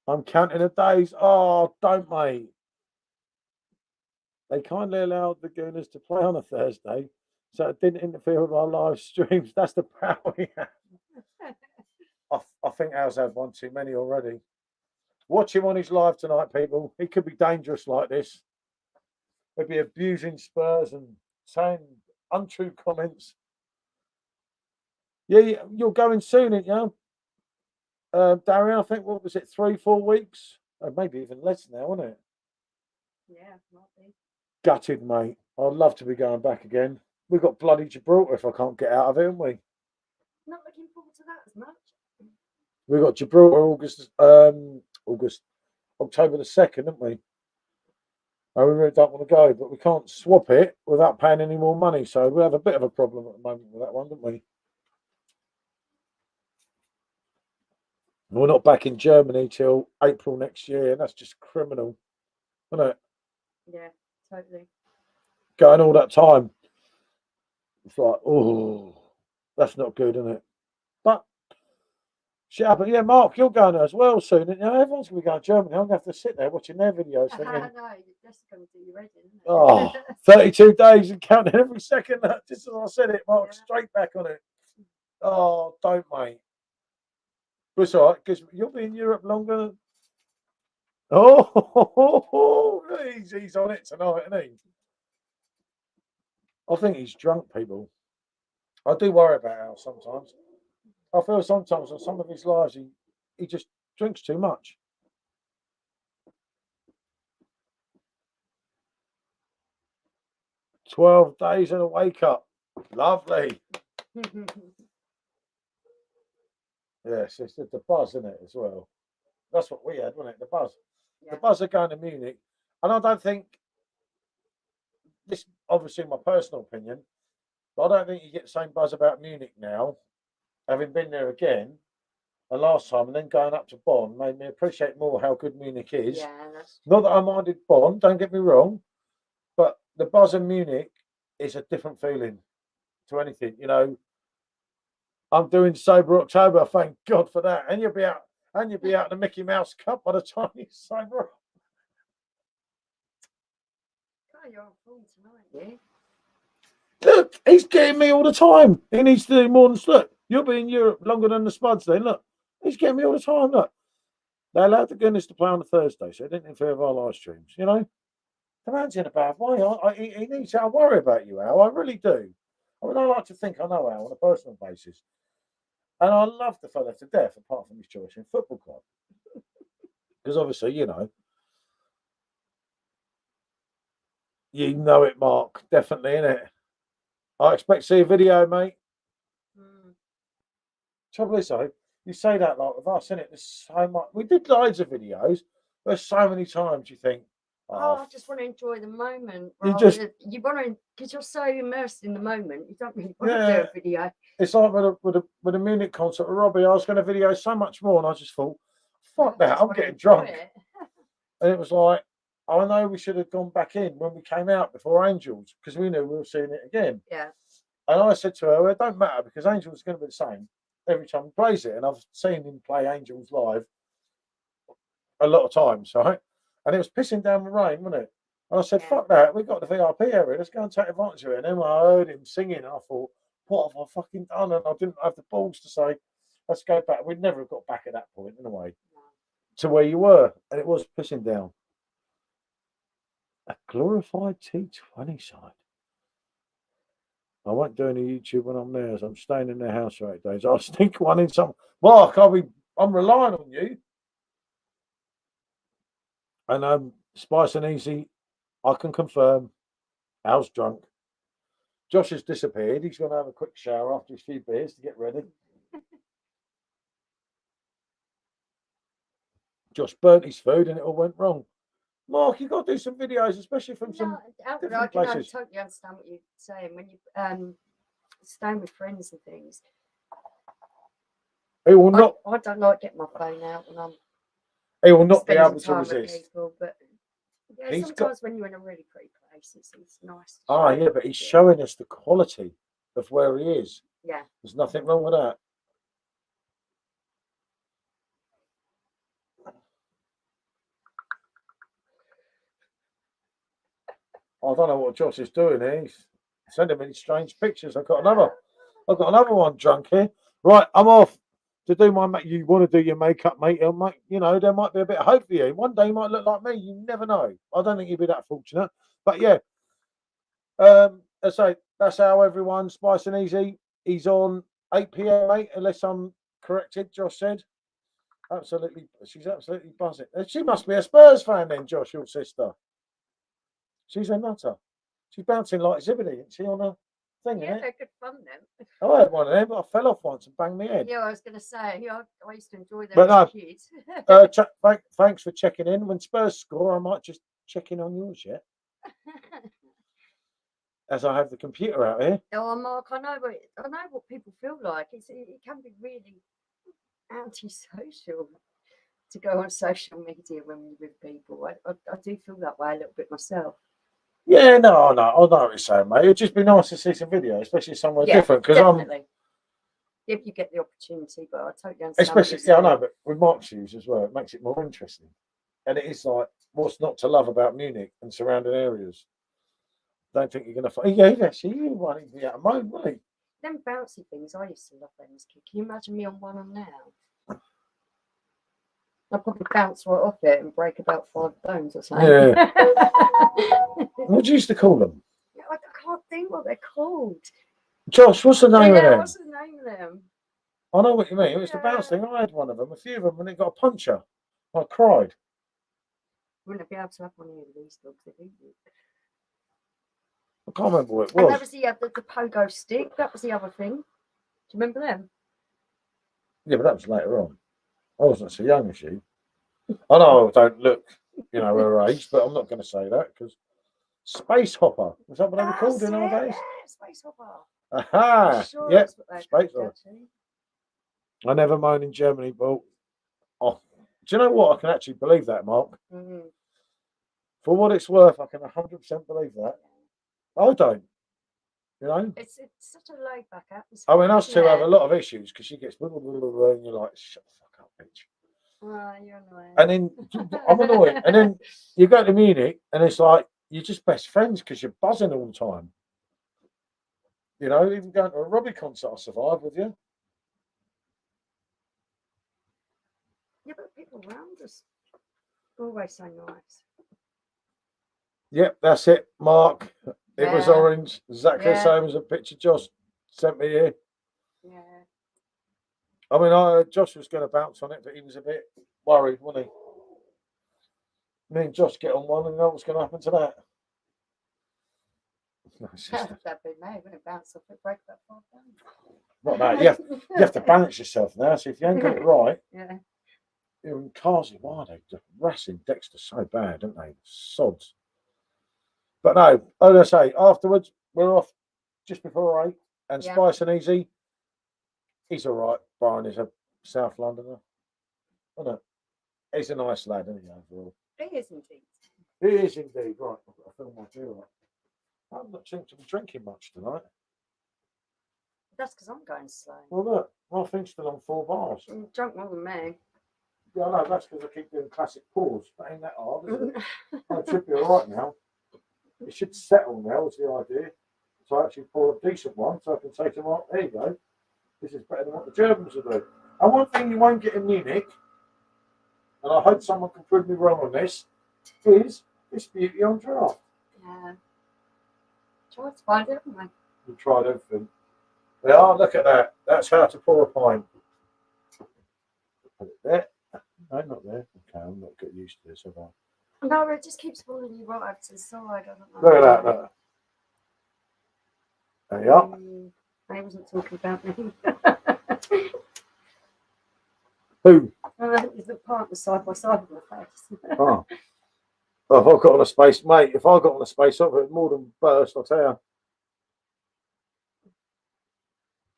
I'm counting the days. Oh, don't mate. They kindly allowed the Gooners to play on a Thursday, so it didn't interfere with our live streams. That's the power we have. I think ours have one too many already. Watch him on his live tonight, people. He could be dangerous like this. He'd be abusing Spurs and saying untrue comments. Yeah, you're going soon, aren't you? Darian, I think, what was it, 3-4 weeks? Maybe even less now, isn't it? Yeah, might be. Gutted, mate. I'd love to be going back again. We've got bloody Gibraltar if I can't get out of it, haven't we? Not looking forward to that as much. We've got Gibraltar October the 2nd, haven't we? I really don't want to go, but we can't swap it without paying any more money. So we have a bit of a problem at the moment with that one, don't we? We're not back in Germany till April next year, and that's just criminal, isn't it? Yeah, totally. Going all that time. It's like, oh, that's not good, isn't it? But shit happens. Yeah, Mark, you're going as well soon. You know, everyone's going to be going to Germany. I'm going to have to sit there watching their videos. Thinking, No, that's going to do you ready, isn't it? oh, 32 days and counting every second. Just as I said it, Mark, straight back on it. Oh, don't, mate. But it's all right, because you'll be in Europe longer than... Oh, he's on it tonight, isn't he? I think he's drunk, people. I do worry about Al sometimes. I feel sometimes on some of his lives he just drinks too much. 12 days and a wake up. Lovely. Yes, it's the buzz, isn't it, as well? That's what we had, wasn't it? The buzz. Yeah. The buzz are going to Munich. And I don't think, this obviously my personal opinion, but I don't think you get the same buzz about Munich now, having been there again. And last time, and then going up to Bonn made me appreciate more how good Munich is. Yeah, that's Not that I minded Bonn, don't get me wrong, but the buzz in Munich is a different feeling to anything. You know, I'm doing Sober October, thank God for that. And you'll be out in the Mickey Mouse Cup by the time you sober. Oh, you're on form tonight, yeah. Look, he's getting me all the time. He needs to do more than look. You'll be in Europe longer than the Spuds then. Look, he's getting me all the time. Look, they allowed the goodness to play on a Thursday, so it didn't interfere with our live streams. You know, the man's in a bad way. He needs to. I worry about you, Al. I really do. I mean, I like to think I know Al on a personal basis, and I love the fella to death, apart from his choice in football club, because obviously, you know it, Mark, definitely, innit? I expect to see a video, mate. Trouble is, though, you say that like with us, innit? There's so much. We did loads of videos. There's so many times you think, I just want to enjoy the moment. You rather than- you want to, because you're so immersed in the moment. You don't really want to do a video. It's like with a Munich concert with Robbie. I was going to video so much more, and I just thought, fuck that, I'm getting drunk. And it was like, I know we should have gone back in when we came out before Angels, because we knew we were seeing it again. Yeah. And I said to her, well, it don't matter, because Angels is going to be the same every time he plays it. And I've seen him play Angels live a lot of times, right? And it was pissing down the rain, wasn't it? And I said, fuck that, we've got the VIP area, let's go and take advantage of it. And then I heard him singing, and I thought, what have I fucking done? And I didn't have the balls to say, let's go back. We'd never have got back at that point, in a way, to where you were. And it was pissing down. A glorified T20 side. I won't do any YouTube when I'm there, so I'm staying in their house for 8 days. I'll sneak one in some. Mark, I'm relying on you. And Spice and Easy, I can confirm, Al's drunk. Josh has disappeared. He's going to have a quick shower after his few beers to get ready. Josh burnt his food and it all went wrong. Mark, you've got to do some videos, especially from some different places. I totally understand what you're saying. When you staying with friends and things, He will not. I don't like getting my phone out when I'm. He will not be spending able to time with resist. people, but yeah, He's sometimes when you're in a really pretty place, it's nice. Yeah, but he's showing us the quality of where he is. Yeah. There's nothing wrong with that. I don't know what Josh is doing here. He's sending me strange pictures. I've got another one drunk here. Right, I'm off to do my. You want to do your makeup, mate? You know, there might be a bit of hope for you. One day you might look like me. You never know. I don't think you'd be that fortunate. But yeah, I say that's how everyone. Spice and Easy. He's on 8 p.m, mate. Unless I'm corrected, Josh said. Absolutely, she's absolutely buzzing. She must be a Spurs fan then, Josh, your sister. She's a nutter. She's bouncing like Zibidee, isn't she, on a thing? Yeah, they're good fun then. I had one of them, but I fell off once and banged my head. Yeah, I was going to say, I used to enjoy them as a kid. Thanks for checking in. When Spurs score, I might just check in on yours yet. As I have the computer out here. Oh, Mark, I know what people feel like. It can be really antisocial to go on social media when you're with people. I do feel that way a little bit myself. Yeah, no, I know what you're saying, mate. It'd just be nice to see some video, especially somewhere different. Because if you get the opportunity, but I totally understand. Especially, I know, but with Mark's shoes as well, it makes it more interesting. And it is like, what's not to love about Munich and surrounding areas? Don't think you're going to find. Yeah, actually, you won't be out of mode, will he? Them bouncy things, I used to love them as a kid. Can you imagine me on one of them now? I'll probably bounce right off it and break about 5 bones or something. Yeah. What do you used to call them? I can't think what they're called. Josh, what's the name of them? What's the name of them? I know what you mean. It was the bounce thing. I had one of them, a few of them, and it got a puncture. I cried. Wouldn't be able to have one of these dogs if you did. I can't remember what it And was. that was the pogo stick. That was the other thing. Do you remember them? Yeah, but that was later on. I wasn't so young as you. I know I don't look, her age, but I'm not going to say that because Space Hopper. Was that what they were called in our days? Yeah, Space Hopper. Aha! Sure, Yeah, that's what they're Space called, Hopper. actually. I never moan in Germany, but do you know what? I can actually believe that, Mark. Mm-hmm. For what it's worth, I can 100% believe that. I don't. It's such a laid back atmosphere. I mean, us two have a lot of issues because she gets blah, blah, blah, blah, and you're like, shut the fuck up, bitch. You're annoying. And then I'm annoying. And then you go to Munich and it's like you're just best friends because you're buzzing all the time. Even going to a Robbie concert, I survived with you. Yeah, but people around us always so nice. Yep, that's it, Mark. It was orange, exactly the same as a picture Josh sent me here. Yeah. I mean, Josh was going to bounce on it, but he was a bit worried, wasn't he? Me and Josh get on one, and you know what's going to happen to that? No, That'd be me when it bounced off it, break about 5 bones. Not that. You have to balance yourself now. So if you ain't got it right, you're in cars. Why are they harassing Dexter so bad, don't they? Sods. But no, as I say, afterwards we're off just before 8, and Spice and Easy. He's all right. Brian is a South Londoner, isn't it? He's a nice lad, isn't he? Overall, he is indeed. He is indeed. Right, I've got to film my deal. I'm not seem to be drinking much tonight. That's because I'm going slow. Well, look, my thing's still on 4 bars. You drunk more than me. Yeah, I know. That's because I keep doing classic pause. That ain't that hard, is it? I should be all right now. It should settle now, is the idea. So I actually pour a decent one, so I can say to Mark, there you go. This is better than what the Germans are doing. And one thing you won't get in Munich, and I hope someone can prove me wrong on this, is this beauty on draft. Yeah. Tried to find it, haven't we? We've tried everything. Yeah, look at that. That's how to pour a pint. Put it there. No, not there. Okay, I'm not getting used to this, have I? No, it just keeps falling you right over to the side. I don't know. Look at that. Look. There you are. I wasn't talking about me. Who? It's the partner side by side with my face. Oh. Well, if I got on a space, mate, if I got on a space, I'd have more than burst, I'll tell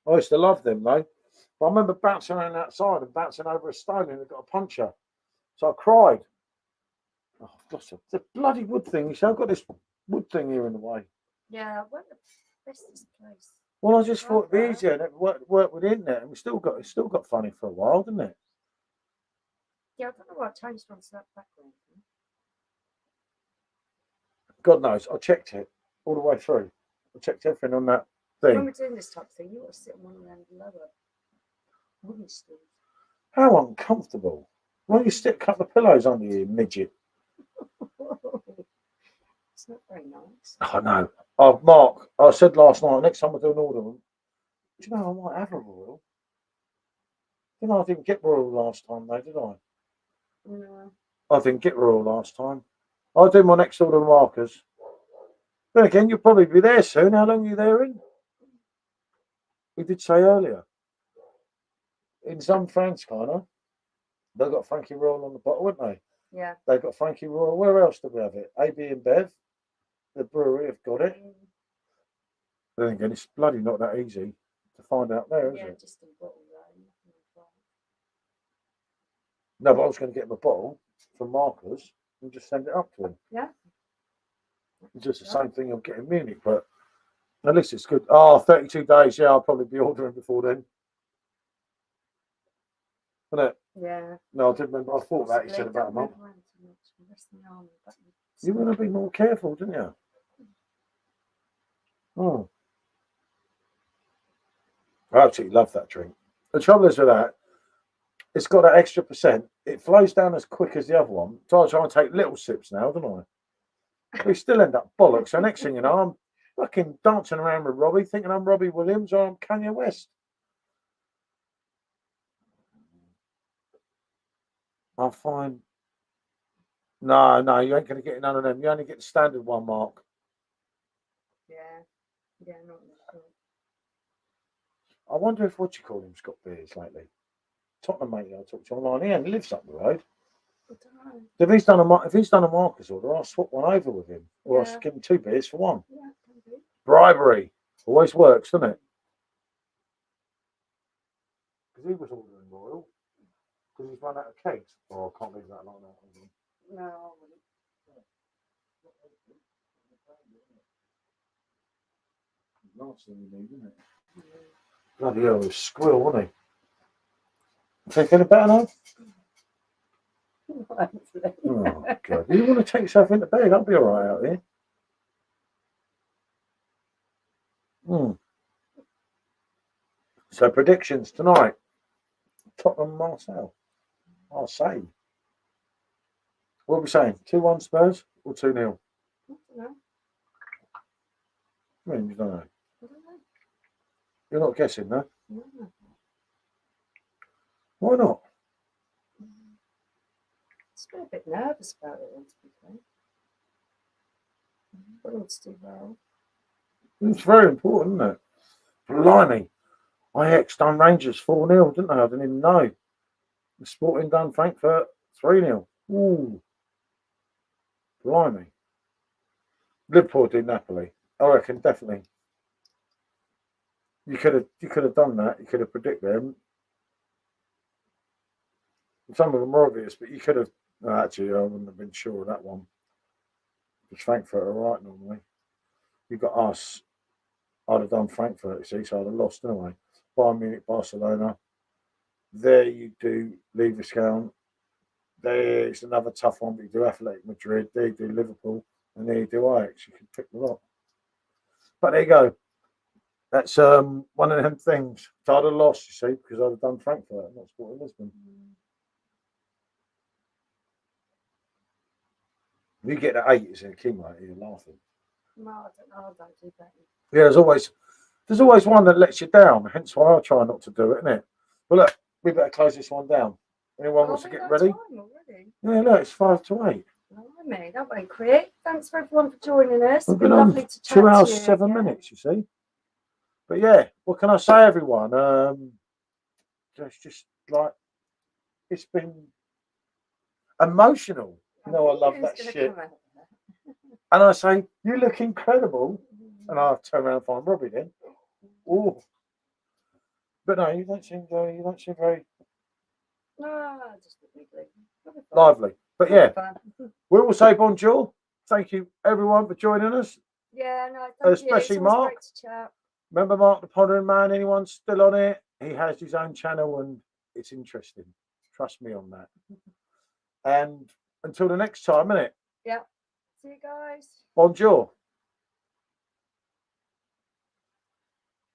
you. I used to love them, though. But I remember bouncing around outside and bouncing over a stone and it got a puncture. So I cried. Oh, gosh, it's a bloody wood thing. You see, I've got this wood thing here in the way. Yeah, what the bestest place? Well, I just thought it'd be easier and it worked with the internet, and it's still got funny for a while, didn't it? Yeah, I don't know what changed from that background. God knows. I checked it all the way through. I checked everything on that thing. When we're doing this type of thing, you ought to sit on one of them lower wooden stools. How uncomfortable. Why don't you stick a couple of pillows under you, midget? It's not very nice. I know. Oh, Mark, I said last night, next time I do an order, do you know I might have a royal? I didn't get royal last time, though, did I? No. I didn't get royal last time. I'll do my next order markers. Then again, you'll probably be there soon. How long are you there in? We did say earlier. In some France, kind of. They got Frankie Royal on the bottle, haven't they? Yeah. They got Frankie Royal. Where else do we have it? AB and Bev, the brewery, have got it. Then again, it's bloody not that easy to find out there, is it? Just in bottle, though. No, but I was going to get him a bottle for markers and just send it up to him. Yeah. It's just the same thing you'll get in Munich, but at least it's good. Oh, 32 days. Yeah, I'll probably be ordering before then. Isn't it? Yeah. No, I did remember. I thought that he said about a month. You want to be more careful, didn't you? Oh. I absolutely love that drink. The trouble is with that, It's got that extra percent. It flows down as quick as the other one. So I try and take little sips now, don't I? We still end up bollocks. So next thing you know, I'm fucking dancing around with Robbie, thinking I'm Robbie Williams or I'm Kanye West. I'll find. No, you ain't gonna get none of them. You only get the standard one, Mark. Yeah, not sure. I wonder if what you call him's got beers lately. Tottenham mate, I talked to online. He only lives up the road. I don't know. If he's done a Marcus order, I'll swap one over with him, or I'll give him 2 beers for one. Yeah, can do. Bribery always works, doesn't it? Because he was ordering Royal. Because he's run out of kegs. Oh, I can't leave that like that. No, I wouldn't. Last thing you need, isn't it? Bloody hell, was squill, wasn't he? Take any better now? Oh, God. You want to take yourself into bed? I'll be all right out here. So, predictions tonight. Tottenham Marcel. I'll say. What are we saying? 2-1 Spurs or 2-0? I don't know. I mean, you don't know. I don't know. You're not guessing, no? No. Why not? Just been a bit nervous about it, to be fair. I want to do well. It's very important, isn't it? Blimey. Ajax done Rangers 4-0, didn't they? I didn't even know. The Sporting done Frankfurt 3-0. Ooh. Blimey. Liverpool did Napoli. I reckon definitely. You could have done that. You could have predicted them. Some of them are obvious, but you could have. No, actually, I wouldn't have been sure of that one. Because Frankfurt are right normally. You got us. I'd have done Frankfurt, you see, so I'd have lost anyway. Bayern Munich, Barcelona. There you do Leverkusen. There it's another tough one, but you do Athletic Madrid. There you do Liverpool, and there you do Ajax. You can pick the lot. But there you go. That's one of them things. So I'd have lost, you see, because I'd have done Frankfurt, not Sporting Lisbon. If you get to 8, it's a king, mate. You're laughing. No, I don't know. I don't do that. Yeah, there's always one that lets you down. Hence why I try not to do it, innit? Well, look, we better close this one down. Anyone wants to get ready? Yeah, look, it's 5 to 8. Blimey, that went quick. Thanks for everyone for joining us. We've It's been been on lovely to chat 2 hours, to you 7 again. minutes, you see. But yeah, what can I say, everyone? It's just like, it's been emotional. You know, I love that shit. And I say, you look incredible. And I turn around and find Robbie then. Oh. But no, you don't seem very No, just lively. But yeah, we will say bonjour. Thank you, everyone, for joining us. Yeah, no, thank especially you. Mark. Great to chat. Remember Mark the Pondering Man? Anyone still on it? He has his own channel and it's interesting. Trust me on that. And until the next time, innit? Yeah. See you guys. Bonjour.